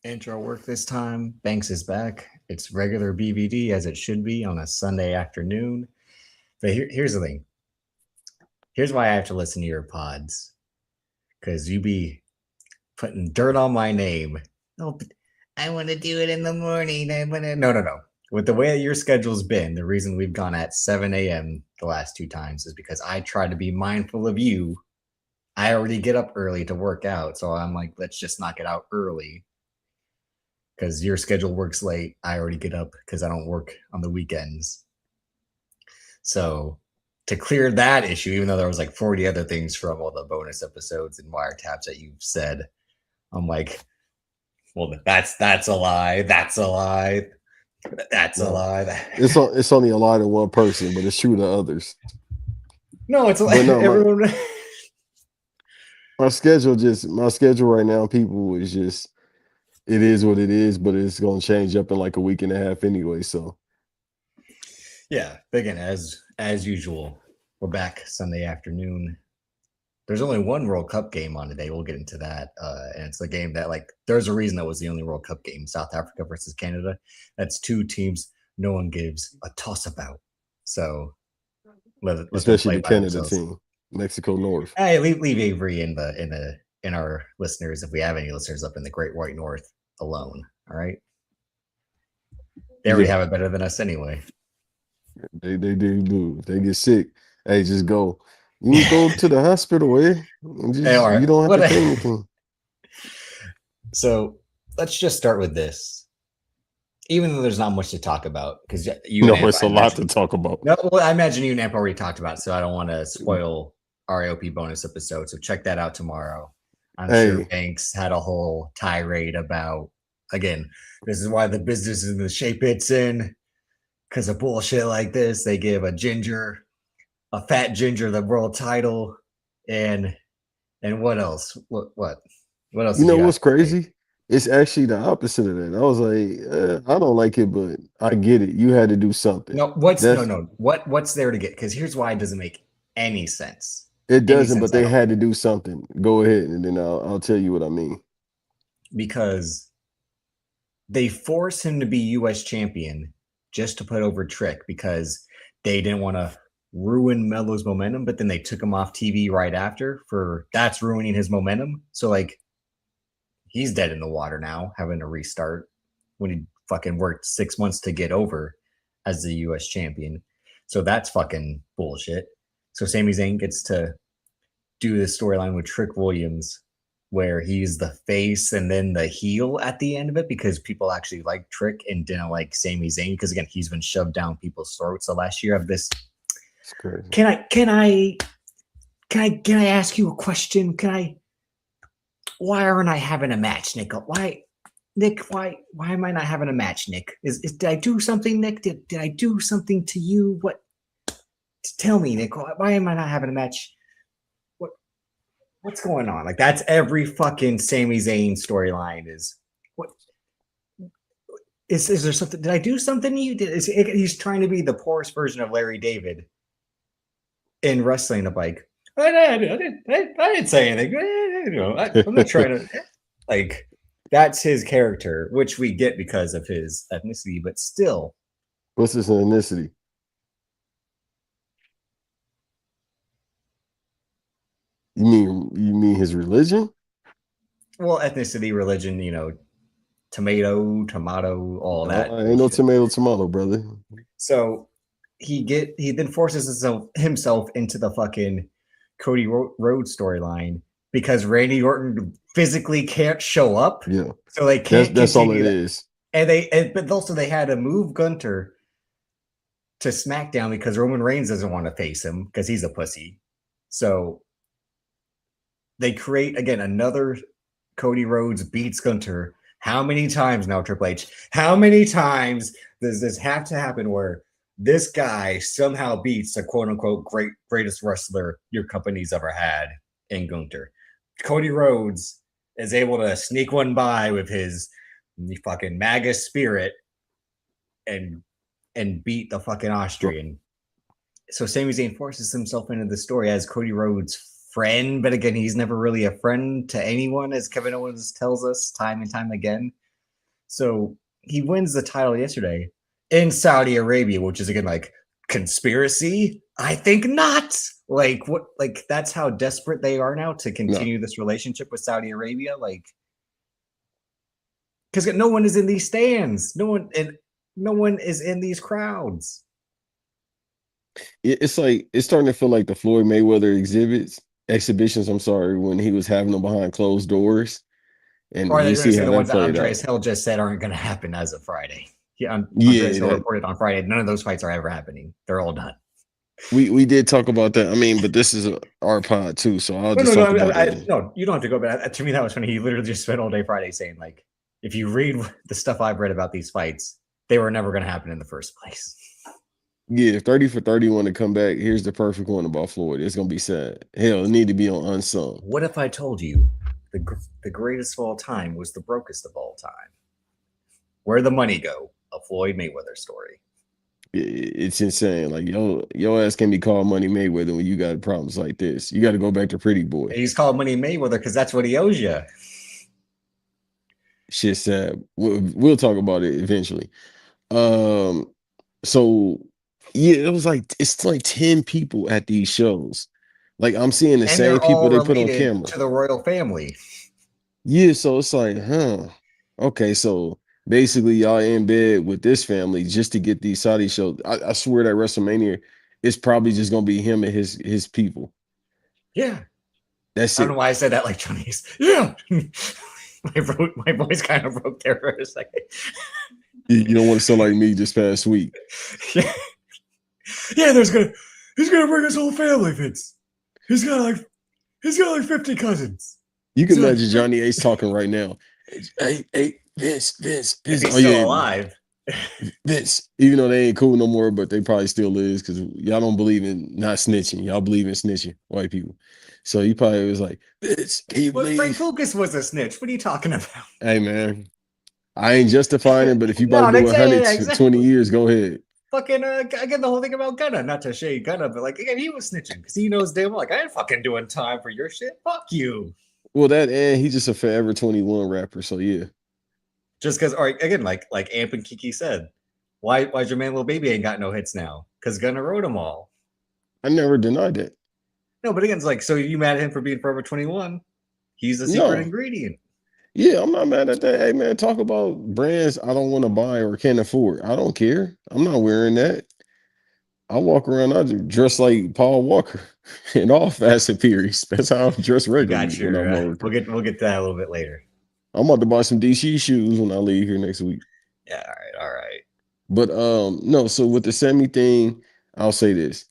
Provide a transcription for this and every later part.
Intro work this time. Banks is back. It's regular BVD as it should be on a Sunday afternoon. But here's the thing. Here's why I have to listen to your pods. Because you be putting dirt on my name. Oh, but I want to do it in the morning. No. With the way that your schedule's been, the reason we've gone at 7 a.m. the last two times is because I try to be mindful of you. I already get up early to work out. So I'm like, let's just knock it out early because your schedule works late. I already get up because I don't work on the weekends. So to clear that issue, even though there was like 40 other things from all the bonus episodes and wiretaps that you've said, I'm like, well, that's a lie. That's a lie. That's a lie. It's only a lie to one person, but it's true to others. No, it's But no, everyone. my schedule right now, people is just it is what it is, but it's gonna change up in like a week and a half anyway. So Yeah, again, as usual, we're back Sunday afternoon. There's only one World Cup game on today. We'll get into that, and it's the game that there's a reason that was the only World Cup game. South Africa versus Canada. That's two teams no one gives a toss about. So let them especially play the by Canada themselves. team, Mexico North. Hey, leave Avery in our listeners, if we have any listeners up in the Great White North, alone. All right, they already Yeah, have it better than us anyway. they do. If they get sick, hey, just go. You can go to the hospital, and Hey, all just right, you don't have what? to pay anything. So let's just start with this. Even though there's not much to talk about, because you and No, Amp, it's I a lot imagine. to talk about. No, well, I imagine you and Amp already talked about it, so I don't want to spoil RAOP bonus episode. So check that out tomorrow. I'm sure Hey, Banks had a whole tirade about, again, this is why the business is in the shape it's in, because of bullshit like this. They give a fat ginger, the world title, and what else? What else you did know you guys what's say? crazy? It's actually the opposite of that. I was like, I don't like it, but I get it. You had to do something. No, what's That's no. What's there to get? Because here's why it doesn't make any sense. it Any doesn't, but sense they at all. had to do something. Go ahead, and then I'll tell you what I mean. Because they force him to be US champion just to put over Trick because they didn't want to ruin Melo's momentum, but then they took him off TV right after for that's ruining his momentum. So he's dead in the water now, having to restart when he fucking worked 6 months to get over as the US champion. So that's fucking bullshit. So Sami Zayn gets to do this storyline with Trick Williams where he's the face and then the heel at the end of it because people actually like Trick and didn't like Sami Zayn because again he's been shoved down people's throats. So last year of this, It's crazy. can I ask you a question? Why aren't I having a match, Nick? Why am I not having a match, Nick? Did I do something, Nick? Did I do something to you? What? Tell me, Nick. Why am I not having a match? What what's going on? Like that's every fucking Sami Zayn storyline. What is there something? Did I do something to you? He's trying to be the poorest version of Larry David in wrestling. Of like, I didn't say anything. I'm not trying to like. That's his character, which we get because of his ethnicity, but still, What's his ethnicity? You mean his religion? well, ethnicity, religion, tomato, all that Ain't no bullshit. tomato, brother. So he then forces himself into the fucking Cody Rhodes storyline because Randy Orton physically can't show up, Yeah, so they that's can't that's all continue it that. is. But also they had to move Gunter to SmackDown because Roman Reigns doesn't want to face him because he's a pussy. So they create again another Cody Rhodes beats Gunter. How many times now, Triple H? How many times does this have to happen where this guy somehow beats the quote unquote greatest wrestler your company's ever had in Gunter? Cody Rhodes is able to sneak one by with his fucking MAGA spirit and beat the fucking Austrian. So Sami Zayn forces himself into the story as Cody Rhodes' friend, but again, he's never really a friend to anyone, as Kevin Owens tells us time and time again. So he wins the title yesterday in Saudi Arabia, which is again like conspiracy. I think not. Like what? Like that's how desperate they are now to continue this relationship with Saudi Arabia. Like because no one is in these stands. No one is in these crowds. It's like it's starting to feel like the Floyd Mayweather exhibitions. I'm sorry, when he was having them behind closed doors, and Or they're you going to see say how the that ones that played Andreas out. Hill just said aren't going to happen as of Friday. Andreas Yeah, Hill that reported on Friday. None of those fights are ever happening. They're all done. we did talk about that. I mean, but this is our pod too, so I'll No, just no, no. talk about it. No, you don't have to go. But to me, that was funny. He literally just spent all day Friday saying, like, if you read the stuff I've read about these fights, they were never going to happen in the first place. Yeah, if 30 for 30 want to come back, here's the perfect one about Floyd. It's gonna be sad. Hell, it need to be on Unsung. What if I told you the greatest of all time was the brokest of all time? Where the money go? A Floyd Mayweather story. It's insane. Like your ass can be called Money Mayweather when you got problems like this. You got to go back to Pretty Boy. And he's called Money Mayweather because that's what he owes you. Shit sad. We'll talk about it eventually. So yeah, it's like 10 people at these shows. Like I'm seeing the And same they're people all they put on related camera. to the royal family. Yeah, so it's like, huh. Okay, so basically y'all in bed with this family just to get these Saudi shows. I swear that WrestleMania is probably just gonna be him and his people. Yeah. That's I don't know it. why I said that like Johnny's. Yeah. my voice kind of broke there for a second. You don't want to sound like me just past week. Yeah. Yeah, he's gonna bring his whole family, Vince. He's got like 50 cousins. You can So, imagine Johnny Ace talking right now. Hey, Vince, if he's Oh still yeah, alive. Vince. Even though they ain't cool no more, but they probably still is because y'all don't believe in not snitching. Y'all believe in snitching, white people. So he probably was like, Vince, can you Well, Frank believe? Lucas was a snitch. What are you talking about? Hey man, I ain't justifying it, but if you about to No, do exactly, 120 exactly. years, go ahead. Fucking again, the whole thing about Gunna, not to shade Gunna, but like again, he was snitching because he knows damn well, like I ain't fucking doing time for your shit. Fuck you. Well, that and he's just a forever 21 rapper. So yeah, Just because, all right, again, like Amp and Kiki said, why's your man Lil Baby ain't got no hits now? Because Gunna wrote them all. I never denied that. No, but again, it's like, so you mad at him for being Forever 21? He's a secret No, ingredient. yeah, I'm not mad at that. Hey man, talk about brands I don't want to buy or can't afford. I don't care. I'm not wearing that. I walk around, I dress like Paul Walker in all Fast and Furious. That's how I dress You regularly got when I'm your. working. We'll get to that a little bit later. I'm about to buy some DC shoes when I leave here next week. Yeah, all right. But no, so with the semi thing, I'll say this.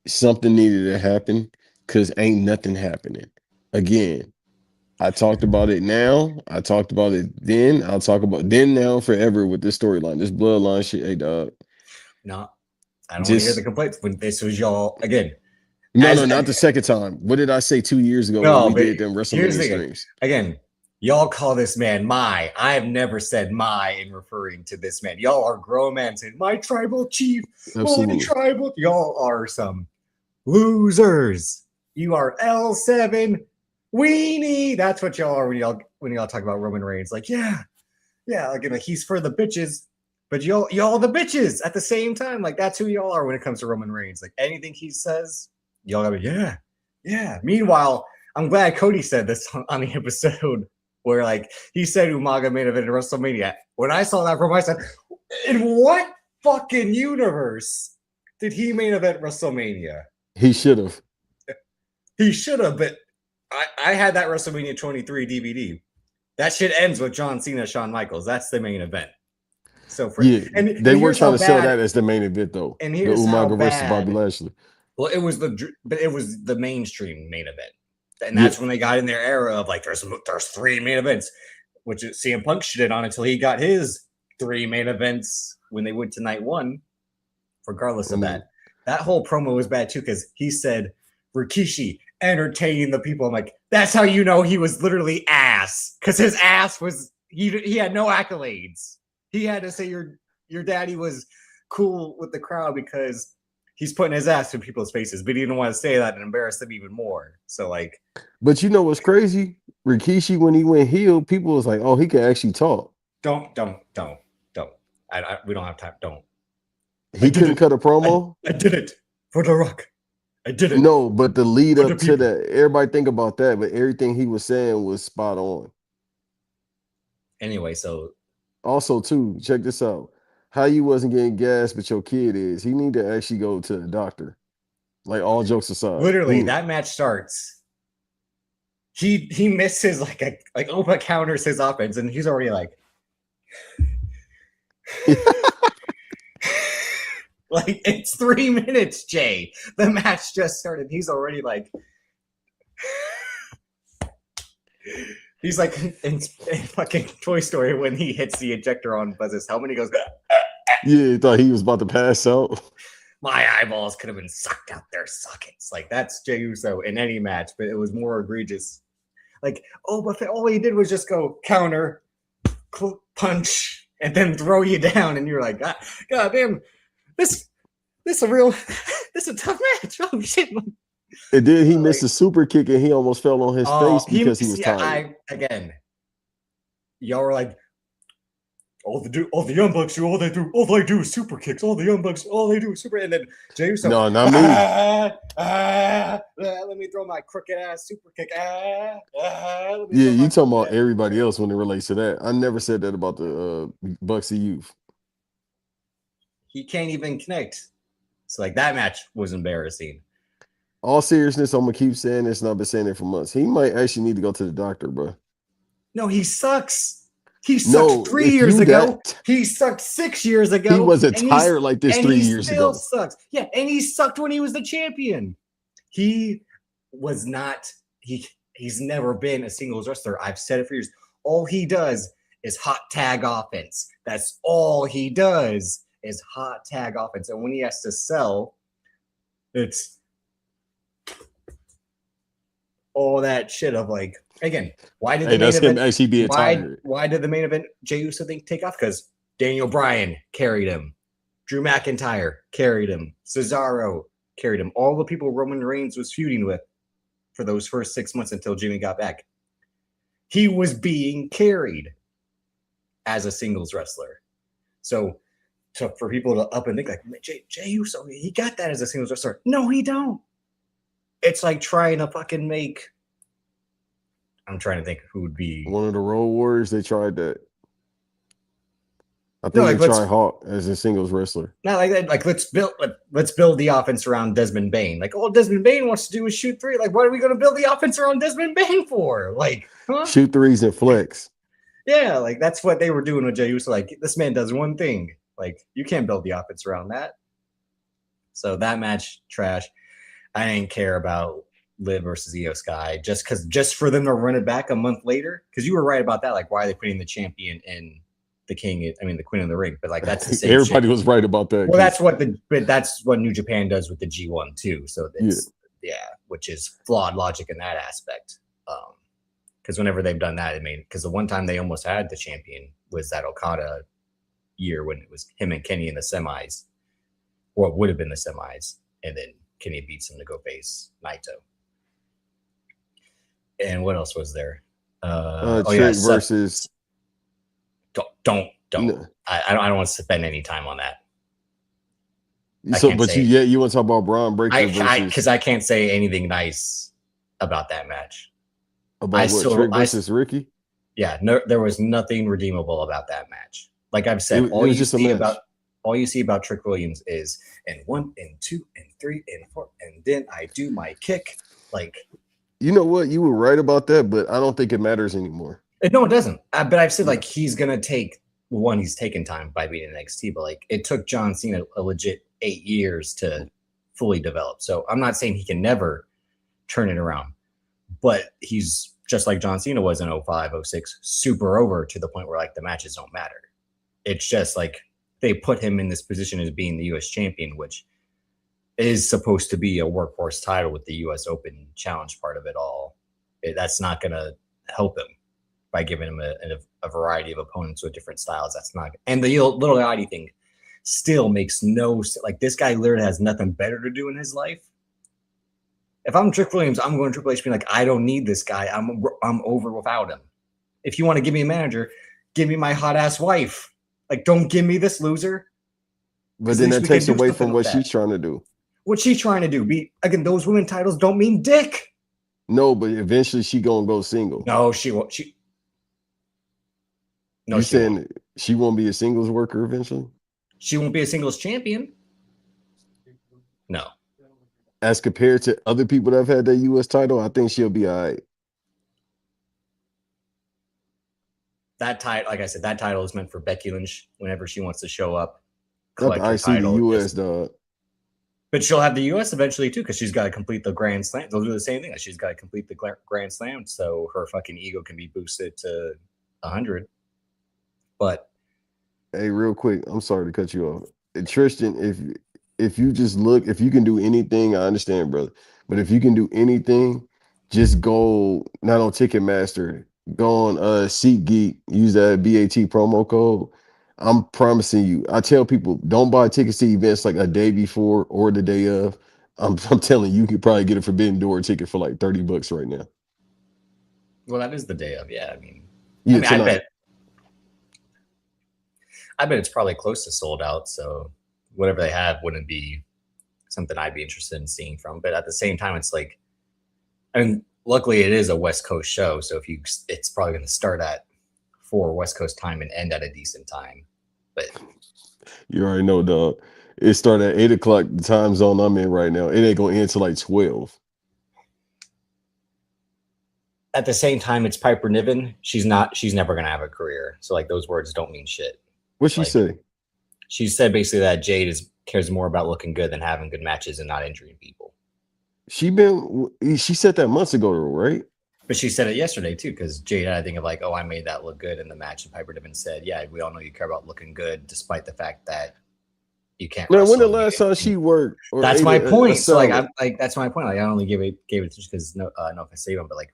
Something needed to happen because ain't nothing happening. Again, I talked about it now. I talked about it then. I'll talk about then now forever with this storyline, this bloodline shit. Hey dog. No, I don't want to hear the Just complaints when this was y'all again. no, As not the second time. What did I say 2 years ago when no, we but did them here's WrestleMania the thing. streams? Again, y'all call this man my. I have never said my in referring to this man. Y'all are grown men saying my tribal chief, my Absolutely. tribal. Y'all are some losers. You are L7 weenie. That's what y'all are when y'all talk about Roman Reigns. Like, yeah, like he's for the bitches, but y'all the bitches at the same time. Like that's who y'all are when it comes to Roman Reigns. Like anything he says, y'all gotta be, yeah. Meanwhile, I'm glad Cody said this on the episode where like he said Umaga main event in WrestleMania. When I saw that from I said, in what fucking universe did he main event WrestleMania? He should have. He should have, but I had that WrestleMania 23 DVD. That shit ends with John Cena, Shawn Michaels. That's the main event. So Yeah, and they were here's trying how to sell bad. that as the main event though. And The here's how Umaga versus Bobby bad. Lashley. Well, it was the mainstream main event, and Yeah. that's when they got in their era of like there's 3 main events, which CM Punk shit on until he got his 3 main events when they went to night 1. Regardless of that, that whole promo was bad too because he said Rikishi entertaining the people. I'm like, that's how you know he was literally ass because his ass was he had no accolades. He had to say your daddy was cool with the crowd because he's putting his ass in people's faces, but he didn't want to say that and embarrass them even more. So like, but you know what's crazy? Rikishi, when he went heel, people was like, oh, he can actually talk. Don't. We don't have time. Don't. He couldn't cut a promo. I did it for The Rock. I did it. No, but the lead For the up to people. that, everybody think about that, but everything he was saying was spot on. Anyway, so Also, too, check this out. How you wasn't getting gas, but your kid is. He need to actually go to the doctor. Like, all jokes aside. literally that match starts. He misses like Opa counters his offense, and he's already like like it's 3 minutes, Jay. The match just started. He's already like he's like in fucking Toy Story when he hits the ejector on Buzz's helmet. He goes, Yeah, he thought he was about to pass out. my eyeballs could have been sucked out their sockets. Like that's Jey Uso in any match, but it was more egregious. Like, oh, but all he did was just go counter, punch, and then throw you down, and you're like, God damn, this is a tough match. Oh shit! And then he missed a super kick, and he almost fell on his face because he was yeah, tired. Again, y'all were like, all the Young Bucks do, all they do is super kicks. All the Young Bucks, all they do is super. And then Jey Uso, No, not me. Let me throw my crooked ass super kick. Yeah, you talking about everybody else when it relates to that. I never said that about the Bucks of Youth. He can't even connect. So like that match was embarrassing. All seriousness, I'm gonna keep saying this, and I've been saying it for months. He might actually need to go to the doctor, bro. No, he sucks. He sucked 3 years ago. He sucked 6 years ago. He wasn't tired like this 3 years ago. He still sucks. Yeah, and he sucked when he was the champion. He was not. He's never been a singles wrestler. I've said it for years. All he does is hot tag offense. That's all he does is hot tag offense. And when he has to sell, it's all that shit of like, again, why did the main event actually be tired? Why did the main event Jey Uso take off? Because Daniel Bryan carried him, Drew McIntyre carried him, Cesaro carried him. All the people Roman Reigns was feuding with for those first 6 months until Jimmy got back. He was being carried as a singles wrestler. So for people to up and think like Jey Uso, he got that as a singles wrestler. No, he don't. It's like trying to fucking make. I'm trying to think who would be one of the Road Warriors. They tried that. I think they tried Hawk as a singles wrestler. Not like that. Like let's build the offense around Desmond Bain. Like all Desmond Bain wants to do is shoot three. Like what are we going to build the offense around Desmond Bain for? Like shoot threes and flex. Yeah, like that's what they were doing with Jey Uso. Like this man does one thing. Like you can't build the offense around that. So that match trash. I didn't care about Liv versus Io Sky just for them to run it back a month later. Because you were right about that. Like, why are they putting the champion in the king? I mean, the queen of the ring. But like, that's the same. Everybody was right about that. Well, that's what New Japan does with the G1 too. So it's which is flawed logic in that aspect. Because whenever they've done that, because the one time they almost had the champion was that Okada year when it was him and Kenny in the semis, or it would have been the semis, and then Kenny beats him to go face Naito. And what else was there? Versus. Don't. No. I don't want to spend any time on that. So, but you want to talk about Braun Breaker because I can't say anything nice about that match. About Trick versus Ricky? Yeah, no, there was nothing redeemable about that match. Like I've said, all you see about Trick Williams is and 1 and 2 and 3 and 4, and then I do my kick. Like, you know what? You were right about that, but I don't think it matters anymore. No, it doesn't. But I've said like he's gonna take he's taken time by being in NXT, but like it took John Cena a legit 8 years to fully develop. So I'm not saying he can never turn it around, but he's just like John Cena was in 05, 06, super over to the point where like the matches don't matter. It's just like they put him in this position as being the US champion, which is supposed to be a workhorse title with the US Open Challenge part of it all. That's not going to help him by giving him a variety of opponents with different styles. That's not, and the little ID thing still makes no sense. Like this guy literally has nothing better to do in his life. If I'm Trick Williams, I'm going to Triple H being like, I don't need this guy. I'm over without him. If you want to give me a manager, give me my hot ass wife. Like, don't give me this loser. But then that we can takes do away something from with what that. she's trying to do. What's she trying to do? Again, those women titles don't mean dick. No, but eventually she gonna go single. No, she won't. No, You she won't. saying she won't be a singles worker eventually? She won't be a singles champion. No. As compared to other people that have had that U.S. title, I think she'll be all right. That title, like I said, that title is meant for Becky Lynch whenever she wants to show up, Not collect the her IC, the title. U.S. dog. But she'll have the U.S. eventually too, because she's got to complete the Grand Slam. They'll do the same thing. She's got to complete the Grand Slam, so her fucking ego can be boosted to 100. But hey, real quick, I'm sorry to cut you off. Tristan, if you just look, if you can do anything, I understand, brother. But if you can do anything, just go not on Ticketmaster, go on SeatGeek, use that BAT promo code. I'm promising you. I tell people don't buy tickets to events like a day before or the day of. I'm telling you, you could probably get a Forbidden Door ticket for like $30 right now. well, that is the day of. Yeah, Yeah, tonight. I bet it's probably close to sold out. So whatever they have wouldn't be something I'd be interested in seeing from. But at the same time, it's like, I mean, luckily it is a West Coast show, so it's probably going to start at 4 West Coast time and end at a decent time. But you already know, dog. It started at 8 o'clock, the time zone I'm in right now. It ain't gonna end till like 12. at the same time, it's Piper Niven. She's never going to have a career. So like those words don't mean shit. What'd she say? She said basically that Jade cares more about looking good than having good matches and not injuring people. She said that months ago, right? But she said it yesterday too, because Jade had a thing of like, oh, I made that look good in the match. And Piper Niven said, yeah, we all know you care about looking good, despite the fact that you can't. Now, when the last time she worked? Or that's my point. So like, that's my point. Like, I only gave it because no offense to him, but like,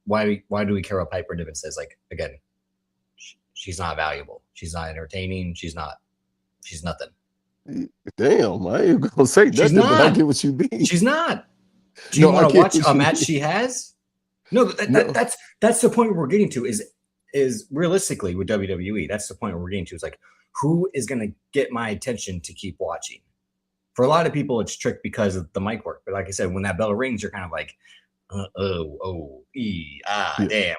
why do we care what Piper Niven says? Like, again, she's not valuable. She's not entertaining. She's nothing. Damn, I ain't gonna say nothing, but I get what you mean. She's not. Do you want to watch a match she has? No, that's the point we're getting to is realistically with WWE. That's the point we're getting to. Is like, who is going to get my attention to keep watching? For a lot of people, it's tricked because of the mic work. But like I said, when that bell rings, you're kind of like, damn.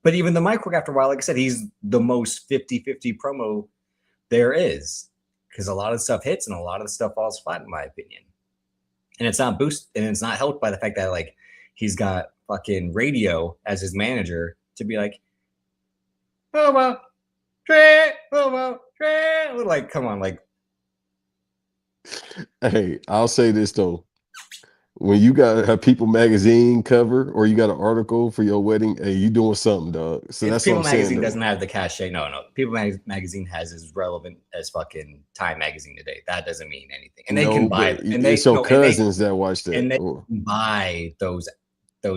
But even the mic work after a while, like I said, he's the most 50-50 promo there is, because a lot of stuff hits and a lot of the stuff falls flat, in my opinion. And it's not helped by the fact that like he's got fucking radio as his manager to be like, like, come on, like. Hey, I'll say this though. When you got a People magazine cover or you got an article for your wedding, hey, you doing something, dog. So that's People what I'm saying. magazine doesn't have the cachet. No. People magazine has as relevant as fucking Time magazine today. that doesn't mean anything. And they can buy. And it's your cousins that watch that. And they can buy those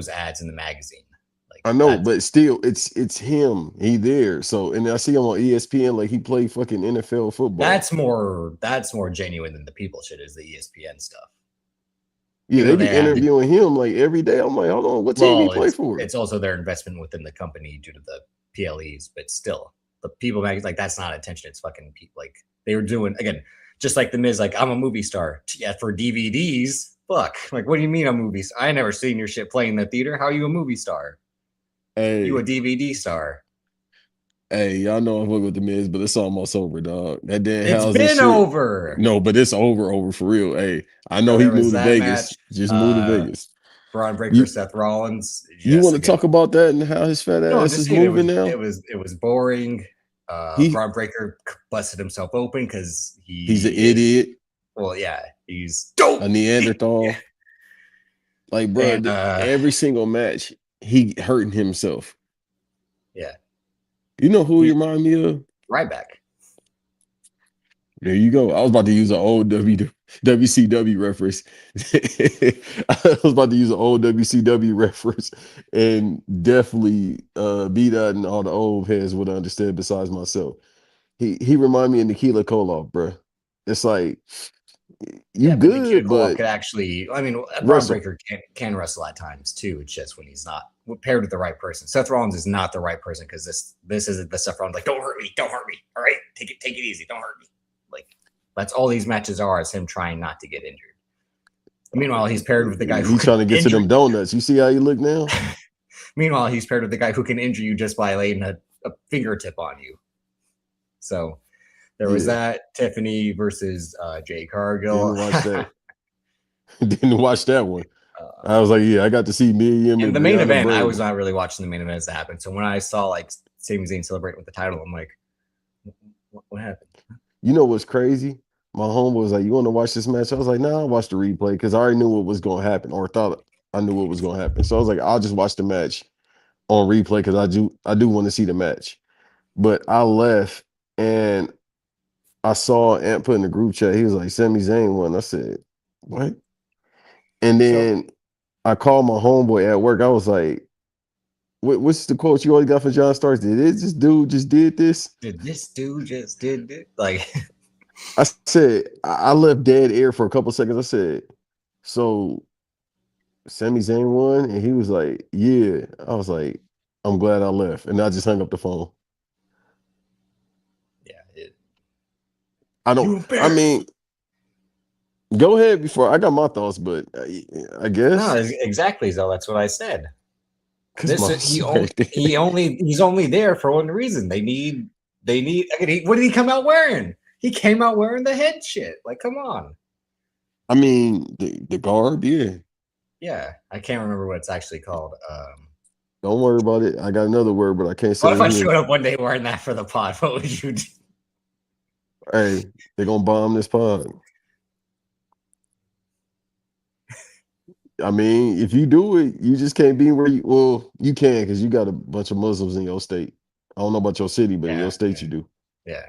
ads in the magazine. Like, I know, but still, it's him. He there. So, and I see him on ESPN, like he played fucking NFL football. That's more genuine than the People shit is the ESPN stuff. Yeah, they be interviewing him like every day. I'm like, hold on, what team he play for? It's also their investment within the company due to the PLEs, but still, the People magazine, like, that's not attention. It's fucking people. Like, they were doing, again, just like the Miz, like, I'm a movie star. Yeah, for DVDs. Fuck. Like, what do you mean I'm a movie star? I never seen your shit playing in the theater. How are you a movie star? Hey, you a DVD star. Hey, y'all know I'm fucking with the Miz, but it's almost over, dog. That damn it's been over. No, but it's over for real. Hey, I know he moved to Vegas. Just moved to Vegas. Braun Breaker, Seth Rollins. You want to talk about that and how his fat ass is moving now? It was boring. Braun Breaker busted himself open because he's an idiot. Well, yeah, he's dope. A Neanderthal. Like, bro, every single match, he hurting himself. Yeah. You know who he reminded me of? Ryback. There you go. I was about to use an old WCW reference. I was about to use an old WCW reference, and definitely B-Dot and all the old heads would understand besides myself. He reminded me of Nikita Koloff, bro. It's like, good, but could actually, I mean, Braun Breaker can wrestle at times too. It's just when he's not paired with the right person. Seth Rollins is not the right person because this isn't the Seth Rollins like don't hurt me, all right, take it easy, don't hurt me. Like that's all these matches are is him trying not to get injured. Meanwhile, he's paired with the guy he's trying to get to them donuts. You see how you look now? Meanwhile, he's paired with the guy who can injure you just by laying a fingertip on you. So there was that Tiffany versus Jay Cargill. Didn't watch that. Didn't watch that one. I was like, yeah, I got to see Miriam. And the main event, I was not really watching the main event as it happened. So when I saw like Sami Zayn celebrate with the title, I'm like, what happened? You know what's crazy? My homeboy was like, you want to watch this match? I was like, nah, I'll watch the replay because I already knew what was going to happen or thought I knew what was going to happen. So I was like, I'll just watch the match on replay because I do want to see the match. But I left and I saw Ant put in the group chat. He was like, Sami Zayn won. I said, what? And then I called my homeboy at work. I was like, what's the quote you always got for John Starks? Did this dude just did this? Did this dude just did it? Like I said, I left dead air for a couple seconds. I said, so Sami Zayn won? And he was like, yeah. I was like, I'm glad I left. And I just hung up the phone. Yeah. I mean, go ahead before I got my thoughts, but I guess. No, exactly. So that's what I said. He's only there for one reason. They need. What did he come out wearing? He came out wearing the head shit. Like, come on. I mean, the garb, yeah. Yeah, I can't remember what it's actually called. Don't worry about it. I got another word, but I can't say it. What if I showed up one day wearing that for the pod? What would you do? Hey, they're gonna bomb this pod. I mean, if you do it, you just can't be where you. Well, you can because you got a bunch of Muslims in your state. I don't know about your city, but in your state, you do. Yeah.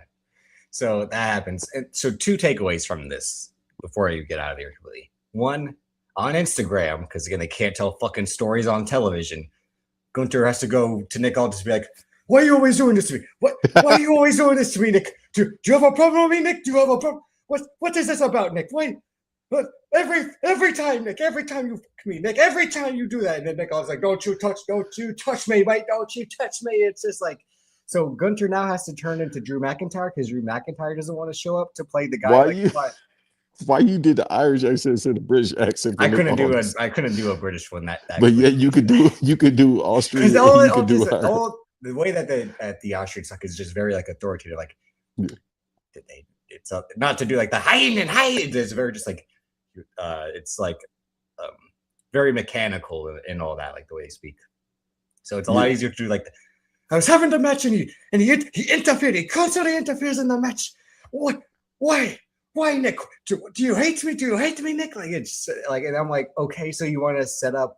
So that happens. And so 2 takeaways from this before you get out of here completely. One, on Instagram, because again, they can't tell fucking stories on television. Gunther has to go to Nick Aldis to be like, why are you always doing this to me? Why are you always doing this to me, Nick? Do you have a problem with me, Nick? Do you have a problem? What is this about, Nick? Why? Every time, Nick, every time you fuck me, Nick, every time you do that, and then Nick Aldis like, don't you touch me, mate, don't you touch me. It's just like, so Gunther now has to turn into Drew McIntyre because Drew McIntyre doesn't want to show up to play the guy. Why you did the Irish accent instead of the British accent? I couldn't do a British one that but yeah, you could do Austrian. The way that the Austrian suck is just very like authoritative. Like it's not to do like the high and high. It's very just like it's like very mechanical and all that, like the way they speak. So it's a lot easier to do like I was having the match and he interfered. He constantly interferes in the match. What? Why, Nick? Do you hate me? Do you hate me, Nick? Like it's like, and I'm like, okay, so you want to set up?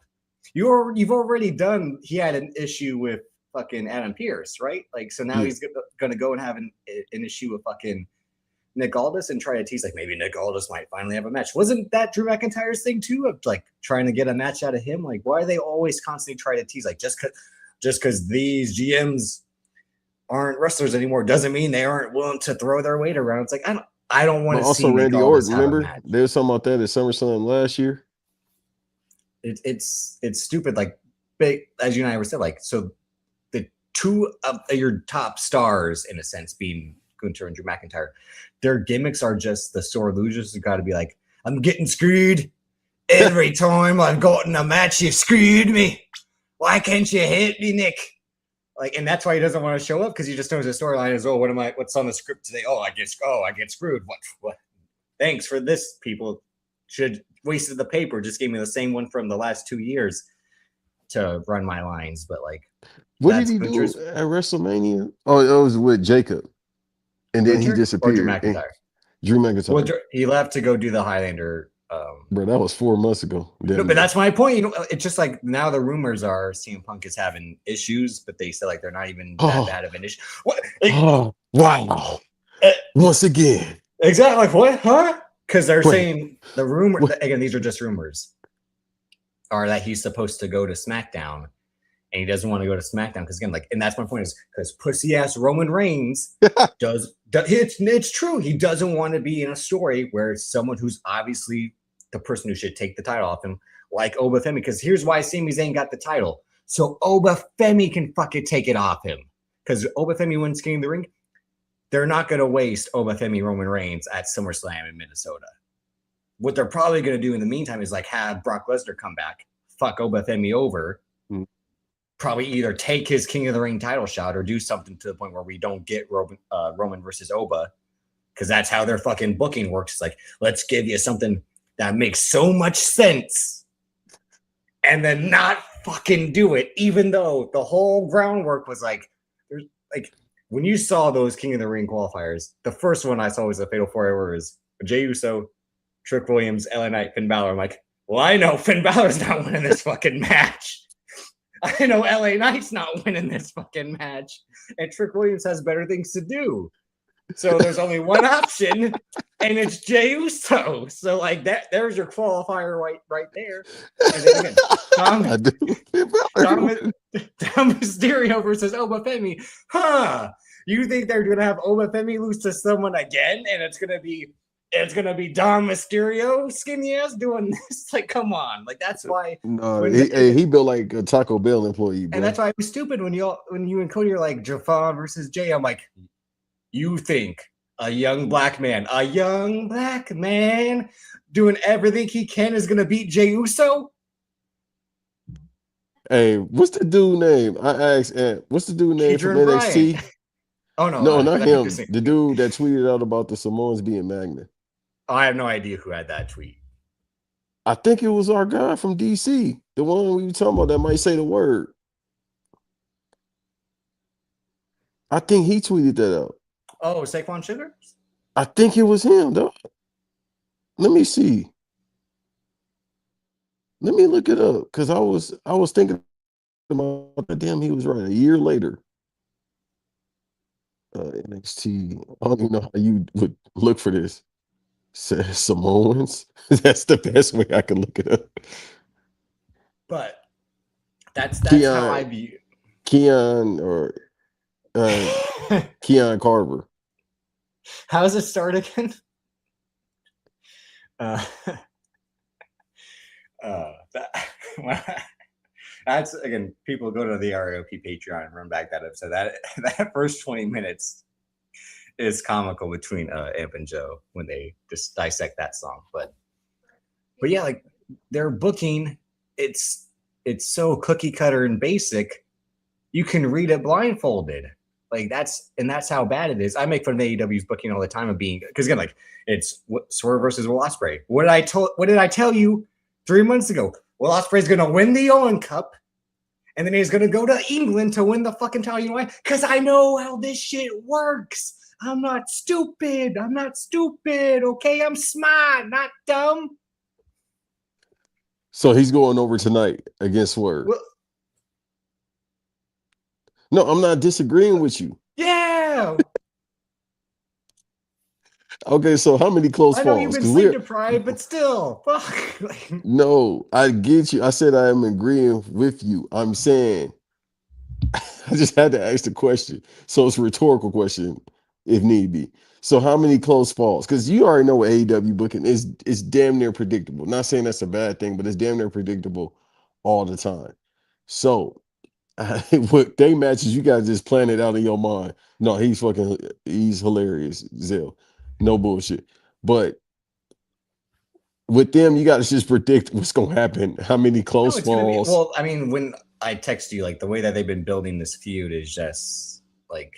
You've already done. He had an issue with fucking Adam Pearce, right? Like, so now he's gonna go and have an issue with fucking Nick Aldis and try to tease like maybe Nick Aldis might finally have a match. Wasn't that Drew McIntyre's thing too of like trying to get a match out of him? Like, why are they always constantly try to tease? Like just because these GMs aren't wrestlers anymore doesn't mean they aren't willing to throw their weight around. It's like I don't want to see. Also, Randy Orton. Remember, there was something about that at SummerSlam last year. It's stupid. Like, big as you and I were said. Like, so the 2 of your top stars, in a sense, being Gunther and Drew McIntyre, their gimmicks are just the sore losers who got to be like, I'm getting screwed every time I've gotten a match. You screwed me. Why can't you hit me, Nick? Like, and that's why he doesn't want to show up because he just knows the storyline is, what's on the script today? I get screwed. What? Thanks for this. People should wasted the paper. Just gave me the same one from the last 2 years to run my lines. But like, what did he do at WrestleMania? Oh, it was with Jacob, and then he disappeared. Drew McIntyre. Well, he left to go do the Highlander. Bro, that was 4 months ago. No, but that's my point. It's just like now the rumors are CM Punk is having issues, but they said like they're not even that bad of an issue. What? Wow! Once again, exactly. Like what? Huh? Because they're saying the rumor. Again, these are just rumors. Are that he's supposed to go to SmackDown, and he doesn't want to go to SmackDown because again, like, and that's my point is because pussy ass Roman Reigns does. It's true. He doesn't want to be in a story where someone who's obviously the person who should take the title off him, like Oba Femi, because here's why Sami Zayn got the title. so Obafemi can fucking take it off him. Because Obafemi wins King of the Ring, they're not going to waste Obafemi Roman Reigns at SummerSlam in Minnesota. What they're probably going to do in the meantime is like have Brock Lesnar come back, fuck Obafemi over, probably either take his King of the Ring title shot or do something to the point where we don't get Roman versus Oba, because that's how their fucking booking works. It's like, let's give you something that makes so much sense and then not fucking do it, even though the whole groundwork was like, there's like, when you saw those King of the Ring qualifiers, the first one I saw was a Fatal 4-Hour was Jey Uso, Trick Williams, LA Knight, Finn Balor. I'm like, well, I know Finn Balor's not winning this fucking match. I know LA Knight's not winning this fucking match. And Trick Williams has better things to do. So there's only one option, and it's Jey Uso. So like that, there's your qualifier right there. And then again, Dom Mysterio versus Obafemi. Huh? You think they're gonna have Obafemi lose to someone again, and it's gonna be Dom Mysterio skinny ass doing this? Like, come on! Like that's why. No, he built like a Taco Bell employee, bro. And that's why it was stupid when you and Cody are like Javon versus Jay. I'm like, you think a young black man doing everything he can is gonna beat Jey Uso? Hey, what's the dude name? I asked, what's the dude name from NXT? Bryan. Oh no, no, not him. The dude that tweeted out about the Samoans being magnet. Oh, I have no idea who had that tweet. I think it was our guy from DC, the one we were talking about that might say the word. I think he tweeted that out. Oh, Saquon Sugar? I think it was him, though. Let me see. Let me look it up, because I was thinking about that. Damn, he was right. A year later. NXT. I don't even know how you would look for this. Says Samoans. That's the best way I can look it up. But that's Keon, how I view Keon or Keon Carver. How does it start again? That's again, people go to the ROP Patreon and run back that episode. That first 20 minutes is comical between Amp and Joe when they just dissect that song. But yeah, like their booking, it's so cookie cutter and basic. You can read it blindfolded. Like that's how bad it is. I make fun of AEW's booking all the time of being, because again, like it's Swerve versus Will Ospreay. What did I tell you 3 months ago? Will Ospreay's gonna win the Owen Cup, and then he's gonna go to England to win the fucking title. You know why? Because I know how this shit works. I'm not stupid. Okay, I'm smart, not dumb. So he's going over tonight against Swerve. Well, no, I'm not disagreeing with you. Yeah. Okay, so how many close falls? I know you've been sleep deprived, but still, fuck. No, I get you. I said I am agreeing with you. I'm saying I just had to ask the question. So it's a rhetorical question if need be. So how many close falls? Because you already know what AEW booking is. It's damn near predictable. Not saying that's a bad thing, but it's damn near predictable all the time. So what day matches, you guys just plan it out in your mind. No, he's hilarious, Zell. No bullshit. But with them, you got to just predict what's going to happen. How many close falls? Well, I mean, when I text you, like the way that they've been building this feud is just like,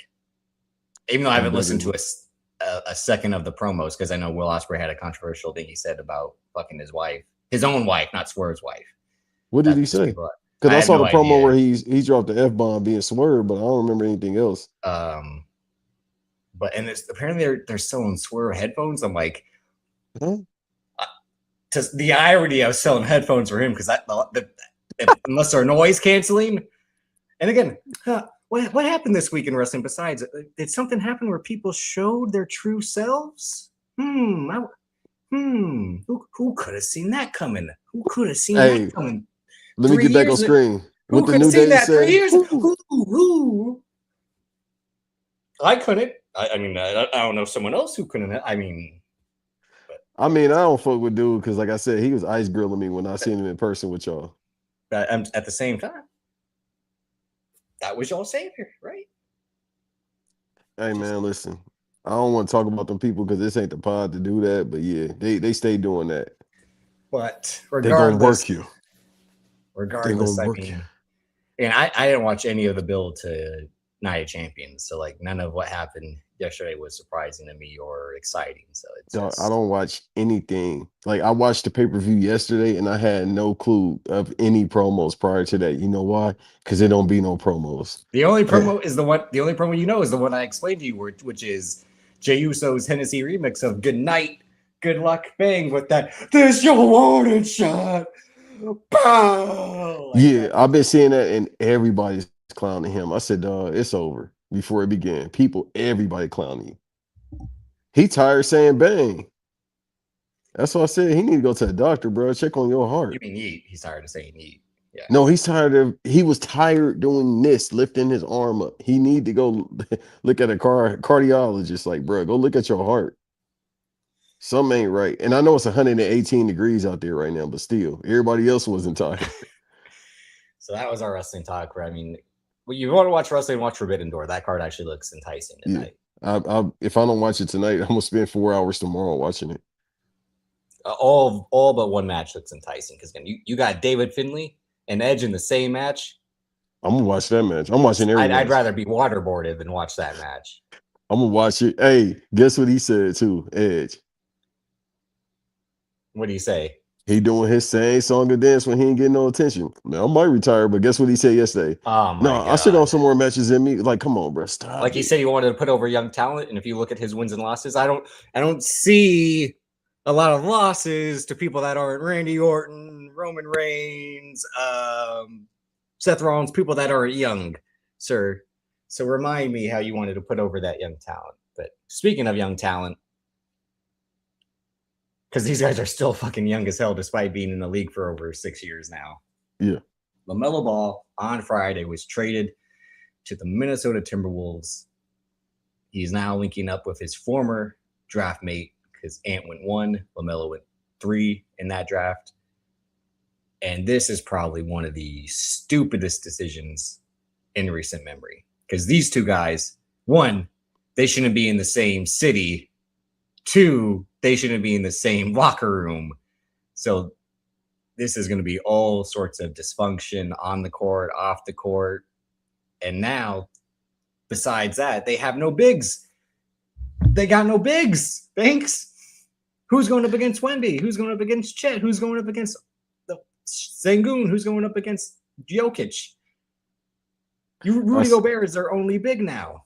even though I haven't listened to a second of the promos, because I know Will Ospreay had a controversial thing he said about fucking his own wife, not Swerve's wife. What did he say? Because I saw the promo where he dropped the F-bomb being Swerve, but I don't remember anything else. But apparently they're selling Swerve headphones. I'm like, the irony of selling headphones for him, because unless they're noise canceling. And again, what happened this week in wrestling? Besides, did something happen where people showed their true selves? Who could have seen that coming? Who could have seen that coming? Let me get back on screen. Who could have seen that 3 years? Who? I couldn't. I mean, I don't know someone else who couldn't. I mean, I don't fuck with dude because, like I said, he was ice grilling me when I seen him in person with y'all. At the same time, that was your savior, right? Hey Just man, listen. I don't want to talk about them people because this ain't the pod to do that. But yeah, they stay doing that. but They gonna regardless, work you. They gonna regardless, I work you. mean, and I didn't watch any of the build to Night of Champions, so like none of what happened yesterday was surprising to me or exciting. So it's Dog, I just don't watch anything. Like I watched the pay-per-view yesterday and I had no clue of any promos prior to that. You know why? Because it don't be no promos. the only Eh, promo is the one. The only promo you know is the one I explained to you, which is Jey Uso's Hennessy remix of "Good Night, Good Luck, Bang" with that "This your warning shot." Pow! Like yeah, that. I've been seeing that and everybody's clowning him. I said, dog, it's over before it began. Everybody clowning you. He tired saying bang. That's what I said. He need to go to the doctor, bro. Check on your You heart. mean yeet? He's tired of saying yeet. Yeah. No, he was tired doing this, lifting his arm up. He need to go look at a cardiologist. Like, bro, go look at your heart. Something ain't right. And I know it's 118 degrees out there right now, but still, everybody else wasn't tired. So that was our wrestling talk. Where I mean, well, you want to watch wrestling, watch Forbidden Door. That card actually looks enticing Yeah. tonight. If I don't watch it tonight, I'm gonna spend 4 hours tomorrow watching it. All but one match looks enticing because again, you got David Finley and Edge in the same match. I'm gonna watch that match. I'm watching every I'd match. rather be waterboarded than watch that match. I'm gonna watch it. Hey, guess what he said too? Edge. What do you say? He doing his same song and dance when he ain't getting no attention. Man, I might retire, but guess what he said yesterday? Oh No, my I sit on god! some more matches in me. Like, come on, bro, stop Like he it. said, he wanted to put over young talent, and if you look at his wins and losses, I don't see a lot of losses to people that aren't Randy Orton, Roman Reigns, Seth Rollins, people that aren't young, sir. So remind me how you wanted to put over that young talent. But speaking of young talent, because these guys are still fucking young as hell despite being in the league for over 6 years now. Yeah. LaMelo Ball on Friday was traded to the Minnesota Timberwolves. He's now linking up with his former draft mate because Ant went 1, LaMelo went 3 in that draft. And this is probably one of the stupidest decisions in recent memory because these two guys, one, they shouldn't be in the same city. Two, they shouldn't be in the same locker room. So this is going to be all sorts of dysfunction on the court, off the court. And now, besides that, they have no bigs. They got no bigs. Thanks. Who's going up against Wemby? Who's going up against Chet? Who's going up against the Sengun? Who's going up against Jokic? Rudy Gobert is their only big now.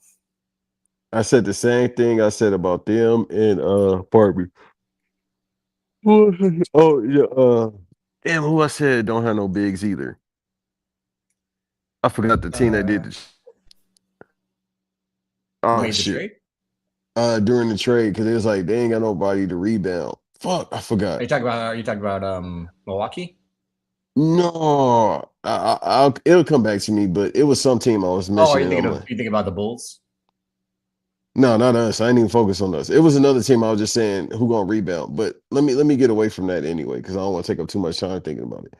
I said the same thing I said about them and Barbie. Oh yeah, damn, who I said don't have no bigs either. I forgot the team that did the oh Made the shit. trade? During the trade, because it was like they ain't got nobody to rebound. Fuck, I forgot. Are you talking about Milwaukee? No, it'll come back to me, but it was some team I was Oh, are you mentioning. thinking of you think about the Bulls? No, not us. I ain't even focus on us. It was another team I was just saying who gonna rebound. But let me get away from that anyway, because I don't want to take up too much time thinking about it.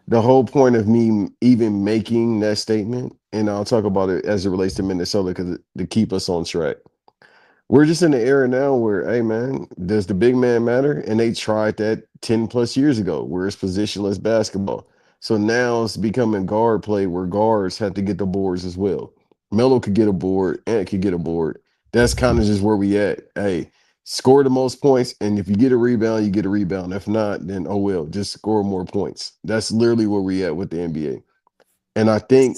The whole point of me even making that statement, and I'll talk about it as it relates to Minnesota, because to keep us on track. We're just in the era now where, hey man, does the big man matter? And they tried that 10 plus years ago, where it's positionless basketball. So now it's becoming guard play where guards have to get the boards as well. Melo could get a board, Ant could get a board. That's kind of just where we at. Hey, score the most points, and if you get a rebound, you get a rebound. If not, then oh well, just score more points. That's literally where we at with the NBA. And I think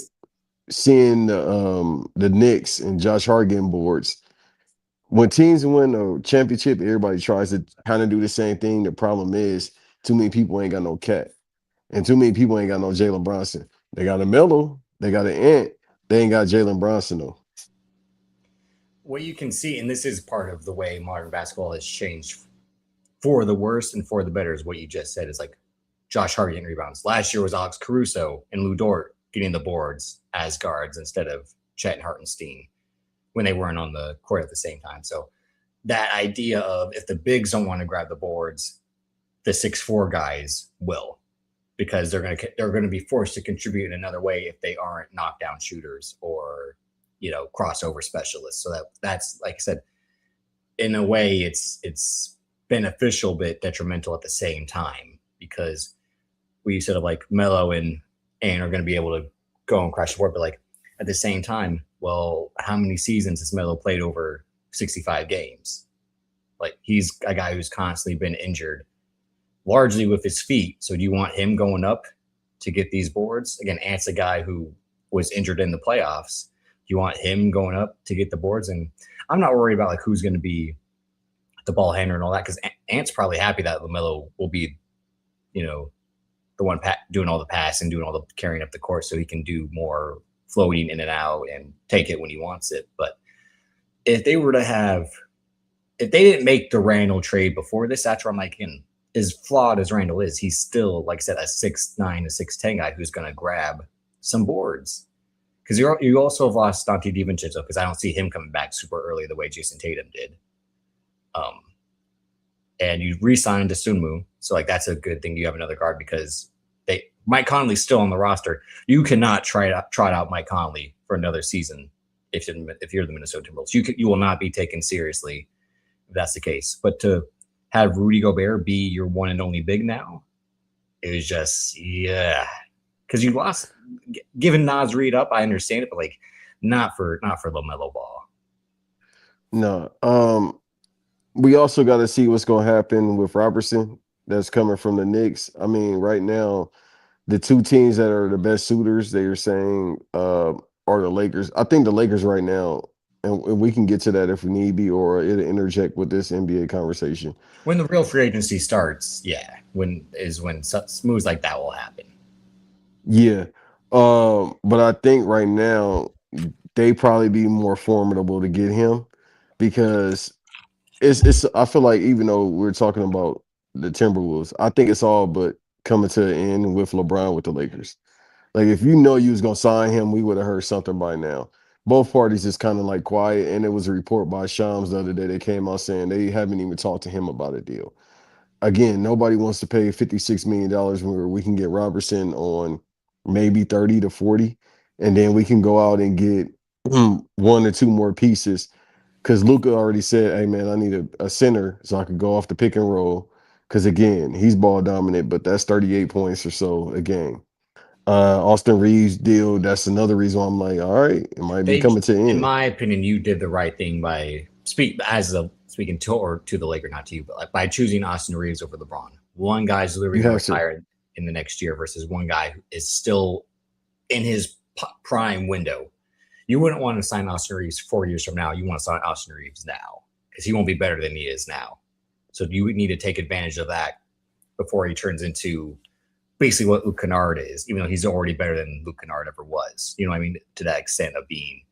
seeing the Knicks and Josh Hart getting boards, when teams win a championship, everybody tries to kind of do the same thing. The problem is too many people ain't got no cat, and too many people ain't got no Jalen Bronson. They got a Melo, they got an Ant, they ain't got Jalen Bronson though. What you can see, and this is part of the way modern basketball has changed for the worse and for the better, is what you just said. Is like Josh Hart getting rebounds. Last year was Alex Caruso and Lou Dort getting the boards as guards instead of Chet and Hartenstein when they weren't on the court at the same time. So that idea of if the bigs don't want to grab the boards, the 6'4" guys will. because they're gonna be forced to contribute in another way if they aren't knockdown shooters or crossover specialists. So that's like I said, in a way, it's beneficial but detrimental at the same time because we said of like Melo and are going to be able to go and crash the board, but like at the same time, well, how many seasons has Melo played over 65 games? Like he's a guy who's constantly been injured, largely with his feet. So do you want him going up to get these boards? Again, Ant's a guy who was injured in the playoffs. Do you want him going up to get the boards? And I'm not worried about like who's going to be the ball handler and all that because Ant's probably happy that LaMelo will be, you know, the one doing all the passing, doing all the carrying up the court, so he can do more floating in and out and take it when he wants it. But if they were to have, if they didn't make the Randall trade before this, that's where I'm like, as flawed as Randall is, he's still, like I said, a 6'9" to 6'10" guy who's going to grab some boards. Because you also have lost Dante DiVincenzo because I don't see him coming back super early the way Jason Tatum did. And you re-signed Sunmu, so like that's a good thing. You have another guard because Mike Conley's still on the roster. You cannot trot out Mike Conley for another season if you're the Minnesota Timberwolves. You will not be taken seriously if that's the case. But to have Rudy Gobert be your one and only big now is just because you lost. Given Nas Reed up, I understand it, but like not for LaMelo Ball. No. We also got to see what's going to happen with Robertson that's coming from the Knicks. I mean, right now, the two teams that are the best suitors, they are saying, are the Lakers. I think the Lakers right now, and we can get to that if we need be, or it'll interject with this NBA conversation. When the real free agency starts, when moves like that will happen. Yeah. But I think right now, they probably be more formidable to get him because it's I feel like even though we're talking about the Timberwolves, I think it's all but coming to an end with LeBron with the Lakers. Like if you know you was gonna sign him, we would have heard something by now. Both parties just kind of like quiet, and it was a report by Shams the other day that came out saying they haven't even talked to him about a deal. Again, nobody wants to pay $56 million where we can get Robertson on maybe 30 to 40, and then we can go out and get one or two more pieces because Luka already said, "Hey man, I need a center so I could go off the pick and roll." Because again, he's ball dominant, but that's 38 points or so a game. Austin Reeves deal. That's another reason why I'm like, all right, it might be They, coming to an in end. my opinion, you did the right thing by speaking to the Laker, not to you, but like by choosing Austin Reeves over LeBron. One guy's literally You going to have to. retire in the next year versus one guy who is still in his prime window. You wouldn't want to sign Austin Reeves 4 years from now. You want to sign Austin Reeves now because he won't be better than he is now. So you would need to take advantage of that before he turns into basically what Luke Kennard is, even though he's already better than Luke Kennard ever was. You know what I mean? To that extent of being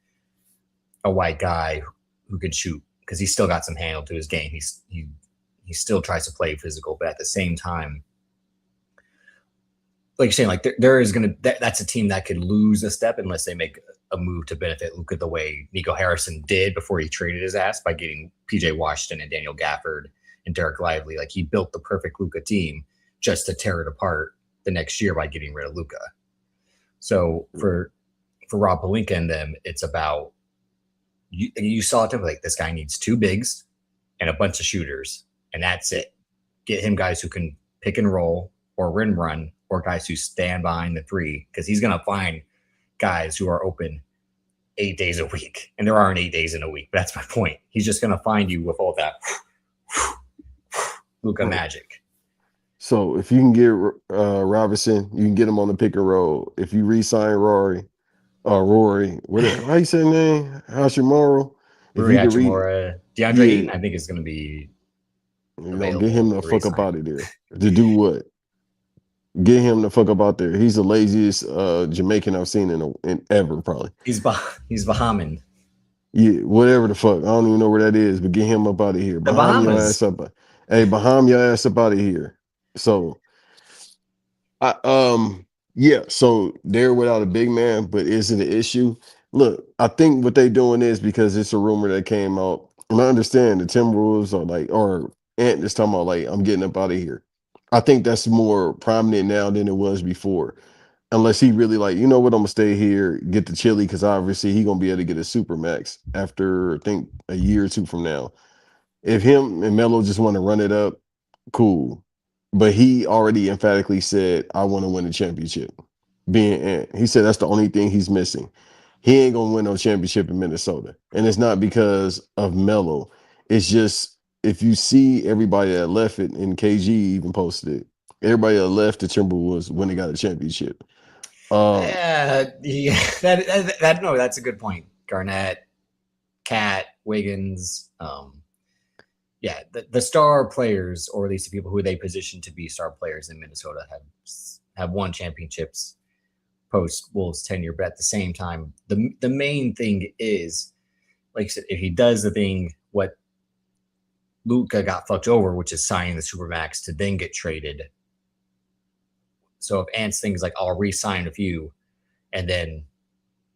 a white guy who can shoot because he's still got some handle to his game. He still tries to play physical, but at the same time, like you're saying, like there is gonna that's a team that could lose a step unless they make a move to benefit Luka the way Nico Harrison did before he traded his ass by getting PJ Washington and Daniel Gafford and Derek Lively. Like he built the perfect Luka team just to tear it apart the next year by getting rid of Luka. So for Rob Pelinka and them, it's about you saw it like this guy needs two bigs and a bunch of shooters, and that's it. Get him guys who can pick and roll or rim run or guys who stand behind the three because he's going to find guys who are open 8 days a week. And there aren't 8 days in a week, but that's my point. He's just going to find you with all that Luka magic. So if you can get Robinson, you can get him on the pick and roll. If you re-sign Rory, whatever, how you say his name? Hashimura. If Rui you can Hachimura, DeAndre yeah, Ayton, I think is going to be get available him the to fuck up resign. out of there. To do what? Get him the fuck up out there. He's the laziest Jamaican I've seen in ever, probably. He's Bahaman. Yeah, whatever the fuck. I don't even know where that is, but get him up out of here. The Baham your Bahamas. ass up. Hey, Baham your ass up out of here. So yeah, so they're without a big man, but is it an issue? Look, I think what they doing is because it's a rumor that came out, and I understand the Timberwolves are like, or Ant is talking about like, I'm getting up out of here. I think that's more prominent now than it was before. Unless he really like, you know what, I'm gonna stay here, get the chili, because obviously he gonna be able to get a super max after I think a year or two from now. If him and Melo just want to run it up, cool. But he already emphatically said, I want to win the championship. Being Ant. He said that's the only thing he's missing. He ain't gonna win no championship in Minnesota. And it's not because of Melo. It's just if you see everybody that left it, and KG even posted it, everybody that left the Timberwolves when they got a championship. Um, Yeah, no, that's a good point. Garnett, Cat, Wiggins, yeah, the star players, or at least the people who they position to be star players in Minnesota, have won championships post Wolves tenure. But at the same time, the main thing is, like I said, if he does the thing what Luka got fucked over, which is signing the supermax to then get traded. So if Ants thinks like I'll re-sign a few, and then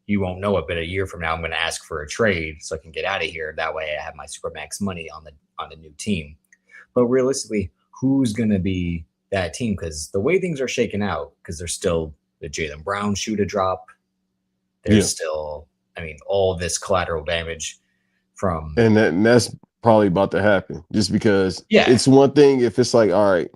you won't know it, but a year from now I'm going to ask for a trade so I can get out of here. That way I have my supermax money on the new team. But realistically, who's going to be that team? Because the way things are shaking out, because there's still the Jaylen Brown shoe to drop. There's still, I mean, all this collateral damage from. and that's probably about to happen. Just because Yeah. it's one thing if it's like, all right,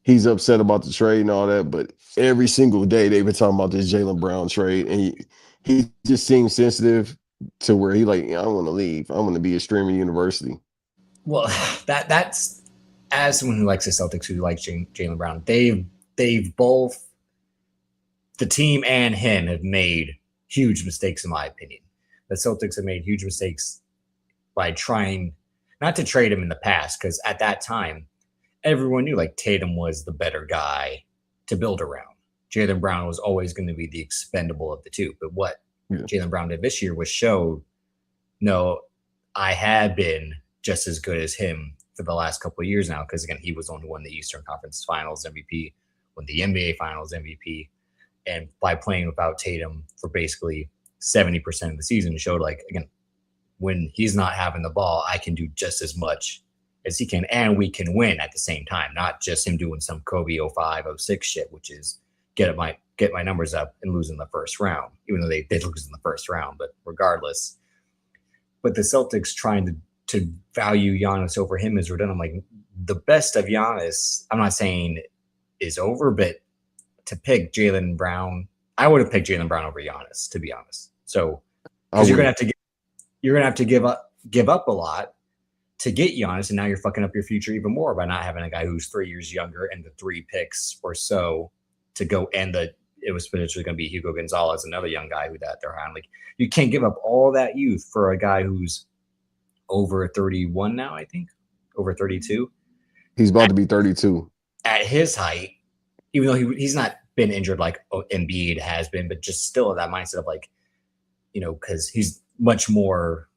he's upset about the trade and all that, but every single day they've been talking about this Jaylen Brown trade, and he just seems sensitive to where he like, I want to leave. I want to be a streamer university. Well, that's as someone who likes the Celtics, who likes Jaylen Brown, they've both, the team and him, have made huge mistakes in my opinion. The Celtics have made huge mistakes by trying not to trade him in the past, because at that time everyone knew like Tatum was the better guy to build around. Jaylen Brown was always going to be the expendable of the two. But what Jaylen Brown did this year was show, no, I have been just as good as him for the last couple of years now. Because again, he was the one who won the Eastern Conference Finals MVP, won the NBA Finals MVP, and by playing without Tatum for basically 70% of the season, showed like, again, when he's not having the ball, I can do just as much as he can, and we can win at the same time. Not just him doing some Kobe 05, 06 shit, which is get my numbers up and lose in the first round, even though they did lose in the first round. But regardless, but the Celtics trying to value Giannis over him is redundant. I'm like, the best of Giannis, I'm not saying is over, but to pick Jaylen Brown, I would have picked Jaylen Brown over Giannis, to be honest. So because you're gonna have to give up a lot to get Giannis, and now you're fucking up your future even more by not having a guy who's 3 years younger and the 3 picks or so to go. And it was potentially going to be Hugo Gonzalez, another young guy who that they're on. Like, you can't give up all that youth for a guy who's over 31 now, I think, over 32. He's about to be 32 at his height, even though he's not been injured like Embiid has been, but just still that mindset of like, because he's much more,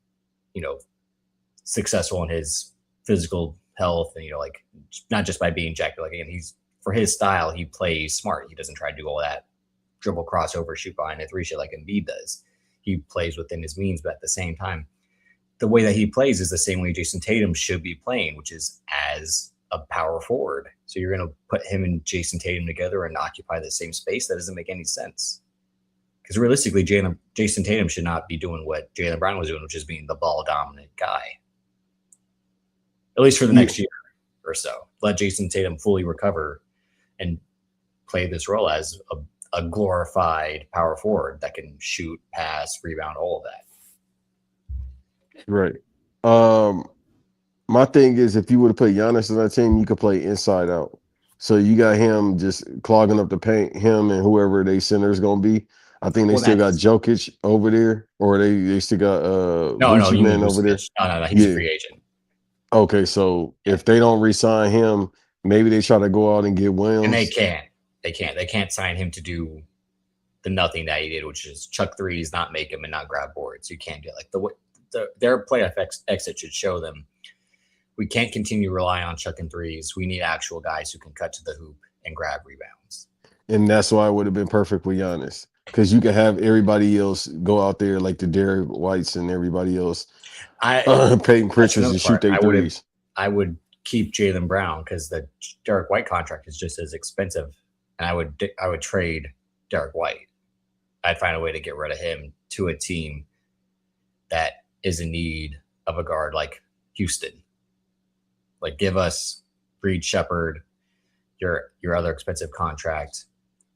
successful in his physical health, and like not just by being jacked, but like, again, he's, for his style, he plays smart. He doesn't try to do all that dribble, crossover, shoot behind a three shit like Embiid does. He plays within his means, but at the same time, the way that he plays is the same way Jason Tatum should be playing, which is as a power forward. So you're going to put him and Jason Tatum together and occupy the same space? That doesn't make any sense. Because realistically, Jason Tatum should not be doing what Jaylen Brown was doing, which is being the ball dominant guy. At least for the next year or so. Let Jason Tatum fully recover and play this role as a glorified power forward that can shoot, pass, rebound, all of that. Right. My thing is, if you would have put Giannis on that team, you could play inside out. So you got him just clogging up the paint, him and whoever they center is going to be. I think they still got Jokic over there, or they still got you Man over there. No, he's a free agent. Okay, so if they don't re-sign him, maybe they try to go out and get Williams. And they can't sign him to do the nothing that he did, which is chuck threes, not make them, and not grab boards. You can't do it. Like their playoff exit should show them we can't continue to rely on chucking threes. We need actual guys who can cut to the hoop and grab rebounds. And that's why it would have been perfect with Giannis, because you could have everybody else go out there like the Derek Whites and everybody else. Peyton Pritchard to shoot their threes. I would keep Jaylen Brown because the Derek White contract is just as expensive, and I would trade Derek White. I'd find a way to get rid of him to a team that is in need of a guard like Houston. Like, give us Reed Shepard, your other expensive contract,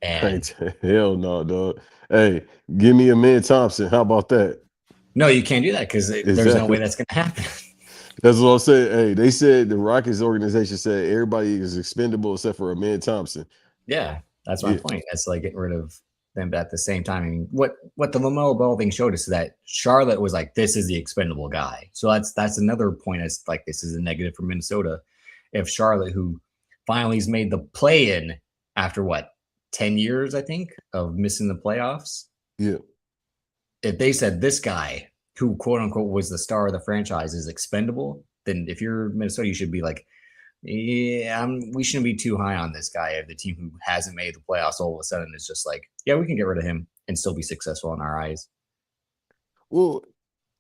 Hey, and hell no, dog. Hey, give me a Min Thompson. How about that? no, you can't do that because there's no way Exactly. that's going to happen. That's what I'm saying. Hey, they said the Rockets organization said everybody is expendable except for a Min Thompson. Yeah, that's my Yeah, point. That's like getting rid of them, but at the same time, I mean, what the LaMelo Ball thing showed us is that Charlotte was like, this is the expendable guy. So that's another point. As like, this is a negative for Minnesota. If Charlotte, who finally has made the play in after what 10 years, I think, of missing the playoffs, yeah. if they said this guy who quote unquote was the star of the franchise is expendable, then if you're Minnesota, you should be like, yeah, we shouldn't be too high on this guy. The team who hasn't made the playoffs all of a sudden is just like, yeah, we can get rid of him and still be successful in our eyes. Well,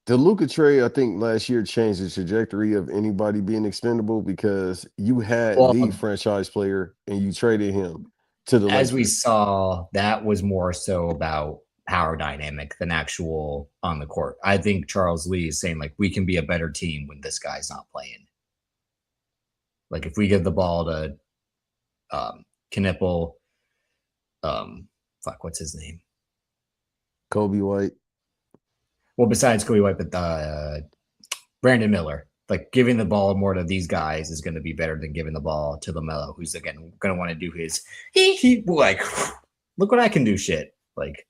the Luka trade, I think last year changed the trajectory of anybody being expendable because you had the Well, franchise player and you traded him to the as we Lakers. saw, that was more so about power dynamic than actual on the court. I think Charles Lee is saying like we can be a better team when this guy's not playing. Like if we give the ball to Knipple, what's his name? Kobe White. Well, besides Kobe White, but Brandon Miller. Like giving the ball more to these guys is going to be better than giving the ball to LaMelo, who's again going to want to do his he like look what I can do shit. Like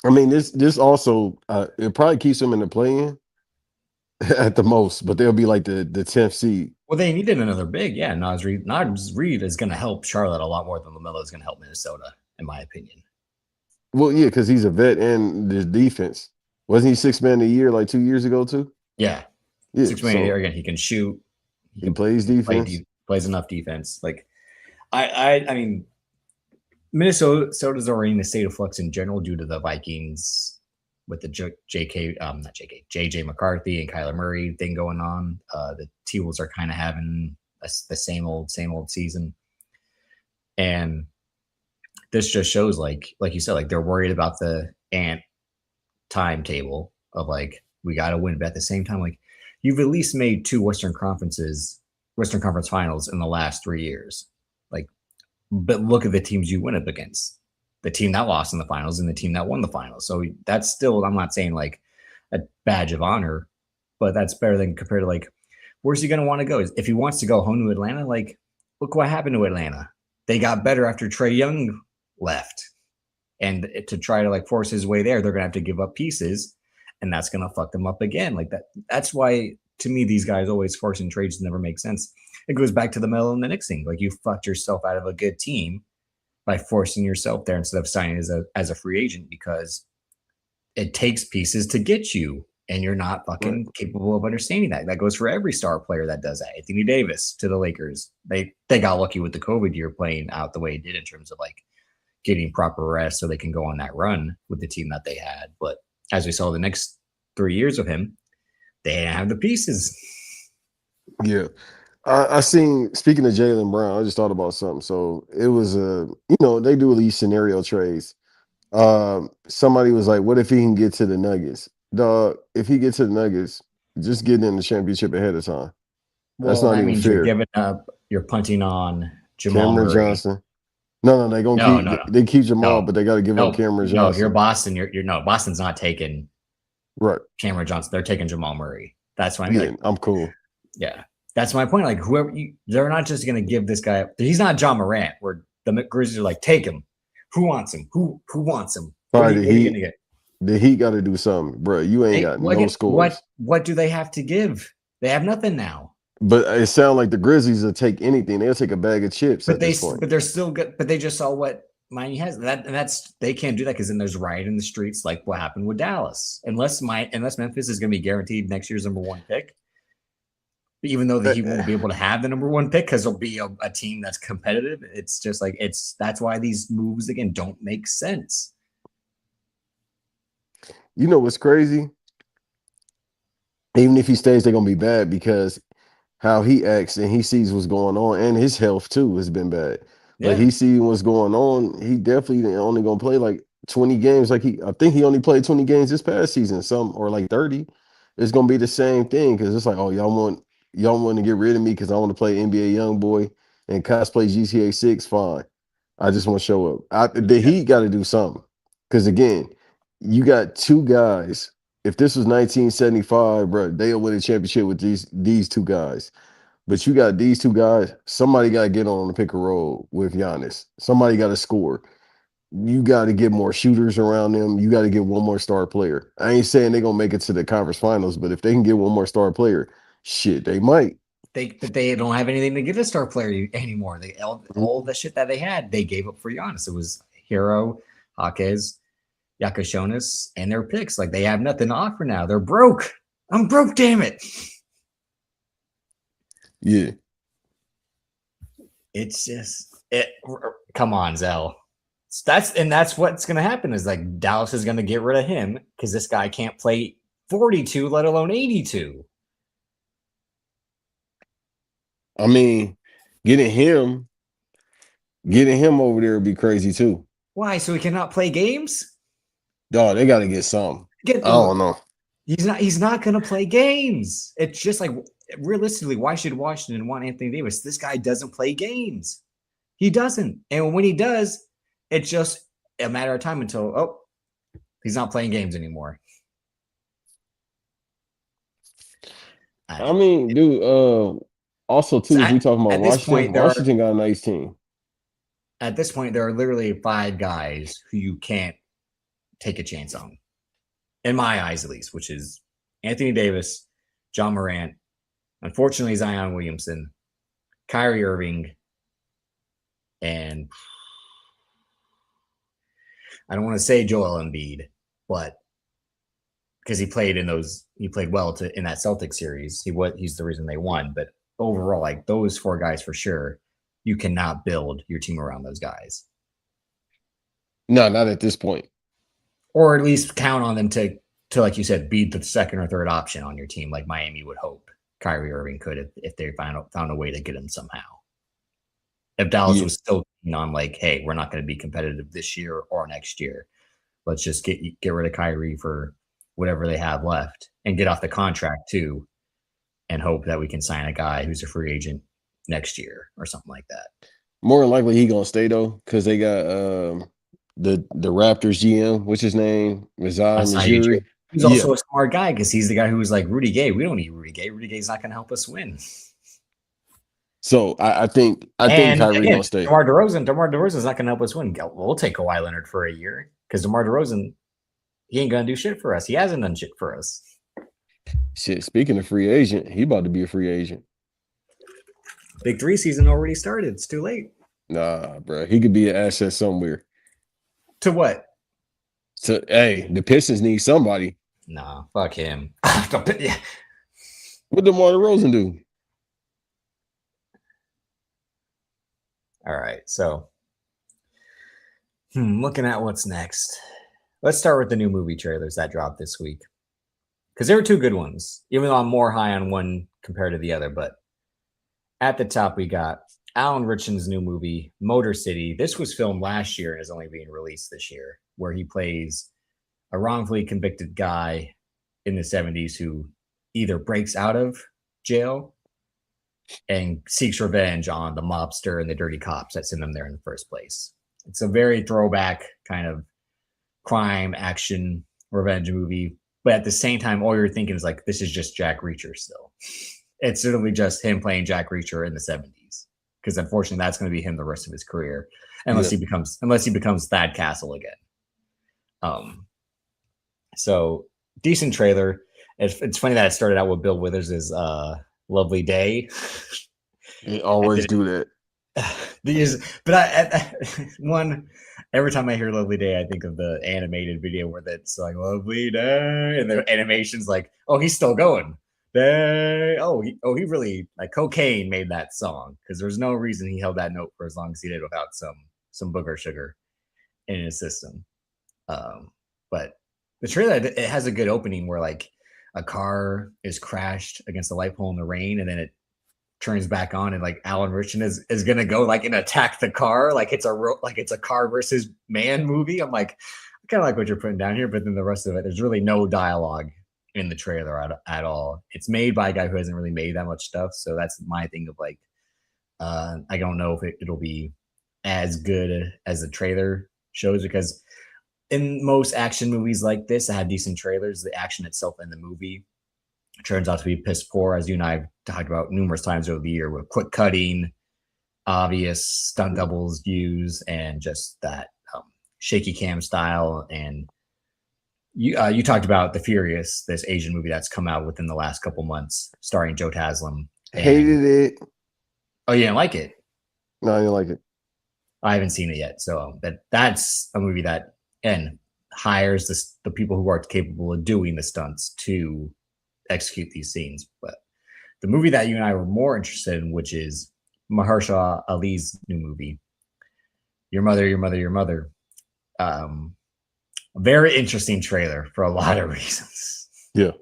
I mean, this also it probably keeps them in the play-in at the most, but they'll be like the 10th seed. well, they needed another big, yeah. Nas Reed is going to help Charlotte a lot more than LaMelo is going to help Minnesota, in my opinion. Well, yeah, because he's a vet and the defense. Wasn't he 6 man a year like 2 years ago too? Yeah, Yeah, 6 million a year so again. He can shoot. He he can plays defense. plays enough defense. Like I mean, Minnesota's already in a state of flux in general due to the Vikings with the JJ McCarthy and Kyler Murray thing going on. The T-Wolves are kind of having the same old season, and this just shows like you said, like they're worried about the ant timetable of like we got to win, but at the same time, like you've at least made two Western Conference Finals in the last 3 years. Like, but look at the teams you went up against. The team that lost in the finals and the team that won the finals. So that's still, I'm not saying like a badge of honor, but that's better than compared to like, where's he going to want to go? If he wants to go home to Atlanta, like, look what happened to Atlanta. They got better after Trae Young left. And to try to like force his way there, they're going to have to give up pieces. And that's going to fuck them up again. Like that. That's why, to me, these guys always forcing trades never make sense. It goes back to the Melo and the Knicks thing. Like you fucked yourself out of a good team by forcing yourself there instead of signing as a free agent because it takes pieces to get you, and you're not fucking capable of understanding that. That goes for every star player that does that. Anthony Davis to the Lakers. They got lucky with the COVID year playing out the way it did in terms of like getting proper rest so they can go on that run with the team that they had. But as we saw the next 3 years of him, they didn't have the pieces. Yeah. I seen, speaking of Jaylen Brown, I just thought about something. So it was they do these scenario trades. Somebody was like, what if he can get to the Nuggets? Dog, if he gets to the Nuggets, just get in the championship ahead of time. That's Well, not that even means you're fair. giving up, you're punting on Jamal Cameron Murray. Johnson. No, they gonna No, keep no, no. they keep Jamal, No, but they gotta give up Cameron no. If you're Johnson. Boston, you're no Boston's not taking Right. Cameron Johnson. They're taking Jamal Murray. That's what I mean. Yeah, Like, I'm cool. yeah, that's my point. Like, they're not just going to give this guy. He's not John Morant, where the Grizzlies are like, take him. Who wants him? Who wants him? What Sorry, are you going to get? the Heat got to do something, bro. You ain't got no scores. What do they have to give? They have nothing now. But it sounds like the Grizzlies will take anything. They'll take a bag of chips at this point. But they're still good. But they just saw what Miami has. That's they can't do that because then there's riot in the streets, like what happened with Dallas. Unless Memphis is going to be guaranteed next year's #1 pick, even though he won't be able to have the #1 pick because there'll be a team that's competitive. It's just like that's why these moves again don't make sense. You know what's crazy? Even if he stays, they're gonna be bad because how he acts and he sees what's going on, and his health too has been bad. But Yeah. he sees what's going on. He definitely only gonna play like 20 games. I think he only played 20 games this past season, some or like 30. It's gonna be the same thing because it's like, oh, y'all want to get rid of me because I want to play NBA young boy and cosplay GTA 6. Fine. I just want to show up. The Yeah. Heat got to do something. Because again, you got two guys. If this was 1975, bro, they'll win a championship with these two guys. But you got these two guys. Somebody got to get on the pick and roll with Giannis. Somebody got to score. You got to get more shooters around them. You got to get one more star player. I ain't saying they're gonna make it to the conference finals, but if they can get one more star player, shit, they might. But they don't have anything to give a star player anymore. All the shit that they had, they gave up for Giannis. It was Hero, Jaquez, Yakashonis, and their picks. Like they have nothing to offer now. They're broke. I'm broke, damn it. Yeah. It's just it. Come on, Zell. That's what's going to happen. Is like Dallas is going to get rid of him because this guy can't play 42, let alone 82. I mean, getting him getting him over there would be crazy too. Why? So he cannot play games? Dog, they got to get some. Get I don't know. He's not going to play games. It's just like realistically, why should Washington want Anthony Davis? This guy doesn't play games. He doesn't. And when he does, it's just a matter of time until he's not playing games anymore. I mean, dude, also too, if we talking about At this Washington, point, there are Washington got a nice team. at this point there are literally 5 guys who you can't take a chance on, in my eyes at least, which is Anthony Davis, John Morant, unfortunately Zion Williamson, Kyrie Irving, and I don't want to say Joel Embiid, but because he played well in that Celtics series. He's the reason they won. But overall, like those 4 guys for sure, you cannot build your team around those guys, No, not at this point. or at least count on them to like you said, be the second or third option on your team, like Miami would hope Kyrie Irving could if they found a way to get him somehow. If Dallas Yeah. was still on like, hey, we're not going to be competitive this year or next year, let's just get rid of Kyrie for whatever they have left and get off the contract too, and hope that we can sign a guy who's a free agent next year or something like that. More than likely he gonna stay though, because they got the Raptors GM, what's his name? Masai Ujiri. Ujiri. He's Yeah. also a smart guy because he's the guy who was like Rudy Gay. We don't need Rudy Gay. Rudy Gay's not going to help us win. So I think And Kyrie again, gonna stay. DeMar DeRozan's not going to help us win. We'll take Kawhi Leonard for a year because DeMar DeRozan, he ain't going to do shit for us. He hasn't done shit for us. Shit, speaking of free agent, he about to be a free agent. Big 3 season already started. It's too late. Nah, bro. He could be an asset somewhere. To what? So hey, the Pistons need somebody. Nah, fuck him. Yeah. What DeMar DeRozan do? All right. So, looking at what's next. Let's start with the new movie trailers that dropped this week. Because there were 2 good ones, even though I'm more high on one compared to the other. But at the top, we got Alan Ritchson's new movie, Motor City. This was filmed last year and is only being released this year, where he plays a wrongfully convicted guy in the 70s who either breaks out of jail and seeks revenge on the mobster and the dirty cops that sent him there in the first place. It's a very throwback kind of crime action revenge movie, but at the same time, all you're thinking is like, this is just Jack Reacher still. It's literally just him playing Jack Reacher in the 70s, because unfortunately that's going to be him the rest of his career, unless he becomes Thad Castle again. So decent trailer. It's funny that it started out with Bill Withers' Lovely Day. They always do that. Every time I hear Lovely Day, I think of the animated video where that's like Lovely Day, and the animation's like, oh, he's still going. Day. He really, like, cocaine made that song, because there's no reason he held that note for as long as he did without some booger sugar in his system. But the trailer, it has a good opening where like a car is crashed against a light pole in the rain, and then it turns back on, and like Alan Richardson is gonna go like and attack the car, like it's a car versus man movie. I'm like, I kind of like what you're putting down here, but then the rest of it, there's really no dialogue in the trailer at all. It's made by a guy who hasn't really made that much stuff, so that's my thing of like, I don't know if it'll be as good as the trailer shows, because in most action movies like this that have decent trailers, the action itself in the movie turns out to be piss poor, as you and I have talked about numerous times over the year, with quick cutting, obvious stunt doubles used, and just that shaky cam style. And you talked about The Furious, this Asian movie that's come out within the last couple months, starring Joe Taslim. And Hated it. oh, you didn't like it? No, I didn't like it. I haven't seen it yet, so that's a movie that and hires the people who are capable of doing the stunts to execute these scenes. But the movie that you and I were more interested in, which is Mahershala Ali's new movie, Your Mother, Your Mother, Your Mother. A very interesting trailer for a lot of reasons. Yeah.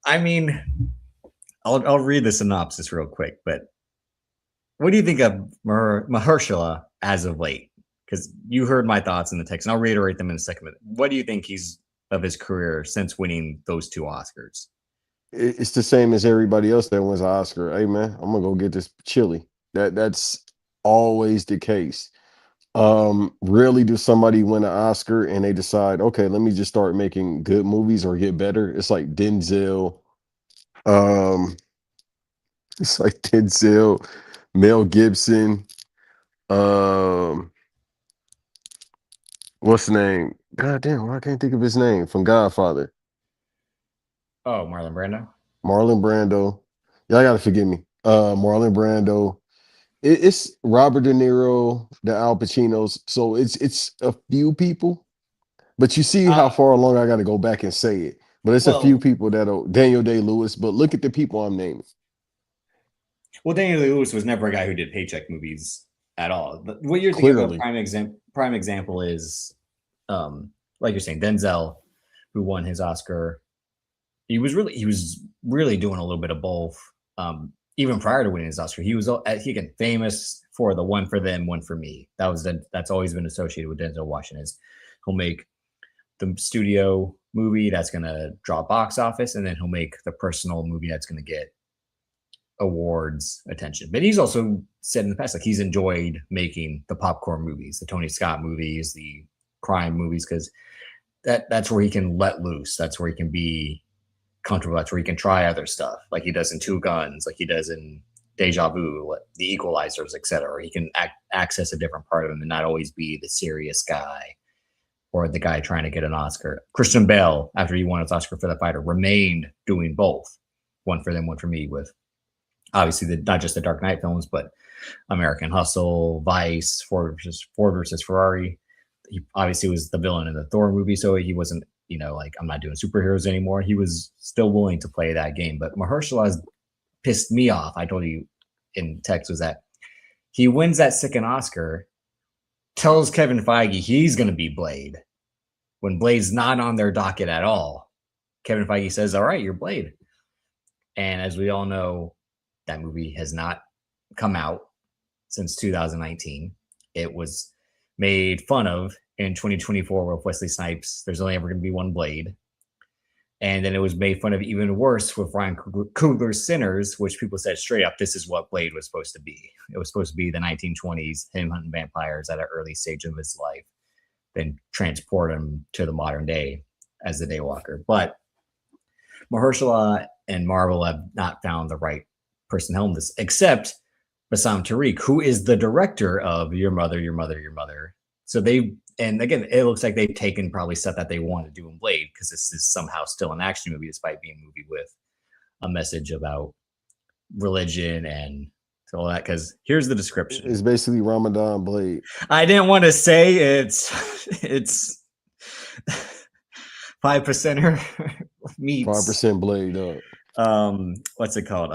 I mean, I'll read the synopsis real quick, but what do you think of Mahershala as of late? Because you heard my thoughts in the text, and I'll reiterate them in a second. But what do you think he's of his career since winning those 2 Oscars? It's the same as everybody else that wins an Oscar. Hey man, I'm gonna go get this chili. That's always the case. Rarely does somebody win an Oscar and they decide, okay, let me just start making good movies or get better. It's like Denzel. Um, it's like Denzel, Mel Gibson. Um, what's the name? God damn, I can't think of his name from Godfather. Oh, Marlon Brando. Marlon Brando. Y'all gotta forgive me. Marlon Brando. It's Robert De Niro, the Al Pacinos. So it's a few people, but you see how Uh, far along I got to go back and say it. But it's a few well, people that'll Daniel Day Lewis. But look at the people I'm naming. well, Daniel Lewis was never a guy who did paycheck movies at all. But what you're thinking of, a Clearly, prime example is, like you're saying, Denzel, who won his Oscar. He was really doing a little bit of both. Even prior to winning his Oscar, he was he again famous for the One for Them, One for Me. That's always been associated with Denzel Washington. Is he'll make the studio movie that's going to draw box office, and then he'll make the personal movie that's going to get awards attention. But he's also said in the past, like, he's enjoyed making the popcorn movies, the Tony Scott movies, the crime movies, because that's where he can let loose. That's where he can be comfortable. That's where he can try other stuff, like he does in Two Guns, like he does in Deja Vu, The Equalizers, etc. He can access a different part of him and not always be the serious guy or the guy trying to get an Oscar. Christian Bale, after he won his Oscar for The Fighter, remained doing both, One for Them, One for Me, with obviously not just the Dark Knight films, but American Hustle, Vice, Ford versus Ferrari. He obviously was the villain in the Thor movie, so he wasn't, like, I'm not doing superheroes anymore. He was still willing to play that game. But Mahershala has pissed me off. I told you in text was that he wins that second Oscar, tells Kevin Feige he's going to be Blade when Blade's not on their docket at all. Kevin Feige says, all right, you're Blade. And as we all know, that movie has not come out since 2019. It was made fun of in 2024 with Wesley Snipes. There's only ever going to be one Blade. And then it was made fun of even worse with Ryan Coogler's Sinners, which people said straight up, this is what Blade was supposed to be. It was supposed to be the 1920s, him hunting vampires at an early stage of his life, then transport him to the modern day as the Daywalker. But Mahershala and Marvel have not found the right person to helm this, except Bassam Tariq, who is the director of Your Mother, Your Mother, Your Mother. So and again, it looks like they've taken probably stuff that they want to do in Blade, because this is somehow still an action movie, despite being a movie with a message about religion and all that. Because here's the description. it's basically Ramadan Blade. I didn't want to say it's 5%er meets 5% Blade up. What's it called?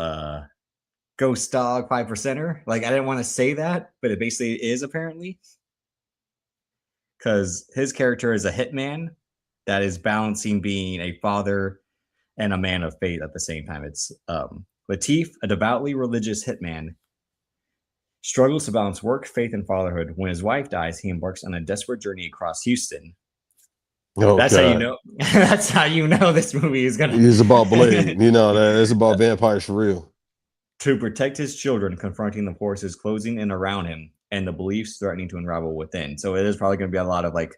Ghost Dog 5%er. Like, I didn't want to say that, but it basically is, apparently, because his character is a hitman that is balancing being a father and a man of faith at the same time. It's Latif, a devoutly religious hitman, struggles to balance work, faith, and fatherhood. When his wife dies, he embarks on a desperate journey across Houston. Oh That's how you God. know. That's how you know this movie is gonna. It's about Blade. You know, it's about vampires for real. To protect his children, confronting the forces closing in around him and the beliefs threatening to unravel within. So it is probably going to be a lot of like,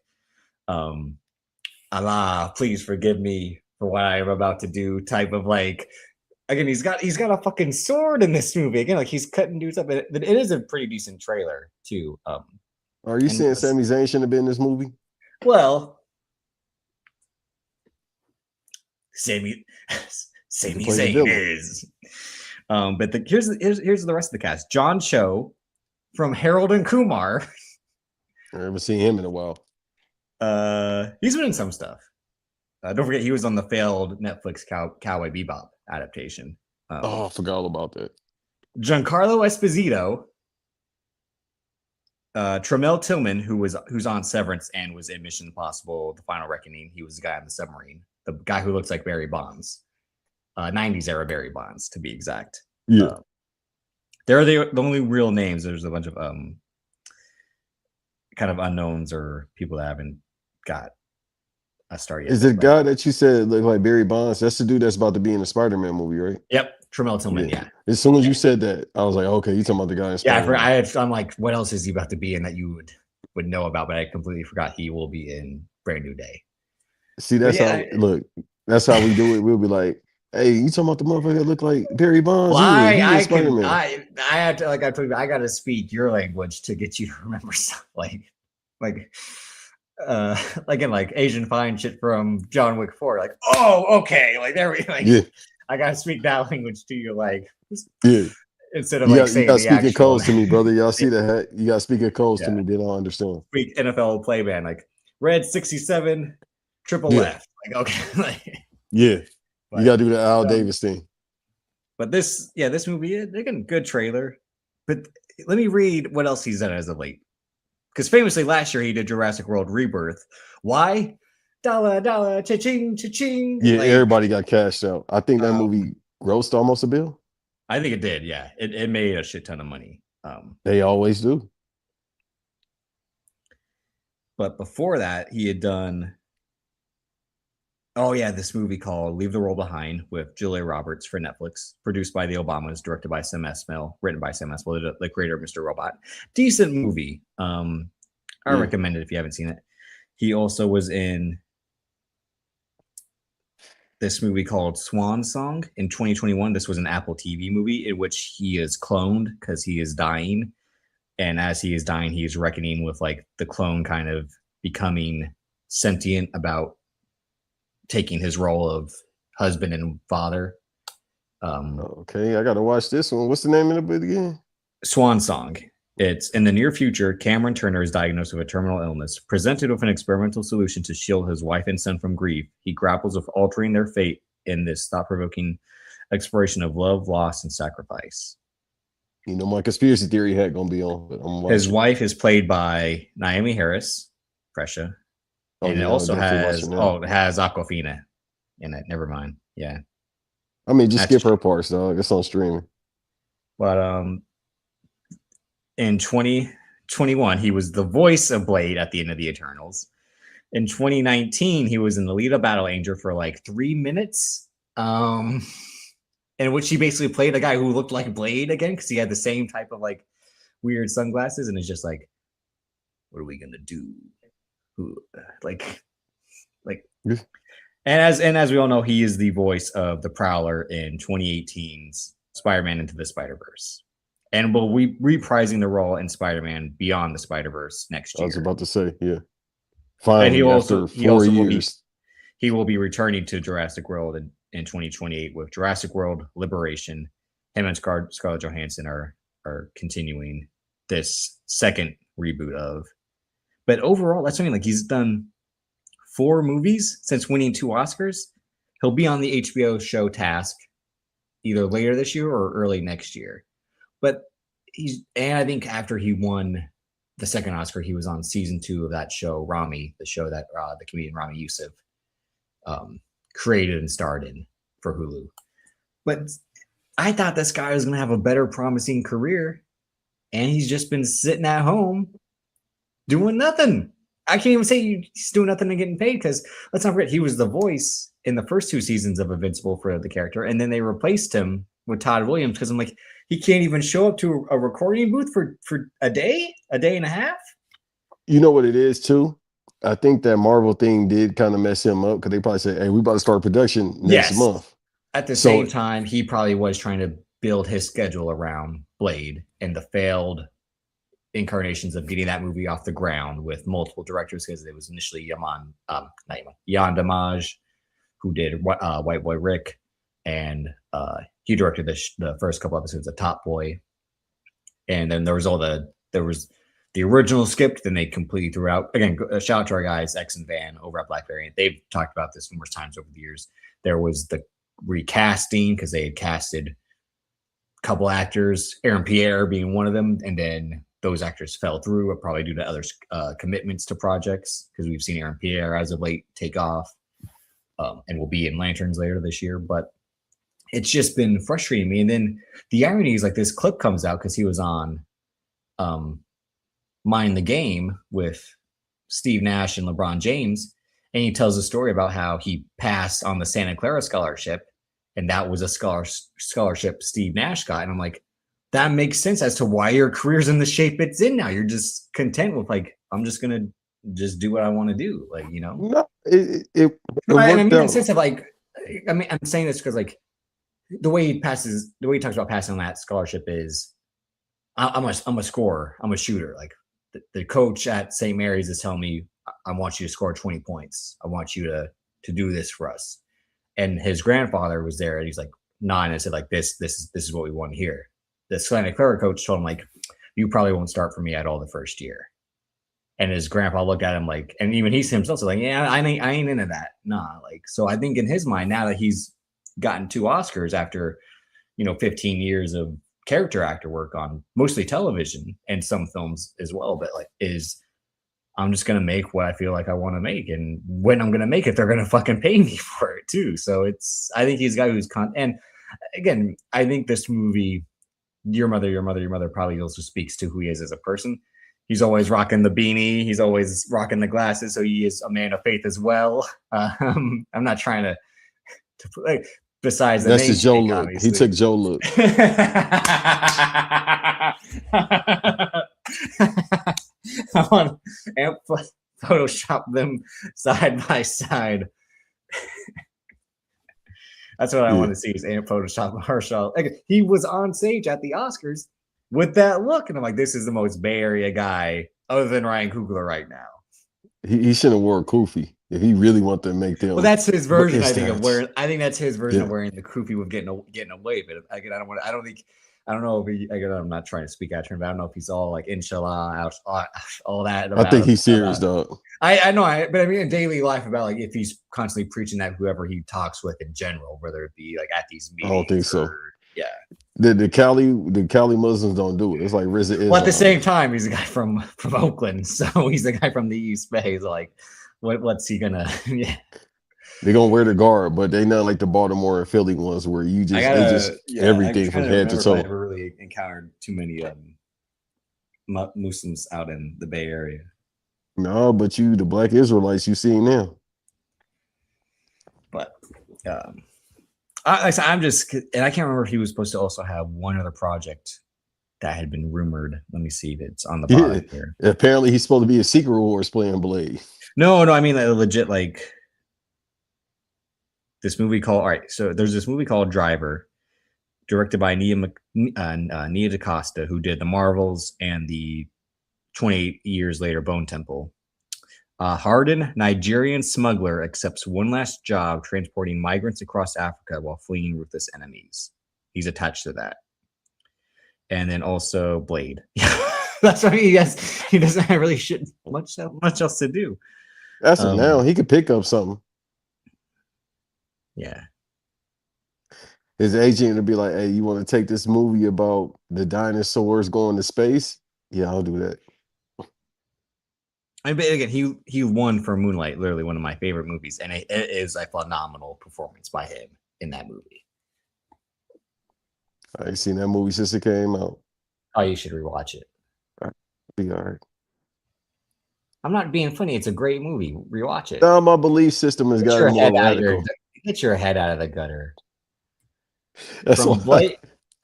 Allah, please forgive me for what I am about to do type of like. Again, he's got a fucking sword in this movie. Again, like he's cutting dudes up. It is a pretty decent trailer too. Are you saying Sami Zayn shouldn't have been in this movie? Well, Sami Zayn is. But here's the rest of the cast. John Cho from Harold and Kumar. I haven't seen him in a while. He's been in some stuff. Don't forget, he was on the failed Netflix Cowboy Bebop adaptation. I forgot all about that. Giancarlo Esposito, Tremel Tillman, who's on Severance and was in Mission Impossible: The Final Reckoning. He was the guy on the submarine, the guy who looks like Barry Bonds, 90s era Barry Bonds to be exact. Yeah, they're the only real names. There's a bunch of kind of unknowns or people that haven't got a star yet. Is the guy that you said looked like Barry Bonds? That's the dude that's about to be in the Spider-Man movie, right? Yep, Tremel Tillman. Yeah. As soon as you said that, I was like, okay, you talking about the guy in Spider-Man. I'm like, what else is he about to be in that you would know about? But I completely forgot he will be in Brand New Day. See, that's that's how we do it. We'll be like, hey, you talking about the motherfucker that look like Barry Bonds? Well, I have to, like I told you, I got to speak your language to get you to remember stuff like in like Asian fine shit from John Wick 4. Like, oh, okay, like there we like. Yeah. I gotta speak that language to you, like instead of you gotta speak in codes to me, brother. Y'all see that? You gotta speak in codes to me. They don't understand. Speak NFL play band, like red 67, triple left. Like okay, like, but, you gotta do the Al Davis thing. But this movie, they're getting good trailer. But let me read what else he's done as of late. Because famously last year he did Jurassic World Rebirth. Why? Dollar, cha-ching, cha-ching. Yeah, like, everybody got cashed out. I think that movie grossed almost $1 billion. I think it did, yeah. It made a shit ton of money. They always do. But before that, he had done this movie called Leave the World Behind with Julia Roberts for Netflix, produced by the Obamas, directed by Sam Esmail, written by Sam Esmail, the creator of Mr. Robot. Decent movie. I recommend it if you haven't seen it. He also was in this movie called Swan Song in 2021. This was an Apple TV movie in which he is cloned because he is dying. And as he is dying, he is reckoning with like the clone kind of becoming sentient about taking his role of husband and father. Okay, I got to watch this one. What's the name of the movie again? Swan Song. It's in the near future. Cameron Turner is diagnosed with a terminal illness. Presented with an experimental solution to shield his wife and son from grief, he grapples with altering their fate in this thought-provoking exploration of love, loss, and sacrifice. You know, my conspiracy theory hat gonna be on. But his wife is played by Naomi Harris, Pressure, and it also has it has Aquafina in it. Never mind. Yeah, I mean, just skip her parts, dog. It's on streaming. But in 2021, he was the voice of Blade at the end of the Eternals. In 2019, he was in the lead of Battle Angel for like 3 minutes, in which he basically played a guy who looked like Blade again because he had the same type of like weird sunglasses, and it's just like, what are we gonna do? And as we all know, he is the voice of the Prowler in 2018's Spider-Man Into the Spider-Verse. And will be reprising the role in Spider-Man Beyond the Spider-Verse next year. I was about to say, yeah. Finally, and he will be returning to Jurassic World in 2028 with Jurassic World Liberation. Him and Scarlett Johansson are continuing this second reboot of. But overall, that's something like he's done 4 movies since winning 2 Oscars. He'll be on the HBO show Task either later this year or early next year. But I think after he won the second Oscar, he was on season 2 of that show, Rami, the show that the comedian Rami Youssef created and starred in for Hulu. But I thought this guy was going to have a better promising career, and he's just been sitting at home doing nothing. I can't even say he's doing nothing and getting paid, because let's not forget, he was the voice in the first 2 seasons of Invincible for the character, and then they replaced him with Todd Williams, because I'm like, he can't even show up to a recording booth for a day and a half. You know what it is too? I think that Marvel thing did kind of mess him up, because they probably said, "Hey, we about to start production next month." At the So same time, he probably was trying to build his schedule around Blade and the failed incarnations of getting that movie off the ground with multiple directors, because it was initially Jan Damage, who did White Boy Rick, and he directed the first couple episodes of Top Boy, and then there was the original script, then they completely threw out. Again, shout out to our guys X and Van over at Black Variant. They've talked about this numerous times over the years. There was the recasting, because they had casted a couple actors, Aaron Pierre being one of them, and then those actors fell through, probably due to other commitments to projects, because we've seen Aaron Pierre as of late take off, and will be in Lanterns later this year. But it's just been frustrating me. And then the irony is, like, this clip comes out because he was on Mind the Game with Steve Nash and LeBron James, and he tells a story about how he passed on the Santa Clara scholarship, and that was a scholarship Steve Nash got. And I'm like, that makes sense as to why your career's in the shape it's in now. You're just content with, like, I'm just gonna just do what I want to do, like, you know. no, it I worked mean, in the out. sense of, like, I mean, I'm saying this because, like, the way he talks about passing on that scholarship is, I'm a scorer, I'm a shooter. Like, the coach at St. Mary's is telling me, I want you to score 20 points. I want you to do this for us. And his grandfather was there, and he's like, nodding and said, like, this is what we want to hear. The Santa Clara coach told him, like, you probably won't start for me at all the first year. And his grandpa looked at him like, and even he himself said, like, yeah, I ain't into that. Nah, like, so I think in his mind, now that he's gotten 2 Oscars after, 15 years of character actor work on mostly television and some films as well, but, like, I'm just gonna make what I feel like I want to make, and when I'm gonna make it, they're gonna fucking pay me for it too. So I think he's a guy who's and again, I think this movie, Your Mother probably also speaks to who he is as a person. He's always rocking the beanie. He's always rocking the glasses. So he is a man of faith as well. I'm not trying to like, besides the That's name his Joe thing, look. obviously. He took Joe look. I want to Photoshop them side by side. That's what I want to see, is Amp Photoshop Marshall. Like, he was on stage at the Oscars with that look, and I'm like, this is the most Bay Area guy other than Ryan Coogler right now. He shouldn't have wore Kofi if he really wanted to make them. Well, that's his version, I think, of stats. wearing. I think that's his version of wearing the Kofi with getting away. But again, I don't know if he. Again, I'm not trying to speak out of turn, but I don't know if he's all like inshallah, all that. I think he's serious, dog. I know, but I mean, in daily life, about, like, if he's constantly preaching that whoever he talks with in general, whether it be like at these meetings. I don't think so. Yeah. The Cali Muslims don't do it. It's like RZA is. Well, at the same time, he's a guy from Oakland, so he's the guy from the East Bay. He's like, what's he gonna? Yeah. They're gonna wear the guard, but they not like the Baltimore and Philly ones where you just everything from head to toe. I never really encountered too many Muslims out in the Bay Area. No, but the Black Israelites you see now. But I'm just, and I can't remember if he was supposed to also have one other project that had been rumored. Let me see if it's on the bottom here. Apparently, he's supposed to be a Secret Wars playing Blade. No, I mean, like, legit, like, this movie called. All right, so there's this movie called Driver, directed by Nia DaCosta, who did The Marvels and the 28 years later Bone Temple. Hardened Nigerian smuggler accepts one last job transporting migrants across Africa while fleeing ruthless enemies. He's attached to that. And then also Blade. That's why he doesn't have really much else to do. That's it now. He could pick up something. Yeah. His agent would be like, hey, you want to take this movie about the dinosaurs going to space? Yeah, I'll do that. I mean, again, he won for Moonlight, literally one of my favorite movies, and it is a phenomenal performance by him in that movie. I ain't seen that movie since it came out. Oh, you should rewatch it. Be all right. I'm not being funny. It's a great movie. Rewatch it. Now my belief system has Get gotten your head more out of your radical. get your head out of the gutter. That's why.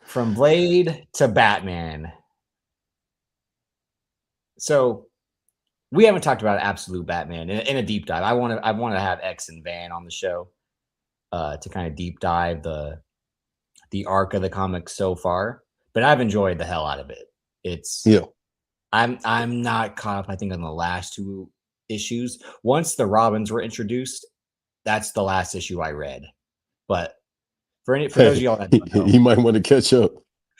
From Blade to Batman. So we haven't talked about absolute Batman in a deep dive. I want to have X and Van on the show to kind of deep dive the arc of the comics so far. But I've enjoyed the hell out of it. Yeah. I'm not caught up, I think, on the last two issues. Once the Robins were introduced, that's the last issue I read. But for those of y'all that don't know, you might want to catch up.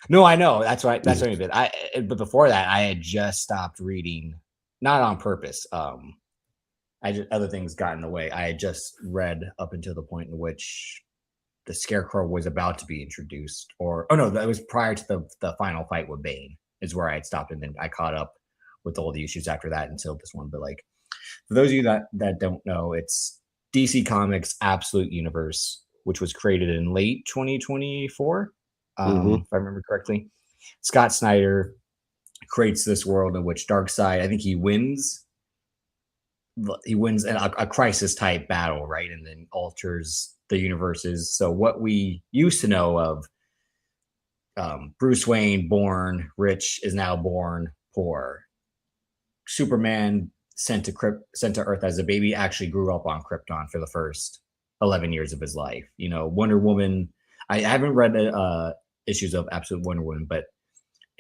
No, I know. That's right. That's what I did. But before that, I had just stopped reading, not on purpose. Other things got in the way. I had just read up until the point in which the Scarecrow was about to be introduced, that was prior to the final fight with Bane. Is where I had stopped, and then I caught up with all the issues after that until this one. But like, for those of you that don't know, it's DC Comics Absolute Universe, which was created in late 2024. If I remember correctly. Scott Snyder creates this world in which Darkseid, I think he wins a crisis type battle, right? And then alters the universes. So what we used to know of Bruce Wayne born rich is now born poor. Superman sent to Earth as a baby actually grew up on Krypton for the first 11 years of his life. Wonder Woman, I haven't read issues of Absolute Wonder Woman, but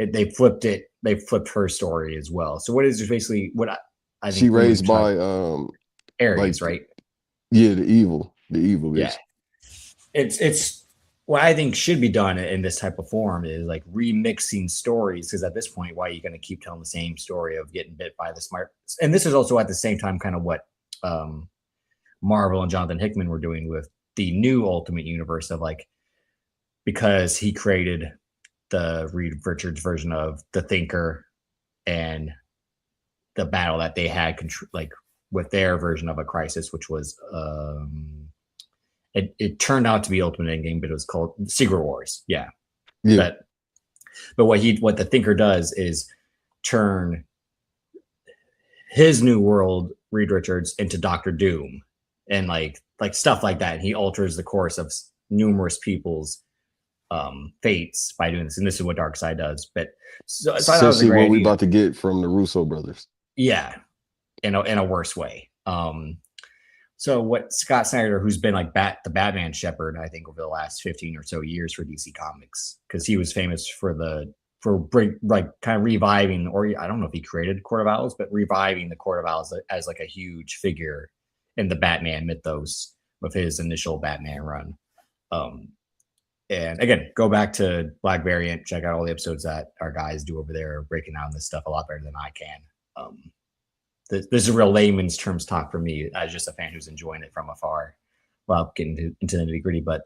they flipped her story as well. So what is basically what I think she raised by Ares, right? Yeah, the evil yeah. It's what I think should be done in this type of form is like remixing stories, because at this point, why are you going to keep telling the same story of getting bit by the smart? And this is also at the same time kind of what Marvel and Jonathan Hickman were doing with the new Ultimate Universe of like, because he created the Reed Richards version of the Thinker and the battle that they had like with their version of a crisis, which was it turned out to be Ultimate Endgame, but it was called Secret Wars. Yeah. But what the Thinker does is turn his new world, Reed Richards, into Doctor Doom and like stuff like that. And he alters the course of numerous people's fates by doing this, and this is what Darkseid does. But so essentially what we about to get from the Russo brothers. Yeah, in a worse way. So what Scott Snyder, who's been like the Batman shepherd, I think over the last 15 or so years for DC Comics, because he was famous for kind of reviving, or I don't know if he created Court of Owls, but reviving the Court of Owls as like a huge figure in the Batman mythos with his initial Batman run. And again, go back to Black Variant, check out all the episodes that our guys do over there, breaking down this stuff a lot better than I can. This is real layman's terms talk for me as just a fan who's enjoying it from afar while getting into the nitty gritty. But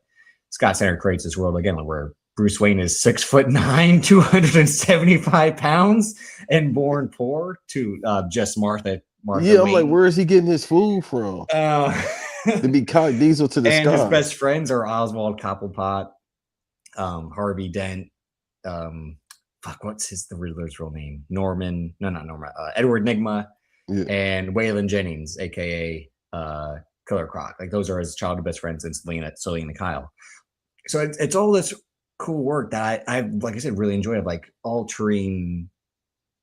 Scott Snyder creates this world again where Bruce Wayne is 6'9", 275 pounds, and born poor to just Martha Yeah, I'm Wayne. like, where is he getting his food from? To be cock diesel to the and sky. His best friends are Oswald Cobblepot, Harvey Dent, what's the Riddler's real name? Norman, no, not Norman, Edward Nigma, and Waylon Jennings, aka Killer Croc. Like those are his childhood best friends, and Selena Kyle. So it's all this cool work that I like I said, really enjoyed, like altering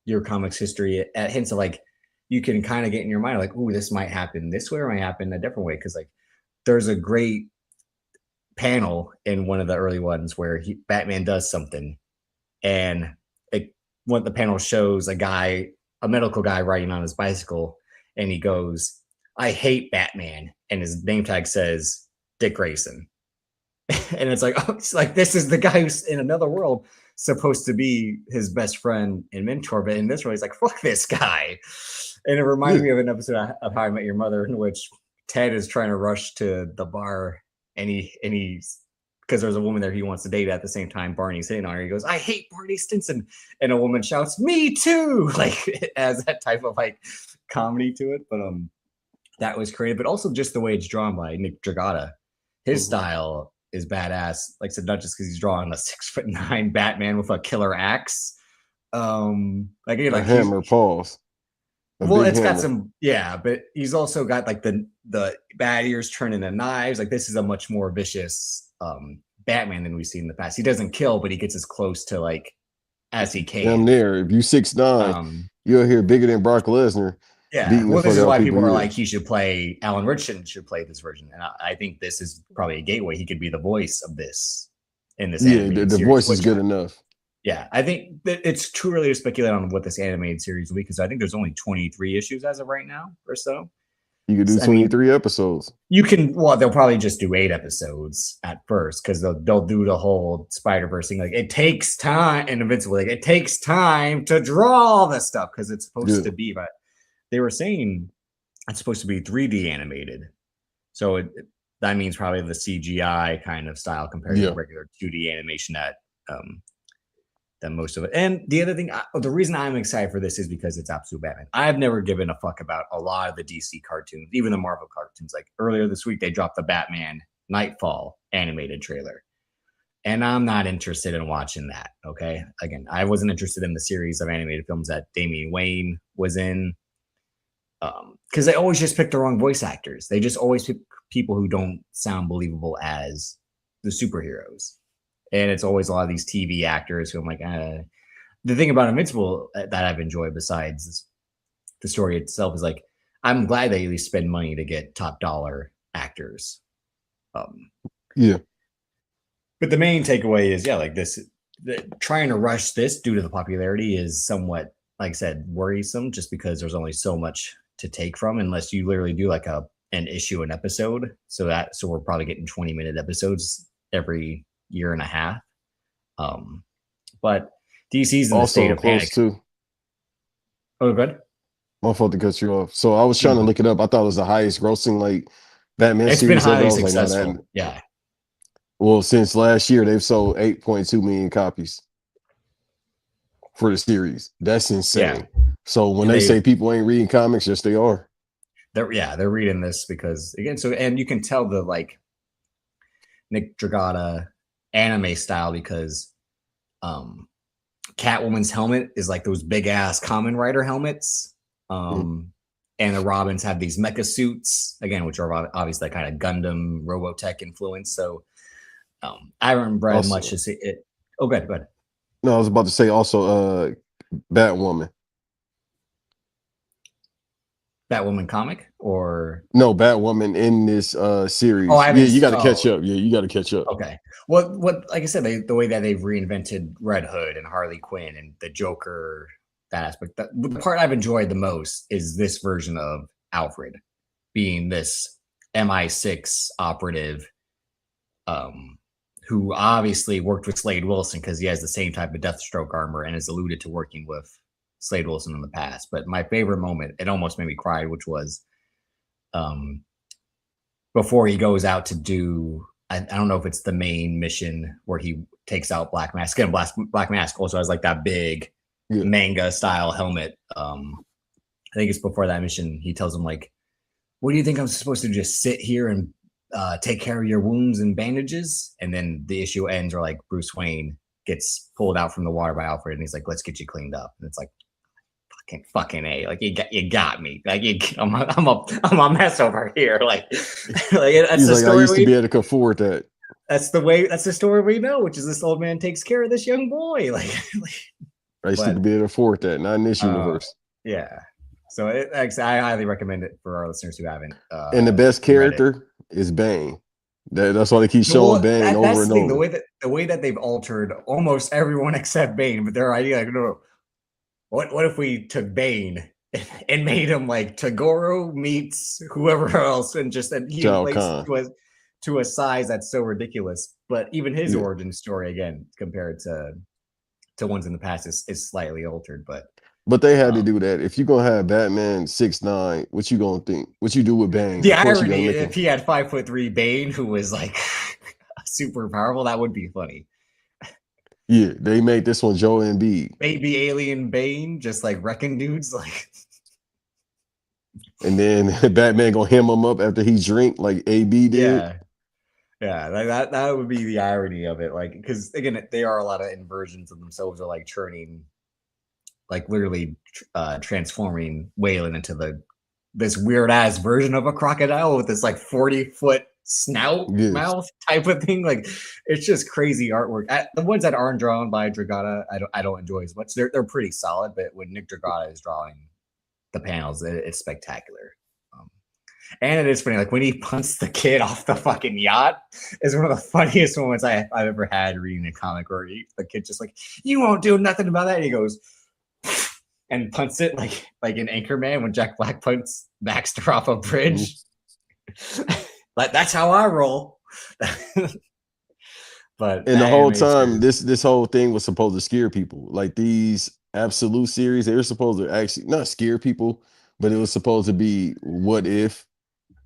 your comics history at hints of like you can kind of get in your mind like, oh, this might happen this way or might happen a different way, because like there's a great panel in one of the early ones where Batman does something, and what the panel shows a medical guy riding on his bicycle, and he goes, "I hate Batman," and his name tag says Dick Grayson. And it's like, oh, it's like this is the guy who's in another world supposed to be his best friend and mentor, but in this world he's like, fuck this guy. And it reminded me of an episode of How I Met Your Mother in which Ted is trying to rush to the bar, and he's because there's a woman there he wants to date at the same time Barney's hitting on her. He goes, "I hate Barney Stinson," and a woman shouts, "Me too!" Like it has that type of like comedy to it. But that was creative, but also just the way it's drawn by Nick Dragata. His style is badass. Like I said, not just because he's drawing a 6'9" Batman with a killer axe. Like again, A like he's hammer, pause. A well, big it's got hammer. some, yeah, but he's also got like the bat ears turn into knives. Like this is a much more vicious Batman than we've seen in the past. He doesn't kill, but he gets as close to like as he Damn can. near. If you 6'9", Um, you're here bigger than Brock Lesnar, yeah, beating the well, this fuck is out why people people are here. like he should play. Alan Richardson should play this version, and I think this is probably a gateway. He could be the voice of this in this Yeah, animated the series, voice is which good enough. yeah, I think that it's too early to speculate on what this animated series will be because I think there's only 23 issues as of right now or so. You could do I mean, 23 episodes. you can. Well, they'll probably just do 8 episodes at first because they'll do the whole Spider Verse thing. Like it takes time, and Invincible, like it takes time to draw all this stuff because it's supposed Yeah. to be. But they were saying it's supposed to be 3D animated, so that means probably the CGI kind of style compared to Yeah. the regular 2D animation um, that most of it. And the other thing, the reason I'm excited for this is because it's Absolute Batman. I've never given a fuck about a lot of the DC cartoons, even the Marvel cartoons. Like earlier this week, they dropped the Batman Nightfall animated trailer. And I'm not interested in watching that. Okay. Again, I wasn't interested in the series of animated films that Damian Wayne was in. Because they always just pick the wrong voice actors. They just always pick people who don't sound believable as the superheroes. And it's always a lot of these TV actors who I'm like, the thing about Invincible that I've enjoyed besides the story itself is like, I'm glad they at least spend money to get top dollar actors. Yeah. But the main takeaway is, yeah, like this, trying to rush this due to the popularity is somewhat, like I said, worrisome just because there's only so much to take from unless you literally do like an issue an episode. So we're probably getting 20-minute episodes every year and a half. But DC's in the state Also of close panic. too. Oh, good. My fault to cut you off. So I was trying to look it up. I thought it was the highest grossing like Batman It's been series ever. I highly was like, no, successful. that. Yeah. Well, since last year, they've sold 8.2 million copies for the series. That's insane. Yeah. So when And they say people ain't reading comics, yes, they are. They're reading this because again, and you can tell the like Nick Dragata anime style because Catwoman's helmet is like those big ass Common Rider helmets. And the Robins have these mecha suits again, which are obviously kind of Gundam Robotech influence. So I haven't read Also, much to see it. Oh, good. No, I was about to say also Batwoman. Batwoman comic or No, Batwoman in this series. I haven't. You got to catch up. Yeah, you got to catch up. Okay. What like I said, the way that they've reinvented Red Hood and Harley Quinn and the Joker, that aspect. The part I've enjoyed the most is this version of Alfred being this MI6 operative, who obviously worked with Slade Wilson because he has the same type of Deathstroke armor and is alluded to working with Slade Wilson in the past. But my favorite moment, it almost made me cry, which was before he goes out to do, I don't know if it's the main mission where he takes out Black Mask. Again, Black Mask also has like that big manga style helmet. I think it's before that mission. He tells him like, what do you think I'm supposed to just sit here and take care of your wounds and bandages? And then the issue ends where like Bruce Wayne gets pulled out from the water by Alfred and he's like, let's get you cleaned up. And it's like, fucking A, like you got me. Like I'm a mess over here. Like that's He's the like, story I used to be able to afford that. That's the story we know, which is this old man takes care of this young boy. Like I used to be able to afford that, not in this universe. Yeah. So I highly recommend it for our listeners who haven't. And the best character is Bane. That's why they keep showing Bane over and over. The way that they've altered almost everyone except Bane, but their idea, like, no, what if we took Bane and made him like Tagoro meets whoever else, and just that he inflates to a size that's so ridiculous. But even his origin story, again, compared to ones in the past, is slightly altered. But they had to do that. If you're gonna have Batman 6'9", what you gonna think? What you do with Bane? The irony, if he had 5'3" Bane, who was like super powerful, that would be funny. Yeah, they made this one Joe Embiid. Baby alien Bane, just like wrecking dudes, like. And then Batman gonna hem him up after he drink like AB did. Yeah, Yeah, like that would be the irony of it. Like, because again, they are a lot of inversions of themselves, are like turning, like literally transforming Waylon into this weird ass version of a crocodile with this like 40-foot snout Yes. mouth type of thing. Like, it's just crazy artwork. The ones that aren't drawn by Dragata, I don't enjoy as much. They're pretty solid, but when Nick Dragata is drawing the panels, it's spectacular. Um, and it is funny, like when he punts the kid off the fucking yacht is one of the funniest moments I've ever had reading a comic, where the kid's just like, "You won't do nothing about that." And he goes and punts it like an Anchorman when Jack Black punts Baxter off a bridge. Like, that's how I roll. But And the whole time, this whole thing was supposed to scare people. Like these absolute series, they were supposed to actually not scare people, but it was supposed to be what if,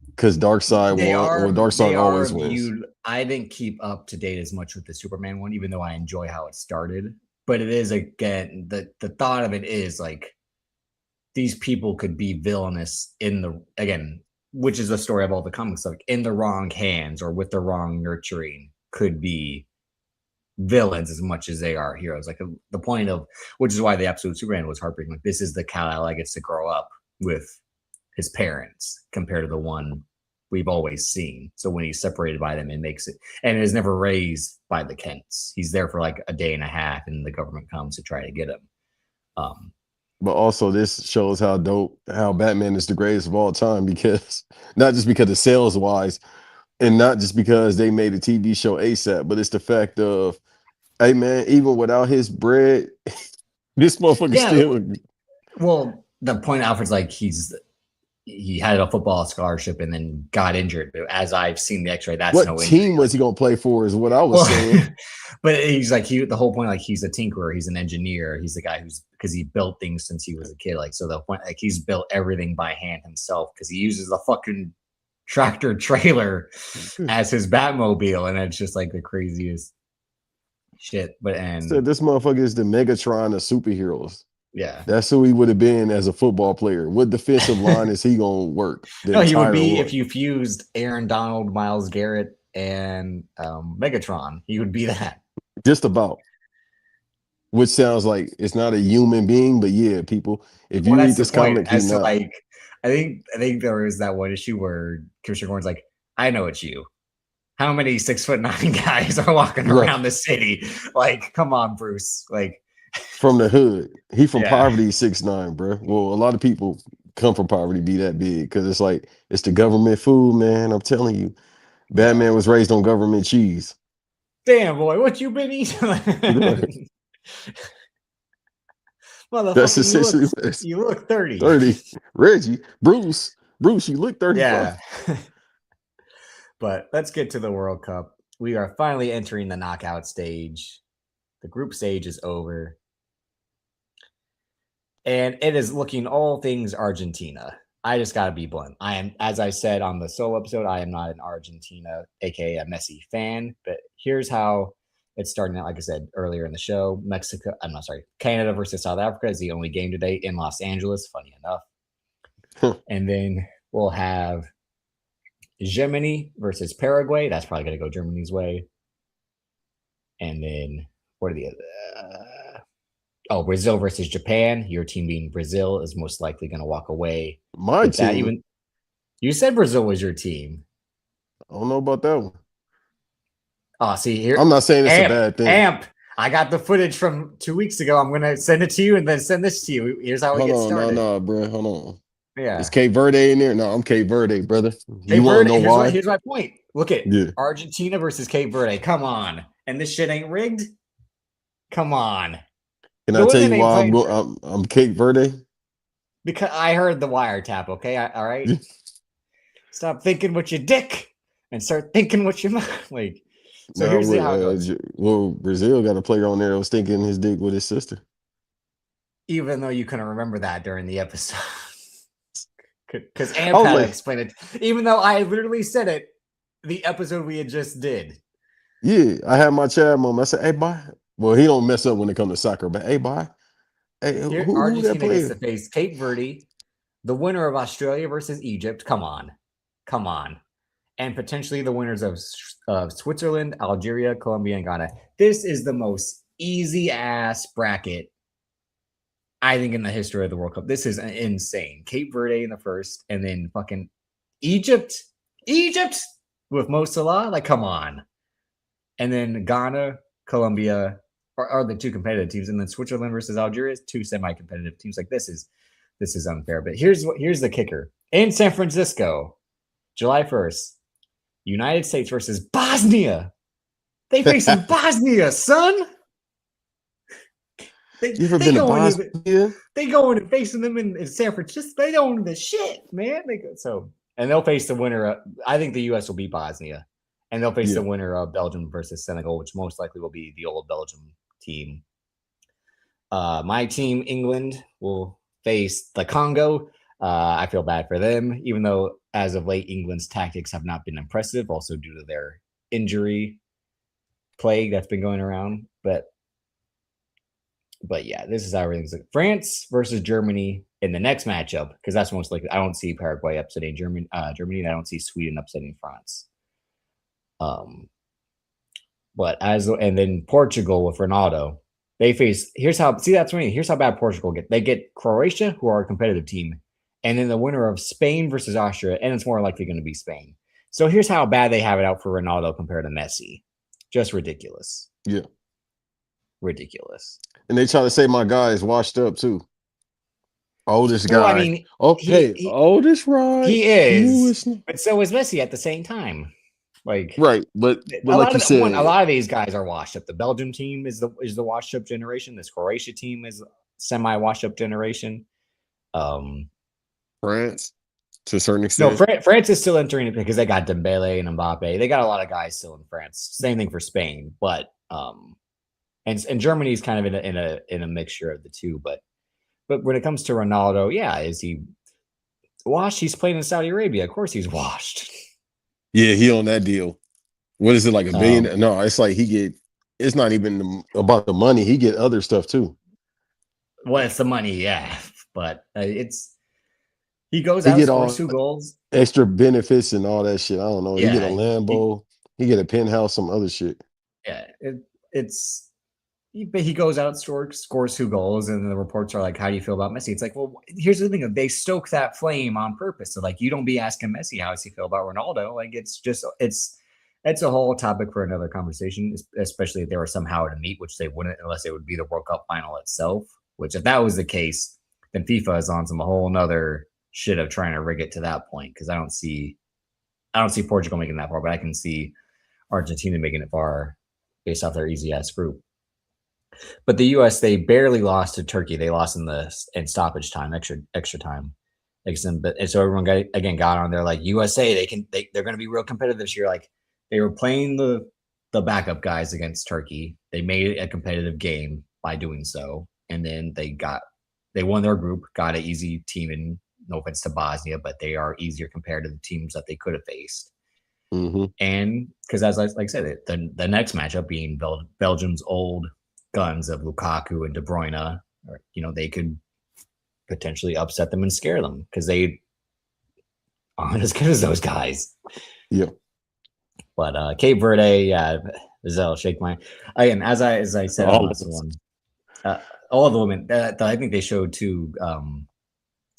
because Darkseid won. Well, they Darkseid are always wins. viewed. I didn't keep up to date as much with the Superman one, even though I enjoy how it started. But it is, again, the thought of it is like, these people could be villainous which is the story of all the comics, like in the wrong hands or with the wrong nurturing, could be villains as much as they are heroes. Like the point of, which is why the Absolute Superman was heartbreaking. Like, this is the Kal-El that gets to grow up with his parents compared to the one we've always seen. So when he's separated by them, it makes it, and is never raised by the Kents. He's there for like a day and a half, and the government comes to try to get him. But also, this shows how Batman is the greatest of all time, because not just because of sales wise, and not just because they made a TV show ASAP, but it's the fact of, hey man, even without his bread, this motherfucker Yeah. still. Well, the point Alfred's like, he had a football scholarship and then got injured. But as I've seen the X-ray, that's What no team injury. was he gonna play for? Is what I was saying. But he's like, the whole point, like, he's a tinkerer, he's an engineer, he's the guy because he built things since he was a kid. Like, so the point, like, he's built everything by hand himself because he uses the fucking tractor trailer as his Batmobile, and it's just like the craziest shit. But Said this motherfucker is the Megatron of superheroes. yeah, That's who he would have been as a football player. What defensive line is he gonna work? no, he would be if you fused Aaron Donald, Miles Garrett, and Megatron. He would be that. Just about. Which sounds like it's not a human being, but yeah, people. If you read this comic, he's not. Like, I think there was that one issue where Commissioner Gordon's like, "I know it's you. How many 6'9" guys are walking around the city? Like, come on, Bruce. Like, from the hood, he from poverty, 6'9", bro. Well, a lot of people come from poverty, be that big, because it's like it's the government food, man. I'm telling you, Batman was raised on government cheese. Damn, boy, what you been eating? That's essentially you look 30. 30. Reggie, Bruce, you look 35. Yeah. But let's get to the World Cup. We are finally entering the knockout stage. The group stage is over. And it is looking all things Argentina. I just got to be blunt. I am, as I said on the solo episode, I am not an Argentina, aka a Messi fan. But here's how it's starting out. Like I said earlier in the show, Canada versus South Africa is the only game today in Los Angeles, funny enough. And then we'll have Germany versus Paraguay. That's probably going to go Germany's way. And then what are the other? Brazil versus Japan. Your team being Brazil is most likely going to walk away. My team. You said Brazil was your team. I don't know about that one. Oh, see here. I'm not saying it's a bad thing. I got the footage from 2 weeks ago. I'm going to send it to you and then send this to you. Here's how we get started. No, bro. Hold on. Yeah. Is Cape Verde in there? No, I'm Cape Verde, brother. You want to know why? Here's my point. Look at Argentina versus Cape Verde. Come on. And this shit ain't rigged? Come on. Can I tell you why I'm Cape Verde? Because I heard the wiretap, okay? All right? Stop thinking with your dick and start thinking with your mouth. Like, so here's how it goes. Well, Brazil got a player on there that was thinking his dick with his sister. Even though you couldn't remember that during the episode. Because Amp had to explain it. Even though I literally said it, the episode we had just did. Yeah, I had my Chad moment. I said, hey, boy. Well, he don't mess up when it comes to soccer, but hey, boy. Hey, Argentina gets to face Cape Verde, the winner of Australia versus Egypt. Come on. And potentially the winners of Switzerland, Algeria, Colombia, and Ghana. This is the most easy ass bracket I think in the history of the World Cup. This is insane. Cape Verde in the first, and then fucking Egypt with Mo Salah. Like, come on. And then Ghana, Colombia are the two competitive teams, and then Switzerland versus Algeria, two semi-competitive teams. Like, this is unfair. But here's the kicker: in San Francisco, July 1st, United States versus Bosnia. They facing Bosnia, son. You ever been to Bosnia? They going and facing them in San Francisco. They own the shit, man. And they'll face the winner. I think the U.S. will beat Bosnia, and they'll face the winner of Belgium versus Senegal, which most likely will be the old Belgium team. My team, England, will face the Congo. I feel bad for them, even though as of late, England's tactics have not been impressive, also due to their injury plague that's been going around. But yeah, this is how everything's like. France versus Germany in the next matchup, because that's most likely. I don't see Paraguay upsetting Germany, and I don't see Sweden upsetting France. But and then Portugal with Ronaldo, they face. Here's how bad Portugal get. They get Croatia, who are a competitive team, and then the winner of Spain versus Austria, and it's more likely going to be Spain. So here's how bad they have it out for Ronaldo compared to Messi. Just ridiculous. Yeah. Ridiculous. And they try to say my guy is washed up too. Oldest guy. Well, I mean, oldest, right? He is, but so is Messi at the same time. Like, right, but like you said, a lot of these guys are washed up. The Belgium team is the washed up generation. This Croatia team is semi washed up generation. France, to a certain extent. No, France is still entering it because they got Dembele and Mbappe. They got a lot of guys still in France. Same thing for Spain, but and Germany is kind of in a mixture of the two. But when it comes to Ronaldo, yeah, is he washed? He's playing in Saudi Arabia. Of course, he's washed. Yeah, he on that deal. What is it, like $1 billion? No, it's like it's not even about the money. He get other stuff too. Well, it's the money, yeah, but he goes out, scores 2 goals, extra benefits and all that shit. I don't know. Yeah, he get a Lambo, he get a penthouse, some other shit. Yeah, he goes out, scores 2 goals, and the reports are like, "How do you feel about Messi?" It's like, well, here's the thing: they stoke that flame on purpose. So, like, you don't be asking Messi how does he feel about Ronaldo. Like, it's a whole topic for another conversation, especially if they were somehow to meet, which they wouldn't unless it would be the World Cup final itself. Which, if that was the case, then FIFA is on some whole nother shit of trying to rig it to that point. Because I don't see Portugal making that far, but I can see Argentina making it far based off their easy ass group. But the U.S., they barely lost to Turkey. They lost in stoppage time, extra time. And so everyone got on there like USA. They're going to be real competitive this year. Like, they were playing the backup guys against Turkey. They made it a competitive game by doing so, and then they won their group, got an easy team. And no offense to Bosnia, but they are easier compared to the teams that they could have faced. Mm-hmm. And because, as I said, the next matchup being Belgium's old guns of Lukaku and De Bruyne, they could potentially upset them and scare them because they aren't as good as those guys. Yeah. But Cape Verde, yeah, Giselle, shake my again. As I said on this one, all of the women. I think they showed 2.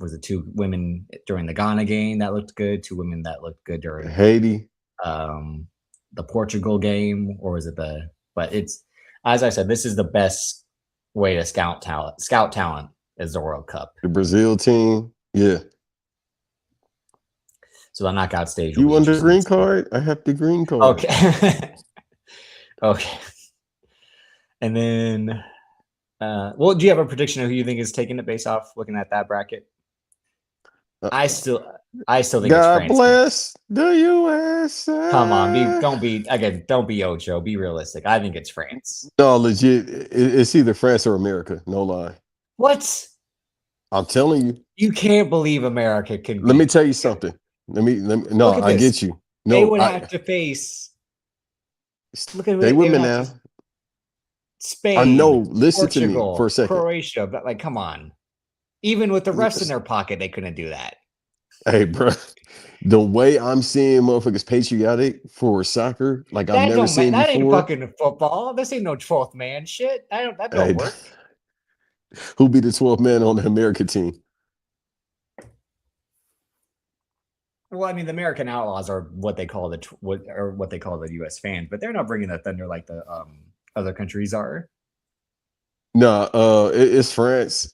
Was it 2 women during the Ghana game that looked good? 2 women that looked good during Haiti, the Portugal game, or was it the? But it's, as I said, this is the best way to scout talent. Scout talent is the World Cup. The Brazil team, yeah. So the knockout stage. You want the green card? I have the green card. Okay. Okay. And then, well, do you have a prediction of who you think is taking it based off looking at that bracket? I still think God it's France. Bless the USA. Come on, don't be Ocho. Be realistic. I think it's France. No, legit. It's either France or America. No lie. What? I'm telling you. You can't believe America can. Let me tell you something. Let me. No, I get you. No, they would have to face. Look at they women now. Spain. I know. Listen Portugal, to me for a second. Croatia, but like, come on. Even with the refs in their pocket, they couldn't do that. Hey, bro, The way I'm seeing motherfuckers patriotic for soccer, like I've That never don't seen that ain't before. fucking football. This ain't no 12th man shit. That don't Hey, work. who be the 12th man on the American team? Well, I mean, the American Outlaws are what they call what they call the U.S. fans, but they're not bringing the thunder like the other countries are. Nah, it's France.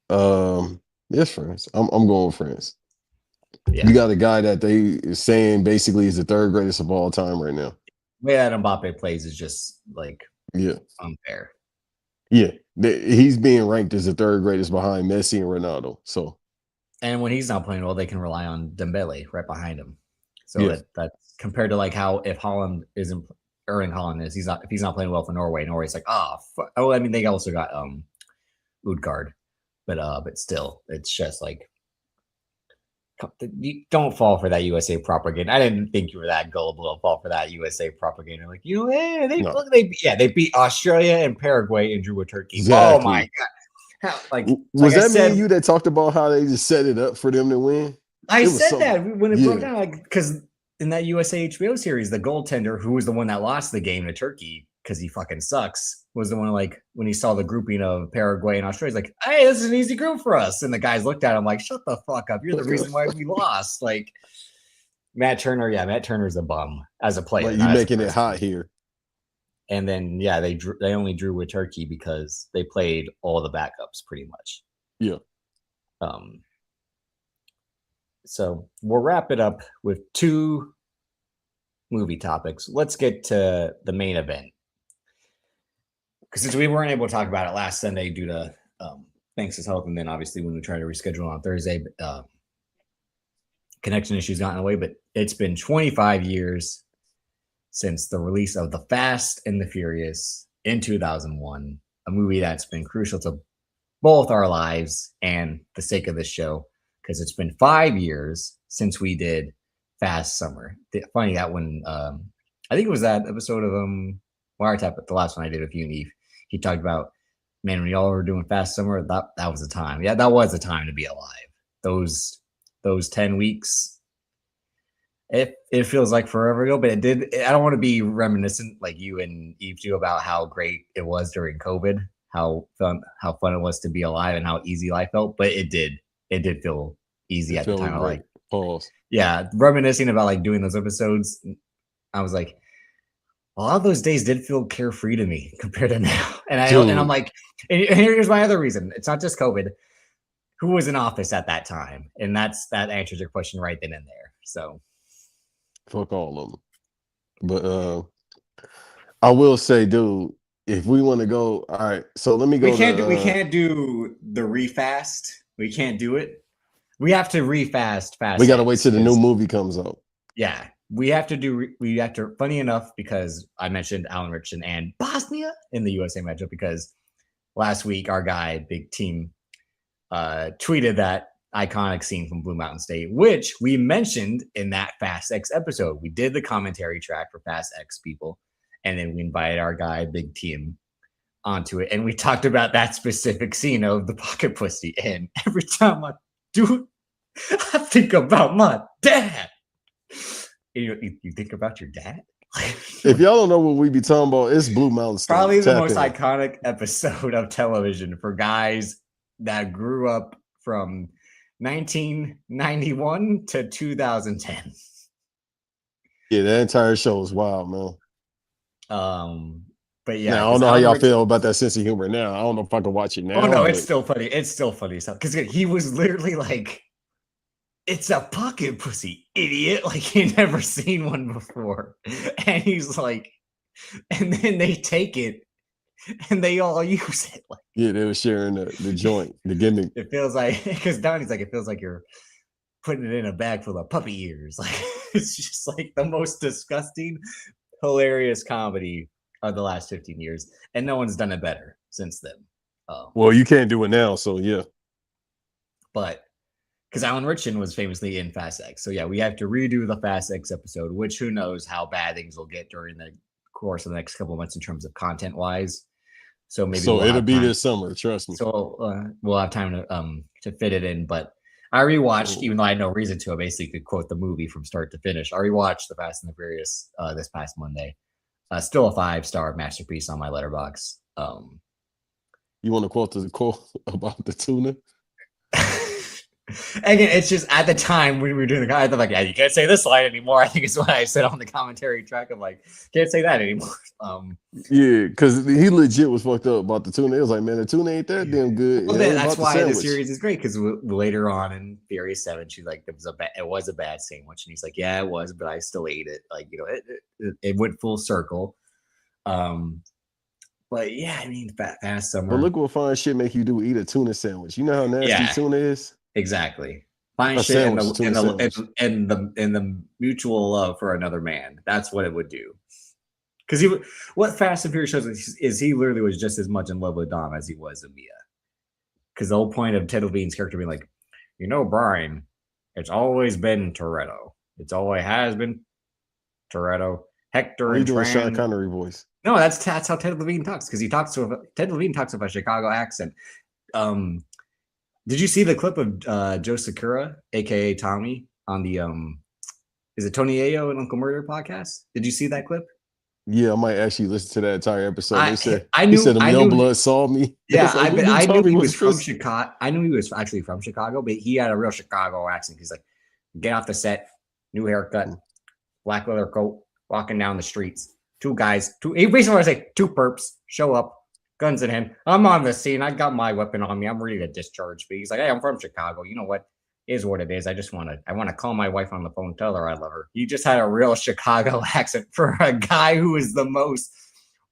It's France. I'm going with France. Yeah, You got a guy that they is saying basically is the third greatest of all time right now. the way that Mbappe plays is just like Yeah, unfair. yeah. He's being ranked as the third greatest behind Messi and Ronaldo. So And when he's not playing well, they can rely on Dembele right behind him. So yeah, that's compared to like how if Holland isn't Erling Holland is if he's not playing well for Norway, Norway's like oh I mean they also got Udgard, but still it's just like you don't fall for that USA propaganda. I didn't think you were that gullible to fall for that USA propaganda. Like no, they beat Australia and Paraguay and drew with Turkey. Oh my exactly. god! Like Was I that me and said, you that talked about how they just set it up for them to win? I It was said something. that when it broke Yeah, down, like because in that USA HBO series, the goaltender who was the one that lost the game to Turkey because he fucking sucks was the one like when he saw the grouping of Paraguay and Australia, he's like, "Hey, this is an easy group for us." And the guys looked at him like, "Shut the fuck up! You're the reason why we lost." Like Matt Turner, yeah, Matt Turner's a bum as a player, like you not as a making it person. hot here. And then yeah, they only drew with Turkey because they played all the backups pretty much. Yeah. Um, so we'll wrap it up with two movie topics. Let's get to the main event because since we weren't able to talk about it last Sunday due to Banks' health, and then obviously when we tried to reschedule on Thursday, connection issues got in the way. But it's been 25 years since the release of The Fast and the Furious in 2001, a movie that's been crucial to both our lives and the sake of this show because it's been 5 years since we did Fast Summer. Funny that when I think it was that episode of Wiretap, but the last one I did with you and Eve, he talked about man when y'all were doing Fast Summer, that was the time. Yeah, that was the time to be alive. Those 10 weeks. It feels like forever ago, but it did. I don't want to be reminiscent like you and Eve do about how great it was during COVID, how fun it was to be alive and how easy life felt. But it did feel easy It at the felt time. I great. like Pause. yeah, reminiscing about like doing those episodes. I was like, a lot of those days did feel carefree to me compared to now. And I'm Dude, like, and here's my other reason. It's not just COVID. Who was in office at that time? And that answers your question right then and there. So fuck all of them. But I will say, dude, if we want to go, all right. So let me we go can't to do we can't do the refast. We can't do it. We have to refast we Fast gotta wait X till the new because movie comes out. yeah, we have to. Funny enough, because I mentioned Alan Richardson and Bosnia in the USA matchup because last week our guy Big Team tweeted that iconic scene from Blue Mountain State, which we mentioned in that Fast X episode. We did the commentary track for Fast X people, and then we invited our guy Big Team onto it, and we talked about that specific scene of the pocket pussy. And every time I do it, I think about my dad. You think about your dad? If y'all don't know what we be talking about, it's Blue Mountain Probably State. the Tap most in. iconic episode of television for guys that grew up from 1991 to 2010. Yeah, that entire show is wild, man. Um, but yeah, Now I don't because know how Alan y'all Rich. feel about that sense of humor now. I don't know if I can watch it Oh now, no, it's but still funny. It's still funny because he was literally like, "It's a pocket pussy, idiot!" Like he never seen one before, and he's like, and then they take it and they all use it. Like yeah, they were sharing the joint, the gimmick. it feels like because Donnie's like, it feels like you're putting it in a bag full of puppy ears. Like it's just like the most disgusting, hilarious comedy of the last 15 years, and no one's done it better since then. Well, you can't do it now, so yeah. But because Alan Richardson was famously in Fast X, so yeah, we have to redo the Fast X episode. Which who knows how bad things will get during the course of the next couple of months in terms of content wise. So maybe So we'll it'll have be time. this summer, trust me. So we'll have time to fit it in, but I rewatched, even though I had no reason to. I basically could quote the movie from start to finish. I rewatched The Fast and the Furious this past Monday. Still a 5-star masterpiece on my letterbox. You want to quote the quote about the tuna? Again, it's just at the time when we were doing the, I thought like, yeah, you can't say this line anymore. I think it's what I said on the commentary track. I'm like, can't say that anymore. Yeah, because he legit was fucked up about the tuna. It was like, man, the tuna ain't that damn good. Well, It ain't that's about why the sandwich. series is great, because later on in Furious 7, she's like, it was a bad sandwich, and he's like, yeah, it was, but I still ate it. Like, you know, it went full circle. But yeah, I mean, Fast But Summer. look what fine shit make you do, eat a tuna sandwich. You know how nasty Yeah. tuna is? Exactly. Find A shit in sandwich, tuna sandwich. the mutual love for another man. That's what it would do. Because what Fast and Furious shows is he literally was just as much in love with Dom as he was with Mia. Because the whole point of Ted Levine's character being like, you know, Brian, it's always been Toretto. It's always has been Toretto. Hector Are you and doing Sean Tran. Connery voice? No, that's how Ted Levine talks, because Ted Levine talks with a Chicago accent. Did you see the clip of Joe Sakura, aka Tommy, on the is it Tony Ayo and Uncle Murder podcast? Did you see that clip? Yeah, I might actually listen to that entire episode. I He said knew young blood saw me. Yeah, Like, I knew Tommy he was from Chris. Chicago. I knew he was actually from Chicago, but he had a real Chicago accent. He's like, get off the set, new haircut, black leather coat, walking down the streets. Two guys, he basically want to say 2 perps show up, guns in hand. I'm on the scene. I got my weapon on me. I'm ready to discharge. But he's like, hey, I'm from Chicago. You know what? It is what it is. I want to call my wife on the phone, tell her I love her. He just had a real Chicago accent for a guy who is the most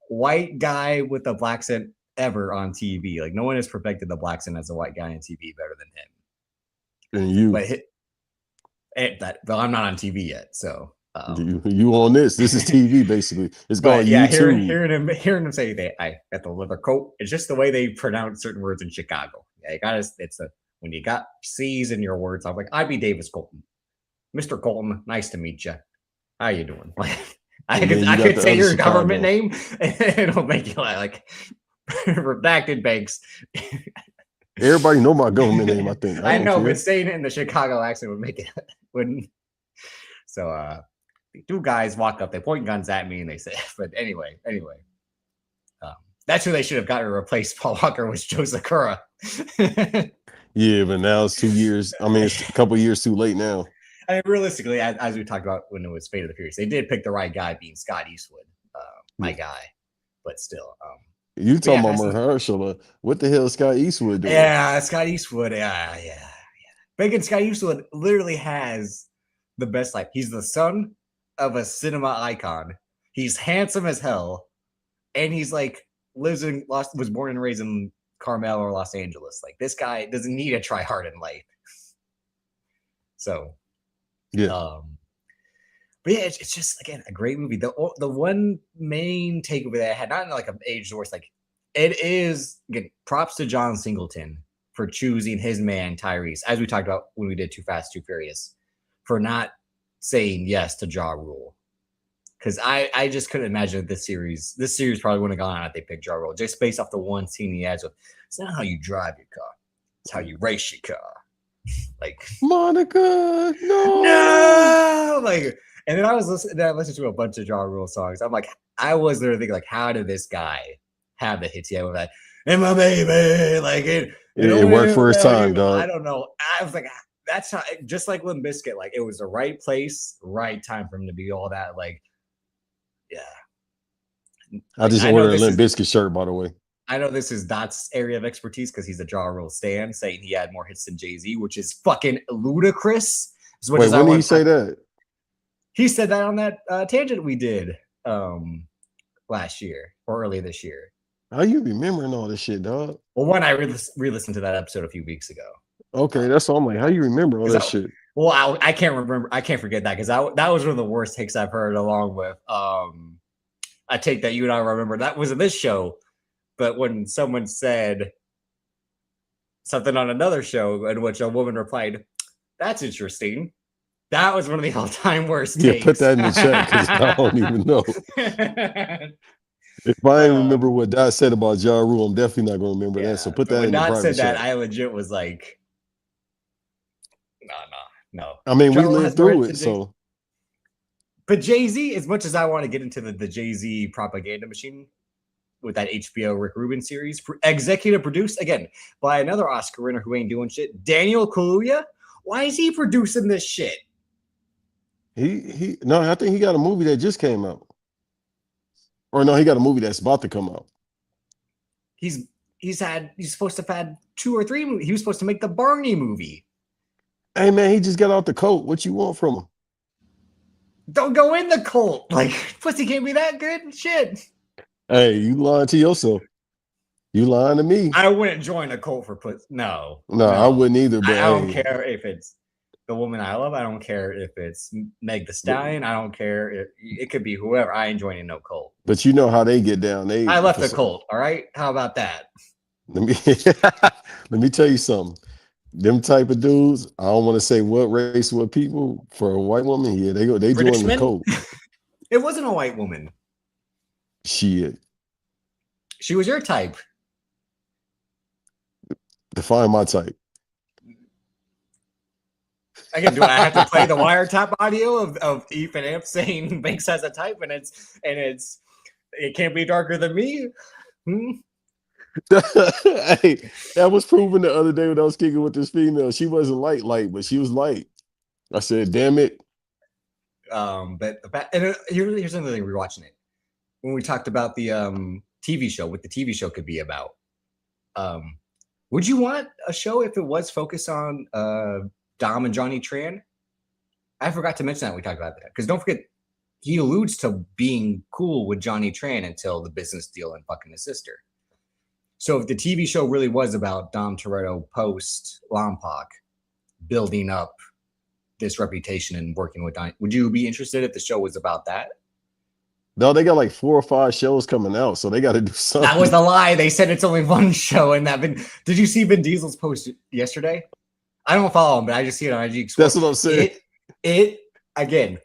white guy with a black accent ever on TV. Like, no one has perfected the black accent as a white guy on TV better than him. And you. But I'm not on TV yet, so. You on this? This is TV basically. It's called YouTube. Hearing him say that I got the leather coat. It's just the way they pronounce certain words in Chicago. Yeah, you got when you got C's in your words. I'm like, I'd be Davis Colton, Mr. Colton. Nice to meet you. How you doing? Like, I could say your government name, and it'll make you like redacted Banks. Everybody know my government name. I think. I know, but saying it in the Chicago accent would make it wouldn't. So, 2 guys walk up, they point guns at me, and they say, but anyway, that's who they should have gotten to replace Paul Walker, was Joe Sakura. Yeah, but now it's 2 years. I mean, it's a couple years too late now. I mean, realistically, as we talked about when it was Fate of the Furious, they did pick the right guy, being Scott Eastwood, my guy. But still, you talking about Mahershala? What the hell is Scott Eastwood doing? Yeah, Scott Eastwood. Yeah. Bacon Scott Eastwood literally has the best life. He's the son of a cinema icon. He's handsome as hell, and he's like was born and raised in Carmel or Los Angeles. Like, this guy doesn't need to try hard in life. So, yeah. But yeah, it's just, again, a great movie. The one main takeaway that I had, not like an age divorce, like, it is, again, props to John Singleton for choosing his man Tyrese, as we talked about when we did Too Fast, Too Furious, for not saying yes to Ja Rule. Because I just couldn't imagine that this series probably wouldn't have gone on if they picked Ja Rule, just based off the one scene he has with, it's not how you drive your car, it's how you race your car. Like, Monica, no, like, and then I listened to a bunch of Ja Rule songs. I'm like, I was literally thinking, like, how did this guy have the hits? Yeah, with that, and my baby, like it worked for his time, dog. I don't know. I was like, that's how, just like Limp Bizkit, like, it was the right place, right time for him to be all that. Like, yeah. I just ordered a Limp Bizkit shirt, by the way. I know this is Dot's area of expertise because he's a Ja Rule stan, saying he had more hits than Jay-Z, which is fucking ludicrous. Wait, when did he say that? He said that on that tangent we did last year or early this year. How you remembering all this shit, dog? Well, one, I re-listened to that episode a few weeks ago. Okay, that's all I'm like. How you remember all that shit? Well, I can't remember. I can't forget that because that was one of the worst takes I've heard, along with a take that you and I remember. That was in this show. But when someone said something on another show in which a woman replied, "That's interesting," that was one of the all-time worst takes. Yeah, put that in the chat because I don't even know. If I ain't remember what Dot said about Ja Rule, I'm definitely not going to remember that. So put that in the private chat. When Dot said that, I legit was like, No. I mean, we Trouble lived has more through hits it, than Jay-Z. so But Jay-Z, as much as I want to get into the Jay-Z propaganda machine with that HBO Rick Rubin series, executive produced again by another Oscar winner who ain't doing shit, Daniel Kaluuya. Why is he producing this shit? he no, I think he got a movie that just came out. Or no, he got a movie that's about to come out. He's supposed to have had 2 or 3 movies. He was supposed to make the Barney movie. Hey man, he just got out the coat. What you want from him? Don't go in the cult. Like, pussy can't be that good. Shit. Hey, you lying to yourself. You lying to me. I wouldn't join a cult for pussy. No. No, I wouldn't either, but I don't hey. care if it's the woman I love. I don't care if it's Meg the Stallion. I don't care if it could be whoever. I ain't joining no cult. But you know how they get down. I left the cult. All right. How about that? Let me tell you something. Them type of dudes, I don't want to say what race, what people. For a white woman, yeah, they British join the men? cult. It wasn't a white woman. Shit. She was your type. Define my type. Again, do I have to play the wiretap audio of Ethan Amp saying Banks has a type and it can't be darker than me? Hey, that was proven the other day when I was kicking with this female. She wasn't light, but she was light. I said, damn it. Here's another thing, we're watching it. When we talked about the TV show, what the TV show could be about. Would you want a show if it was focused on Dom and Johnny Tran? I forgot to mention that when we talked about that. Because don't forget, he alludes to being cool with Johnny Tran until the business deal and fucking his sister. So if the TV show really was about Dom Toretto post Lompoc building up this reputation and working with Don, would you be interested if the show was about that? No, they got like 4 or 5 shows coming out, so they got to do something. That was the lie. They said it's only one show, and did you see Vin Diesel's post yesterday? I don't follow him, but I just see it on IG Explore. That's what I'm saying. It again.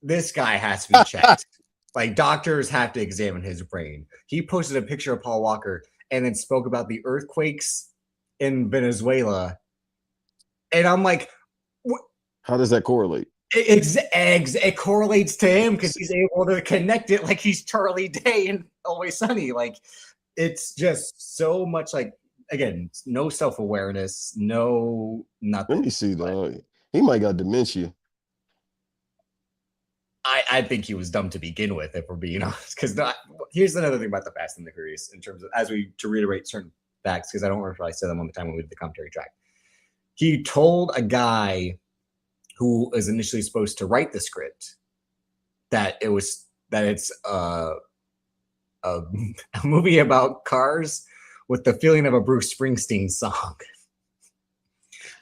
This guy has to be checked. Like, doctors have to examine his brain. He posted a picture of Paul Walker and then spoke about the earthquakes in Venezuela. And I'm like, how does that correlate? It correlates to him because he's able to connect it like he's Charlie Day and Always Sunny. Like, it's just so much like, again, no self-awareness, no nothing. Let me see, though. He might got dementia. I think he was dumb to begin with, if we're being honest. Because here's another thing about the Fast and the Furious in terms of, to reiterate certain facts, because I don't remember if I said them on the time when we did the commentary track. He told a guy who was initially supposed to write the script that it's a movie about cars with the feeling of a Bruce Springsteen song.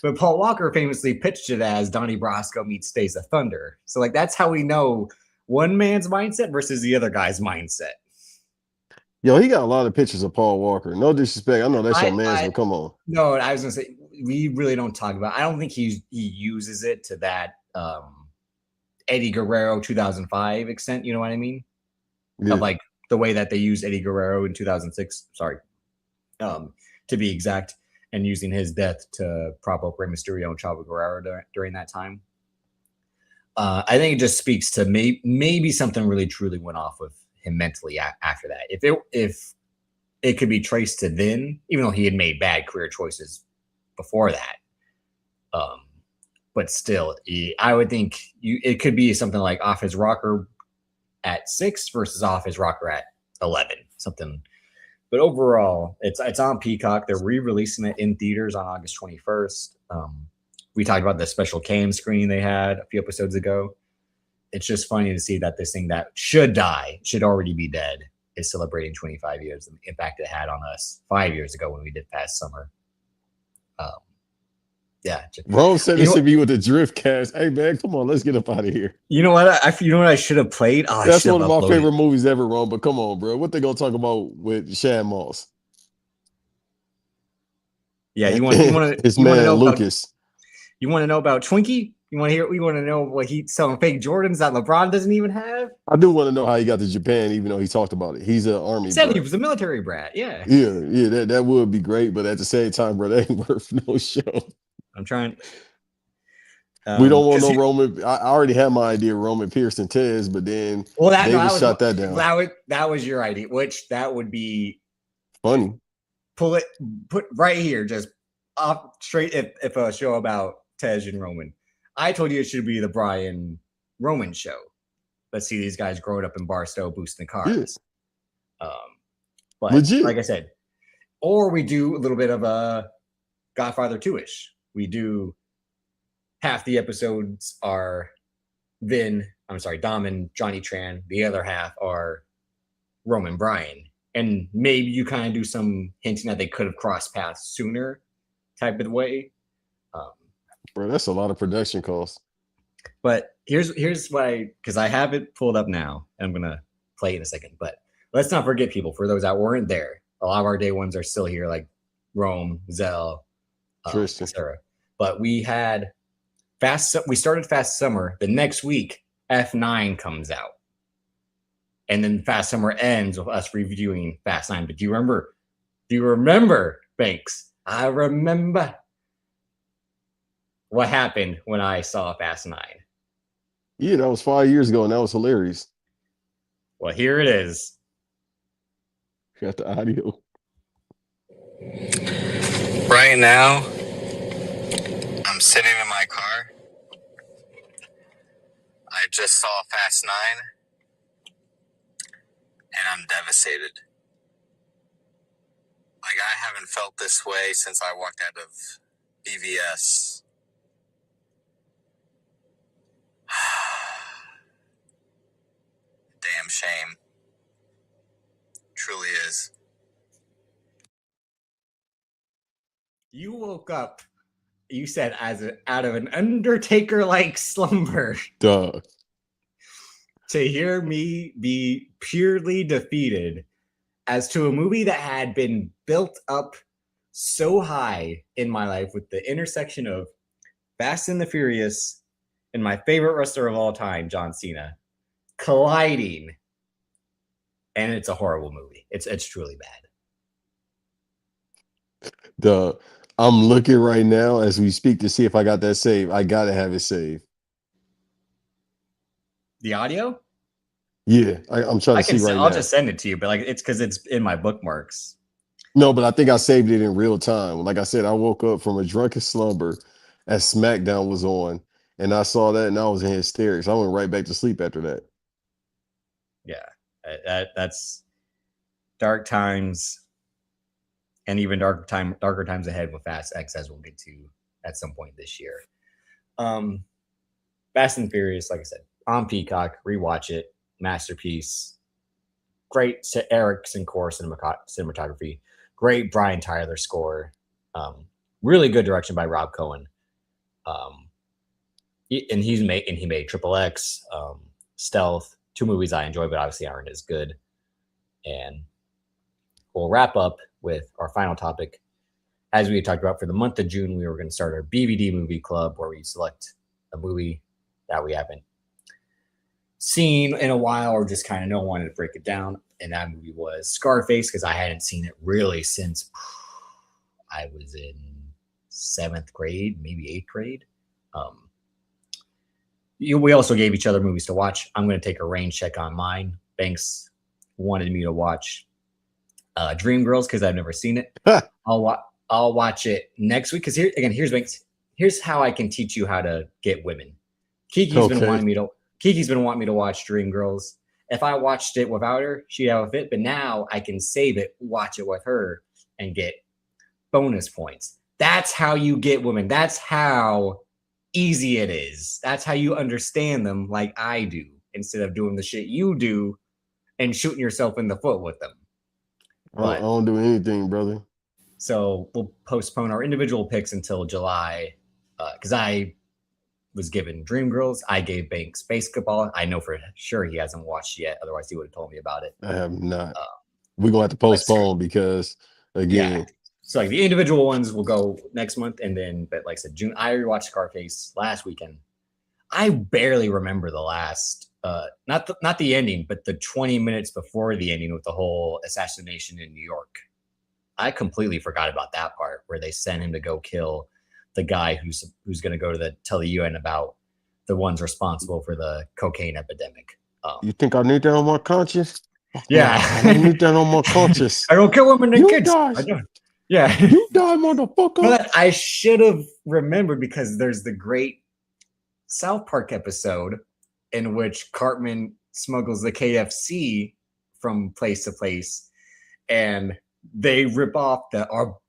But Paul Walker famously pitched it as Donnie Brasco meets Days of Thunder. So, like, that's how we know one man's mindset versus the other guy's mindset. Yo, he got a lot of pictures of Paul Walker. No disrespect. I know that's your man's, but come on. No, I was going to say, we really don't talk about, I don't think he uses it to that Eddie Guerrero 2005 extent, you know what I mean? Yeah. Of like the way that they used Eddie Guerrero in 2006, to be exact, and using his death to prop up Rey Mysterio and Chavo Guerrero during that time. I think it just speaks to maybe something really truly went off with him mentally after that. If it could be traced to then, even though he had made bad career choices before that, but still, I would think it could be something like off his rocker at 6 versus off his rocker at 11, something. But overall, it's on Peacock. They're re-releasing it in theaters on August 21st. We talked about the special cam screening they had a few episodes ago. It's just funny to see that this thing that should already be dead, is celebrating 25 years. The impact it had on us 5 years ago when we did Past Summer. Yeah. Bro said it should be with the drift cast. Hey man, come on, let's get up out of here. You know what? I should have played. Oh, that's one of my favorite movies ever, Ron. But come on, bro, what they gonna talk about with Shad Moss? Yeah, you want his man Lucas. You want to know about Twinkie? You want to know what he's selling fake Jordans that LeBron doesn't even have? I do want to know how he got to Japan, even though he talked about it. He's an army. He said he was a military brat. Yeah. Yeah. That would be great, but at the same time, bro, that ain't worth no show. I'm trying. We don't want 'Cause no Roman. I already had my idea of Roman Pierce and Tez, but then well, Davis shot that down. that was your idea, which that would be Funny. put right here, just up straight. If a show about Tej and Roman, I told you it should be the Brian Roman show. Let's see these guys growing up in Barstow, boosting cars. Yeah. But Legit. like I said, or we do a little bit of a Godfather 2-ish. We do half the episodes are Dom and Johnny Tran. The other half are Roman Bryan. And maybe you kind of do some hinting that they could have crossed paths sooner type of way. Bro, that's a lot of production costs. But here's why, because I have it pulled up now, and I'm going to play it in a second. But let's not forget, people, for those that weren't there, a lot of our day ones are still here, like Rome, Zell, etc. But we had we started Fast Summer. The next week, F9 comes out. And then Fast Summer ends with us reviewing Fast 9. But do you remember, Banks? I remember what happened when I saw Fast 9. Yeah, that was 5 years ago, and that was hilarious. Well, here it is. Got the audio. Right now, I'm sitting in my car. I just saw Fast 9, and I'm devastated. Like, I haven't felt this way since I walked out of BVS. Damn shame. Truly is. You woke up, you said, out of an Undertaker-like slumber. Duh. To hear me be purely defeated as to a movie that had been built up so high in my life with the intersection of Fast and the Furious and my favorite wrestler of all time, John Cena, colliding, and it's a horrible movie. It's truly bad. I'm looking right now as we speak to see if I got that saved. I gotta have it saved. The audio? Yeah, I'm trying to see right now. I'll just send it to you, but like it's because it's in my bookmarks. No, but I think I saved it in real time. Like I said, I woke up from a drunken slumber as SmackDown was on, and I saw that, and I was in hysterics. I went right back to sleep after that. Yeah, that's dark times, and even darker times ahead with Fast X, as we'll get to at some point this year. Fast and Furious, like I said, on Peacock, rewatch it, masterpiece. Great Erickson core cinematography. Great Brian Tyler score. Really good direction by Rob Cohen. He made Triple X, Stealth, 2 movies I enjoy, but obviously aren't as good. And we'll wrap up with our final topic. As we had talked about, for the month of June, we were going to start our BVD movie club, where we select a movie that we haven't seen in a while, or just kind of wanted to break it down. And that movie was Scarface, because I hadn't seen it really since I was in 7th grade, maybe 8th grade. We also gave each other movies to watch. I'm going to take a rain check on mine. Banks wanted me to watch Dreamgirls because I've never seen it. I'll watch it next week, because here's Banks. Here's how I can teach you how to get women. Kiki's been wanting me to watch Dreamgirls. If I watched it without her, she'd have a fit. But now I can save it, watch it with her, and get bonus points. That's how you get women. That's how easy it is. That's how you understand them, like I do, instead of doing the shit you do and shooting yourself in the foot with them. I don't do anything, brother. So we'll postpone our individual picks until July, because I was given Dreamgirls. I gave Banks Basketball. I know for sure he hasn't watched yet. Otherwise, he would have told me about it. I have not. We're going to have to postpone because, again. Yeah. So like the individual ones will go next month. And then, but like I said, June, I rewatched Scarface last weekend. I barely remember the last, not the ending, but the 20 minutes before the ending with the whole assassination in New York. I completely forgot about that part where they sent him to go kill the guy who's going to go to tell the UN about the ones responsible for the cocaine epidemic. You think I need that on my conscience? Fuck no, Yeah, I don't need that on my conscience. I don't kill women and You kids. die. I don't. Yeah, You die, motherfucker. but I should have remembered because there's the great South Park episode in which Cartman smuggles the KFC from place to place, and they rip off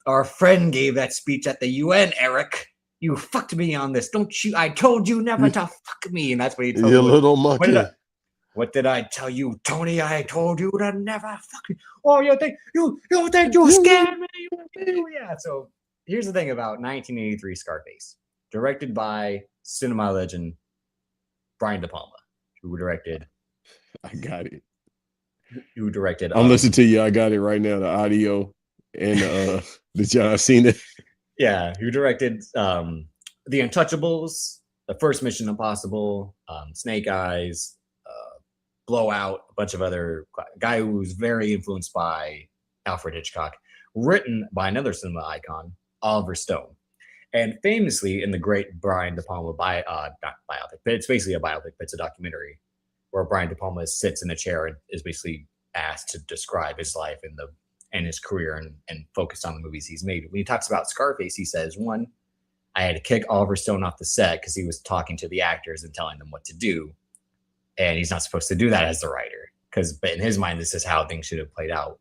our friend gave that speech at the UN, Eric. You fucked me on this, don't you? I told you never to fuck me, and that's what he told You me. little monkey. What did I tell you, Tony? I told you to never fuck me. Oh, you think you scared me? Yeah. So here's the thing about 1983 Scarface, directed by cinema legend Brian De Palma, who directed. I got it. Who directed? I'm listening to you. I got it right now. The audio and did y'all seen it? Yeah, who directed The Untouchables, the first Mission Impossible, Snake Eyes, Blowout, a bunch of other guy who was very influenced by Alfred Hitchcock, written by another cinema icon, Oliver Stone. And famously, in the great Brian De Palma not biopic, but it's basically a biopic, but it's a documentary where Brian De Palma sits in a chair and is basically asked to describe his life and his career and focused on the movies he's made. When he talks about Scarface, he says, one, I had to kick Oliver Stone off the set because he was talking to the actors and telling them what to do. And he's not supposed to do that as the writer but in his mind, this is how things should have played out.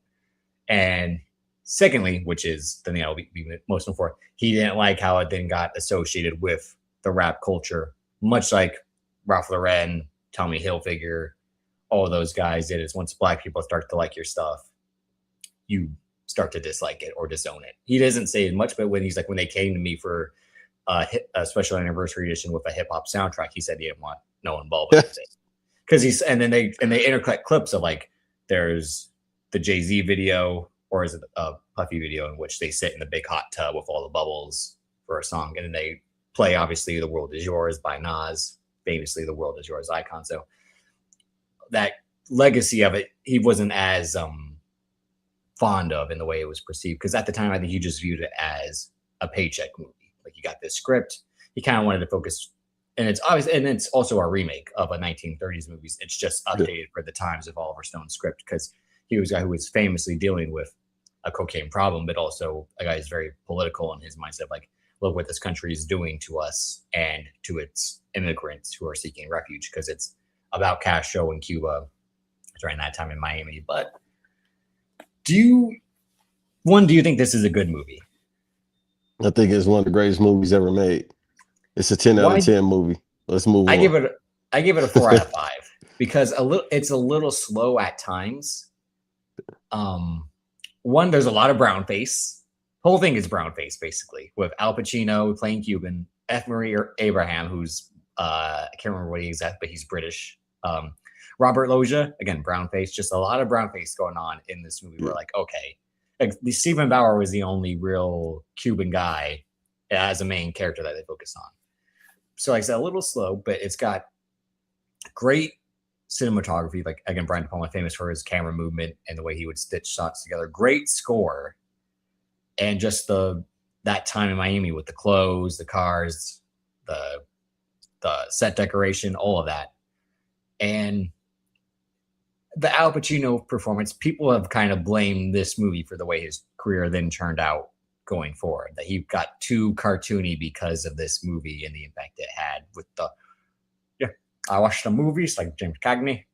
And secondly, which is the thing I'll be emotional for, he didn't like how it then got associated with the rap culture, much like Ralph Lauren, Tommy Hilfiger, all of those guys did. Is once black people start to like your stuff, you start to dislike it or disown it. He doesn't say much, but when they came to me for a special anniversary edition with a hip hop soundtrack, he said he didn't want no involvement with it. Because then they intercut clips of like there's the Jay-Z video, or is it a Puffy video, in which they sit in the big hot tub with all the bubbles for a song, and then they play obviously "The World Is Yours" by Nas, famously the "World Is Yours" icon. So that legacy of it, he wasn't as fond of in the way it was perceived, because at the time I think he just viewed it as a paycheck movie. Like, you got this script, he kind of wanted to focus. And it's obvious, and it's also a remake of a 1930s movies. It's just updated for the times of Oliver Stone's script, because he was a guy who was famously dealing with a cocaine problem, but also a guy who's very political in his mindset. Like, look what this country is doing to us and to its immigrants who are seeking refuge, because it's about Castro in Cuba during that time in Miami. But do you think this is a good movie? I think it's one of the greatest movies ever made. It's a 10 out of 10 movie. Let's move on. I give it a 4 out of 5 because it's a little slow at times. One, there's a lot of brown face. Whole thing is brown face, basically, with Al Pacino playing Cuban, F. Murray Abraham, who's I can't remember what he is at, but he's British. Robert Loggia, again, brown face. Just a lot of brown face going on in this movie. We're like, okay, like, Stephen Bauer was the only real Cuban guy as a main character that they focused on. So, like I said, a little slow, but it's got great cinematography. Like, again, Brian De Palma, famous for his camera movement and the way he would stitch shots together. Great score, and just that time in Miami with the clothes, the cars, the set decoration, all of that, and the Al Pacino performance. People have kind of blamed this movie for the way his career then turned out going forward, that he got too cartoony because of this movie and the impact it had with I watched the movies like James Cagney,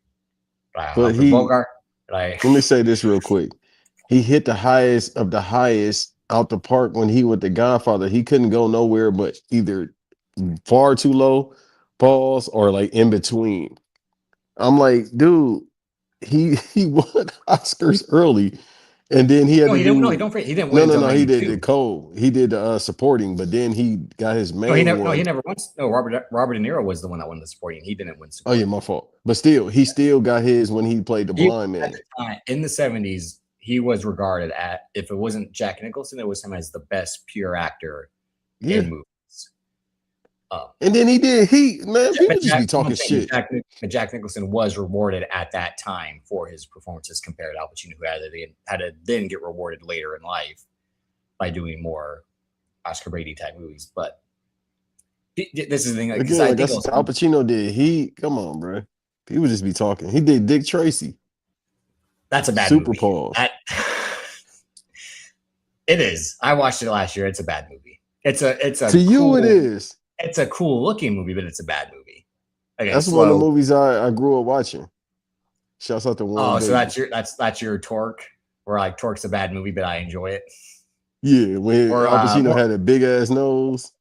Humphrey Bogart. Let me say this real quick. He hit the highest of the highest out the park when he with the Godfather. He couldn't go nowhere but either far too low, pause, or like in between. I'm like, dude, he won Oscars early. And then he had he didn't win. He did the Cole. He did supporting, but then he got his main. He never won. No, Robert De Niro was the one that won the supporting. He didn't win supporting. Oh yeah, my fault. But still, he still got his when he played the blind man. In the 70s, he was regarded if it wasn't Jack Nicholson, it was him as the best pure actor in movies. And then people just be talking shit. Jack Nicholson was rewarded at that time for his performances compared to Al Pacino, who had to then get rewarded later in life by doing more Oscar Brady type movies. But this is the thing, because Again, I like I think said, also Al Pacino did. Come on, bro. People just be talking. He did Dick Tracy. that's a bad Super movie. pause. It is. I watched it last year. It's a bad movie. It's a To you, cool, it is. it's a cool looking movie, but it's a bad movie. Okay, That's one of the slow. movies I grew up watching. Shouts out to Warren Oh, so Beatty. that's your Torque, where like Torque's a bad movie, but I enjoy it. Yeah, when Or Al Pacino had a big ass nose.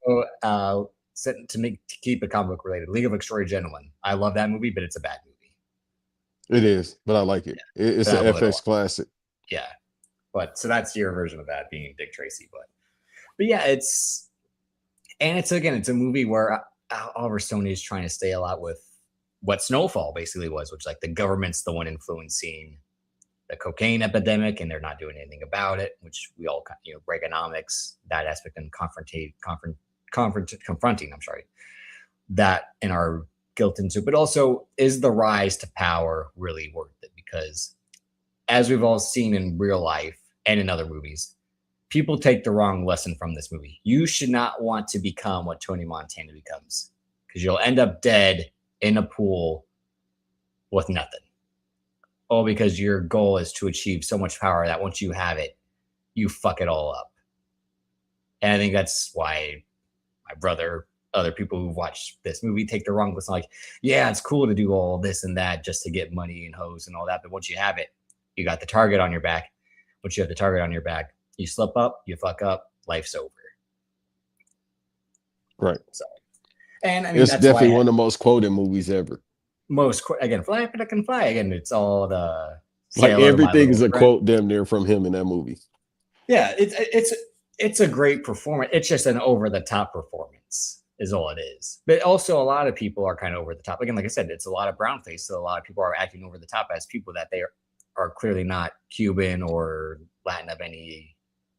to keep it comic book related, League of Extraordinary Gentlemen. I love that movie, but it's a bad movie. It is, but I like it. It's But an I love it a FX lot. classic. Yeah, but so that's your version of that being Dick Tracy, but yeah, it's a movie where Oliver Stone is trying to stay a lot with what Snowfall basically was, which like the government's the one influencing the cocaine epidemic, and they're not doing anything about it, which we all, Reaganomics, that aspect, and confronting. I'm sorry, that in our guilt into, but also is the rise to power really worth it? Because as we've all seen in real life and in other movies, people take the wrong lesson from this movie. You should not want to become what Tony Montana becomes, because you'll end up dead in a pool with nothing. All because your goal is to achieve so much power that once you have it, you fuck it all up. And I think that's why my brother, other people who've watched this movie take the wrong lesson. Like, yeah, it's cool to do all this and that just to get money and hoes and all that. But once you have it, you got the target on your back. Once you have the target on your back, you slip up, you fuck up, life's over. Right. So, and I mean, It's that's definitely why one of the most quoted movies ever. again, fly but I can fly. Again, it's all the say Like hello to my everything is little a friend. quote damn near from him in that movie. Yeah, it's a great performance. It's just an over the top performance, is all it is. But also, a lot of people are kind of over the top. Again, like I said, it's a lot of brown face, so a lot of people are acting over the top as people that they are clearly not Cuban or Latin of any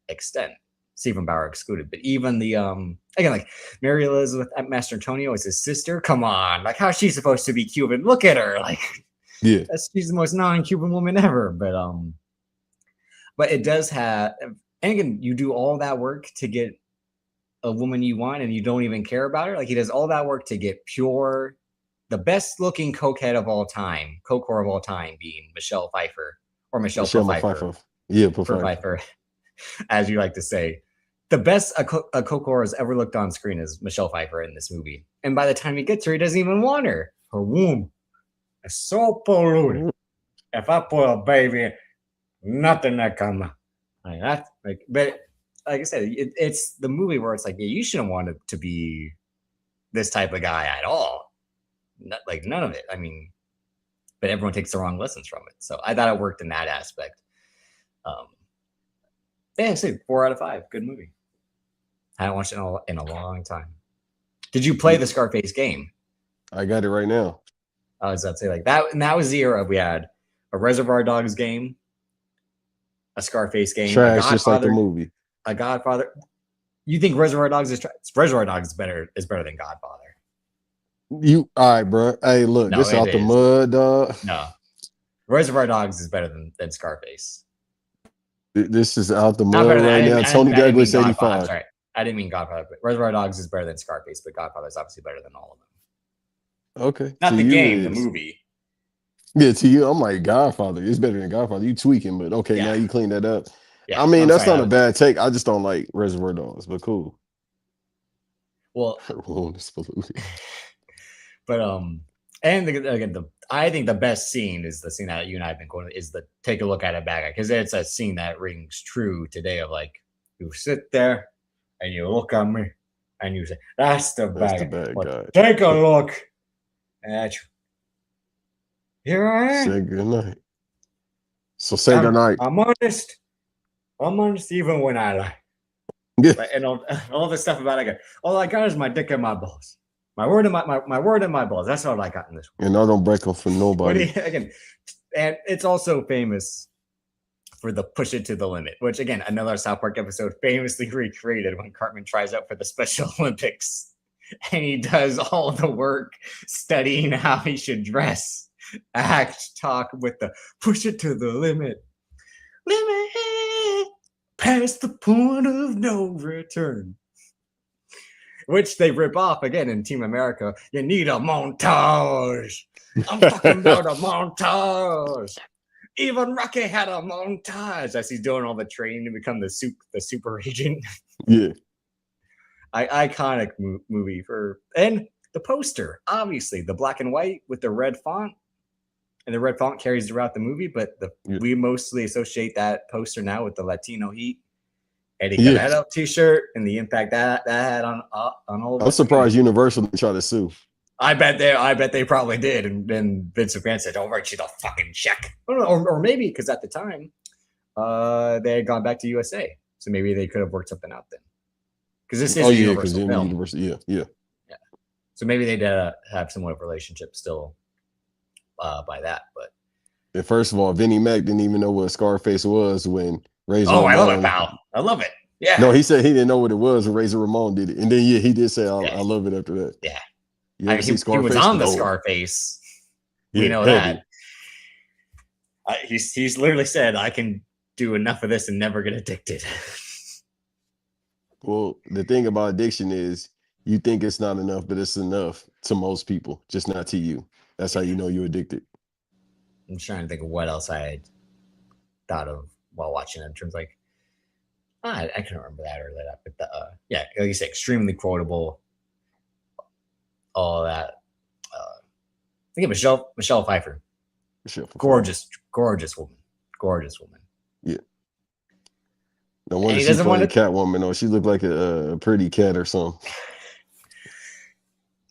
extent. Stephen Bauer excluded. But even the again, like Mary Elizabeth at Master Antonio is his sister. Come on, like how's she supposed to be Cuban? Look at her, like Yeah. she's the most non-Cuban woman ever. But it does have, and again, you do all that work to get a woman you want, and you don't even care about her. Like he does all that work to get pure, the best looking cokehead of all time, coke whore of all time, being Michelle Pfeiffer or Michelle Pfeiffer. Yeah, Pfeiffer, as you like to say. The best a coke whore has ever looked on screen is Michelle Pfeiffer in this movie. And by the time he gets her, he doesn't even want her. Her womb is so polluted. If I put a baby, nothing that come. Like that's like, but like I said, it's the movie where it's like, yeah, you shouldn't want it to be this type of guy at all. Not, like none of it. I mean, but everyone takes the wrong lessons from it. So I thought it worked in that aspect. Yeah, so 4 out of 5. Good movie. I haven't watched it in a long time. Did you play the Scarface game? I got it right now. I was about to say like that, and that was the era we had a Reservoir Dogs game, a Scarface game, Trash, just like the movie. A Godfather. You think Reservoir Dogs is Reservoir Dogs is better than Godfather? You all right, bro? Hey, look, No, this out the is. mud, dog. No, Reservoir Dogs is better than Scarface. This is out the mud right now. Tony Douglas, 85. Sorry, I didn't mean Godfather. But Reservoir Dogs is better than Scarface, but Godfather is obviously better than all of them. Okay, Not the game, the movie. Yeah, to you, I'm like Godfather. It's better than Godfather. You tweaking, but okay, now you clean that up. Yeah, I mean, that's not a bad take. I just don't like Reservoir Dogs, but cool. Well, but and again, I think the best scene is the scene that you and I have been going to, is the take a look at a bad guy, because it's a scene that rings true today of like, you sit there and you look at me and you say, that's the bad guy. Take a look at you. Here I am. Say goodnight. So say goodnight. I'm honest. I'm honest even when I lie. Yeah. And all the stuff about it. All I got is my dick and my balls. My word and my balls. That's all I got in this one. And I don't break them for nobody. Again, and it's also famous for the push it to the limit, which again, another South Park episode famously recreated when Cartman tries out for the Special Olympics, and he does all the work studying how he should dress, act, talk with the push it to the limit. Limit past the point of no return. which they rip off again in Team America. You need a montage. I'm talking about a montage. Even Rocky had a montage as he's doing all the training to become the super agent. Yeah. Iconic movie and the poster, obviously the black and white with the red font, and the red font carries throughout the movie. But we mostly associate that poster now with the Latino heat. Eddie Guerrero T-shirt and the impact that had on all of us. I'm surprised Universal didn't try to sue. I bet they probably did, and then Vince McMahon said, "I'll write you the fucking check," or maybe because at the time they had gone back to USA, so maybe they could have worked something out then. Because this is a Universal film. Yeah. So maybe they did have somewhat of a relationship still by that. But and first of all, Vinnie Mac didn't even know what Scarface was when Razor. I love it, pal. I love it. Yeah. No, he said he didn't know what it was when Razor Ramon did it, and then he did say, "I love it" after that. Yeah. He was on the Scarface. We know that. He's literally said, "I can do enough of this and never get addicted." Well, the thing about addiction is you think it's not enough, but it's enough to most people, just not to you. That's how you know you're addicted. I'm trying to think of what else I had thought of while watching it in terms of like, I can't remember that or that, but like you said, extremely quotable. All that. I think Michelle Pfeiffer. Gorgeous woman. Yeah. No wonder she's playing Catwoman, or she looked like a pretty cat or something.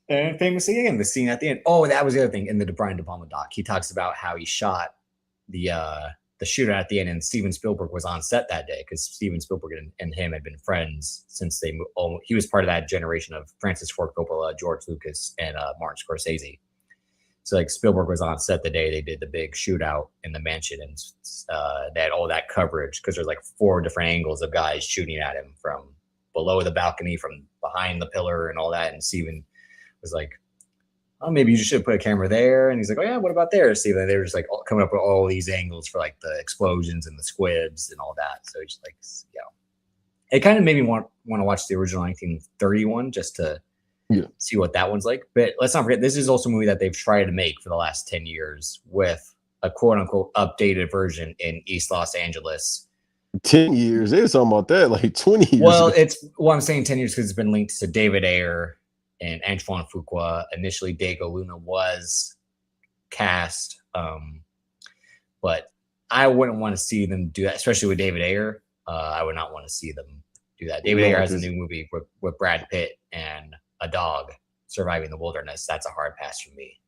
And famously, again, the scene at the end. Oh, that was the other thing in the Brian De Palma doc. He talks about how he shot the shooter at the end, and Steven Spielberg was on set that day because Steven Spielberg and him had been friends since he was part of that generation of Francis Ford Coppola, George Lucas, and Martin Scorsese. So like Spielberg was on set the day they did the big shootout in the mansion, and they had all that coverage because there's like 4 different angles of guys shooting at him from below the balcony, from behind the pillar, and all that. And Steven was like, "Oh, maybe you just should put a camera there." And he's like, "Oh yeah, what about there, Steven?" They were just like coming up with all these angles for like the explosions and the squibs and all that. So it's just like, it kind of made me want to watch the original 1931 just to see what that one's like. But let's not forget, this is also a movie that they've tried to make for the last 10 years with a quote unquote updated version in East Los Angeles. 10 years? They were talking about that like 20 years ago. I'm saying 10 years because it's been linked to David Ayer and Antoine Fuqua. Initially, Diego Luna was cast, but I wouldn't want to see them do that, especially with David Ayer. I would not want to see them do that. David Ayer has a new movie with Brad Pitt and a dog surviving the wilderness. That's a hard pass for me.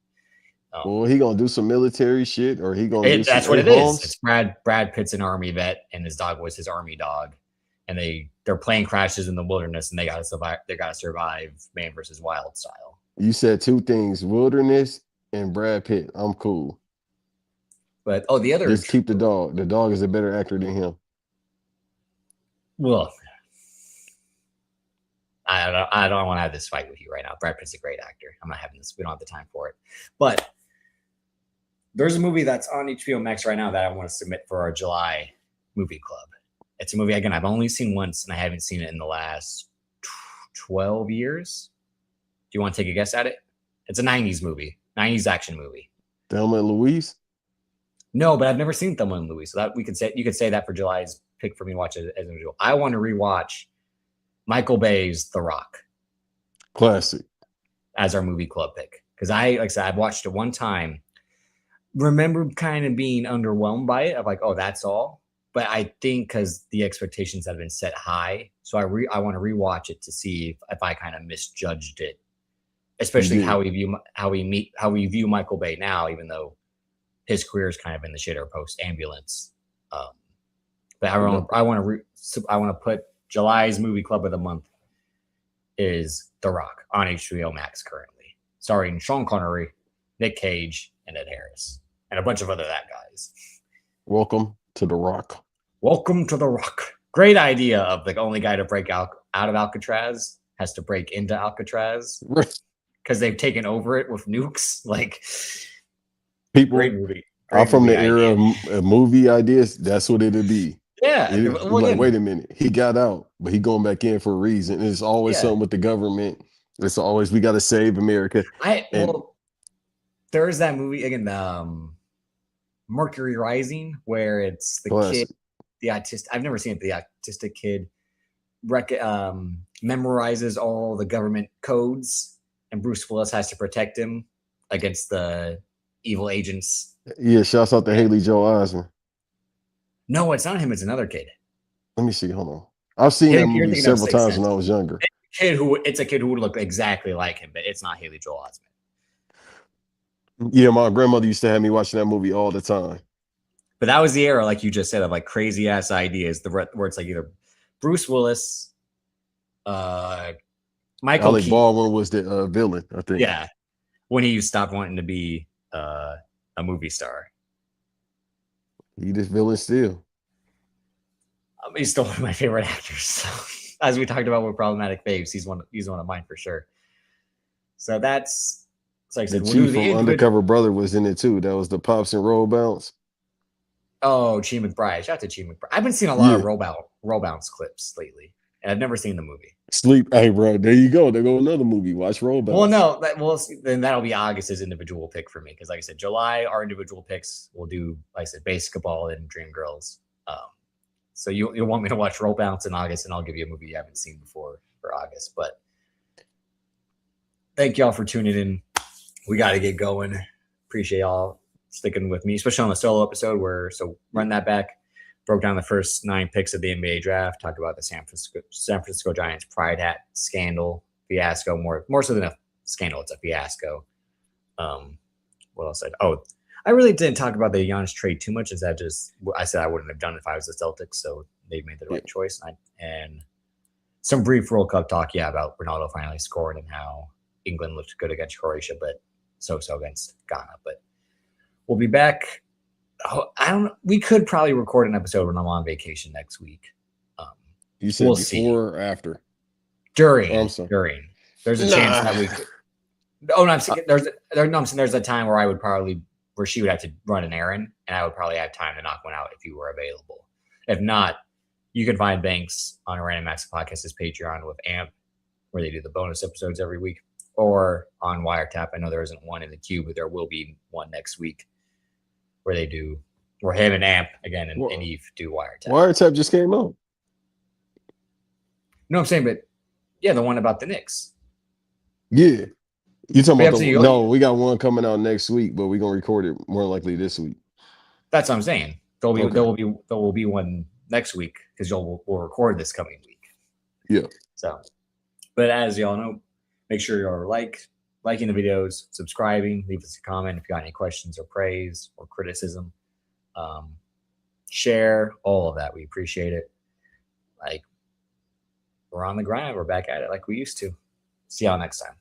Well, he gonna do some military shit, or he gonna do that's what it is. It's Brad Pitt's an army vet, and his dog was his army dog, and their plane crashes in the wilderness, and they gotta survive. They gotta survive man versus wild style. You said 2 things: wilderness and Brad Pitt. I'm cool. But the other, just keep the dog. The dog is a better actor than him. Well, I don't want to have this fight with you right now. Brad Pitt's a great actor. I'm not having this. We don't have the time for it. But there's a movie that's on HBO Max right now that I want to submit for our July movie club. It's a movie, again, I've only seen once, and I haven't seen it in the last 12 years. Do you want to take a guess at it? It's a 90s movie, 90s action movie. Thelma and Louise? No, but I've never seen Thelma and Louise. So that you could say that for July's pick for me to watch it as usual. I want to rewatch Michael Bay's The Rock. Classic. As our movie club pick. Because like I said, I've watched it one time. Remember kind of being underwhelmed by it. Of like, oh, that's all. But I think because the expectations have been set high. So I want to rewatch it to see if I kind of misjudged it. Especially how we view Michael Bay now, even though his career is kind of in the shitter post ambulance. But I want to put July's movie club of the month is The Rock on HBO Max currently, starring Sean Connery, Nick Cage, and Ed Harris, and a bunch of other that guys. Welcome to The Rock. Welcome to The Rock. Great idea of the only guy to break out of Alcatraz has to break into Alcatraz because they've taken over it with nukes. Like, people, great movie. I'm from the era of movie ideas. That's what it'd be. Yeah, Yeah. Well, Like, again, wait a minute, he got out, but he going back in for a reason. It's always yeah. something with the government. It's always we got to save America. And Well, there's that movie again, Mercury Rising, where it's the kid, classic. the autistic. I've never seen it. The autistic kid memorizes all the government codes, and Bruce Willis has to protect him against the evil agents. Yeah, shouts out to And Haley Joel Osment. no, it's not him. It's another kid. Let me see. Hold on. I've seen that You're movie thinking of several Sixth times when Sense. I was younger. It's a kid who would look exactly like him, but it's not Haley Joel Osment. Yeah, my grandmother used to have me watching that movie all the time. But that was the era, like you just said, of like crazy ass ideas. Where it's like either Bruce Willis, Michael Alec Keaton, Baldwin was the villain, I think. yeah, when he stopped wanting to be a movie star. He this villain still. He's still one of my favorite actors. So, as we talked about with problematic faves, he's one of mine for sure. So that's like I said, The we'll do chief the from individual. Undercover Brother was in it too. That was the Pops and Roll Bounce. Oh, Chi McBride. Shout out to Chi McBride. I've been seeing a lot Yeah. of roll bounce clips lately, and I've never seen the movie. Sleep. Hey, bro. There you go. There go another movie. Watch Roll Bounce. Well, no, then that'll be August's individual pick for me because, like I said, July our individual picks. We'll do, like I said, Basketball and Dreamgirls. So you'll want me to watch Roll Bounce in August, and I'll give you a movie you haven't seen before for August. But thank y'all for tuning in. We got to get going. Appreciate y'all sticking with me, especially on the solo episode run that back. Broke down the first 9 picks of the NBA draft. Talked about the San Francisco Giants pride hat scandal fiasco. More so than a scandal, it's a fiasco. What else? I really didn't talk about the Giannis trade too much. I said I wouldn't have done it if I was the Celtics, so they made the right choice. And some brief World Cup talk, about Ronaldo finally scored and how England looked good against Croatia, but so against Ghana. But we'll be back. We could probably record an episode when I'm on vacation next week. You said we'll before see. or after? During. There's a chance that we could. Oh no, I'm saying there's a time where she would have to run an errand, and I would probably have time to knock one out if you were available. If not, you can find Banks on a Random Acts Podcast's Patreon with AMP, where they do the bonus episodes every week, or on Wiretap. I know there isn't one in the queue, but there will be one next week where him and AMP again and Eve do Wiretap. Wiretap just came out. No, I'm saying, but yeah, the one about the Knicks. Yeah. You talking about no? We got one coming out next week, but we're gonna record it more likely this week. That's what I'm saying. There will be one next week because we'll record this coming week. Yeah. So, but as y'all know, make sure you're liking the videos, subscribing, leave us a comment if you got any questions or praise or criticism. Share all of that. We appreciate it. We're on the grind. We're back at it like we used to. See y'all next time.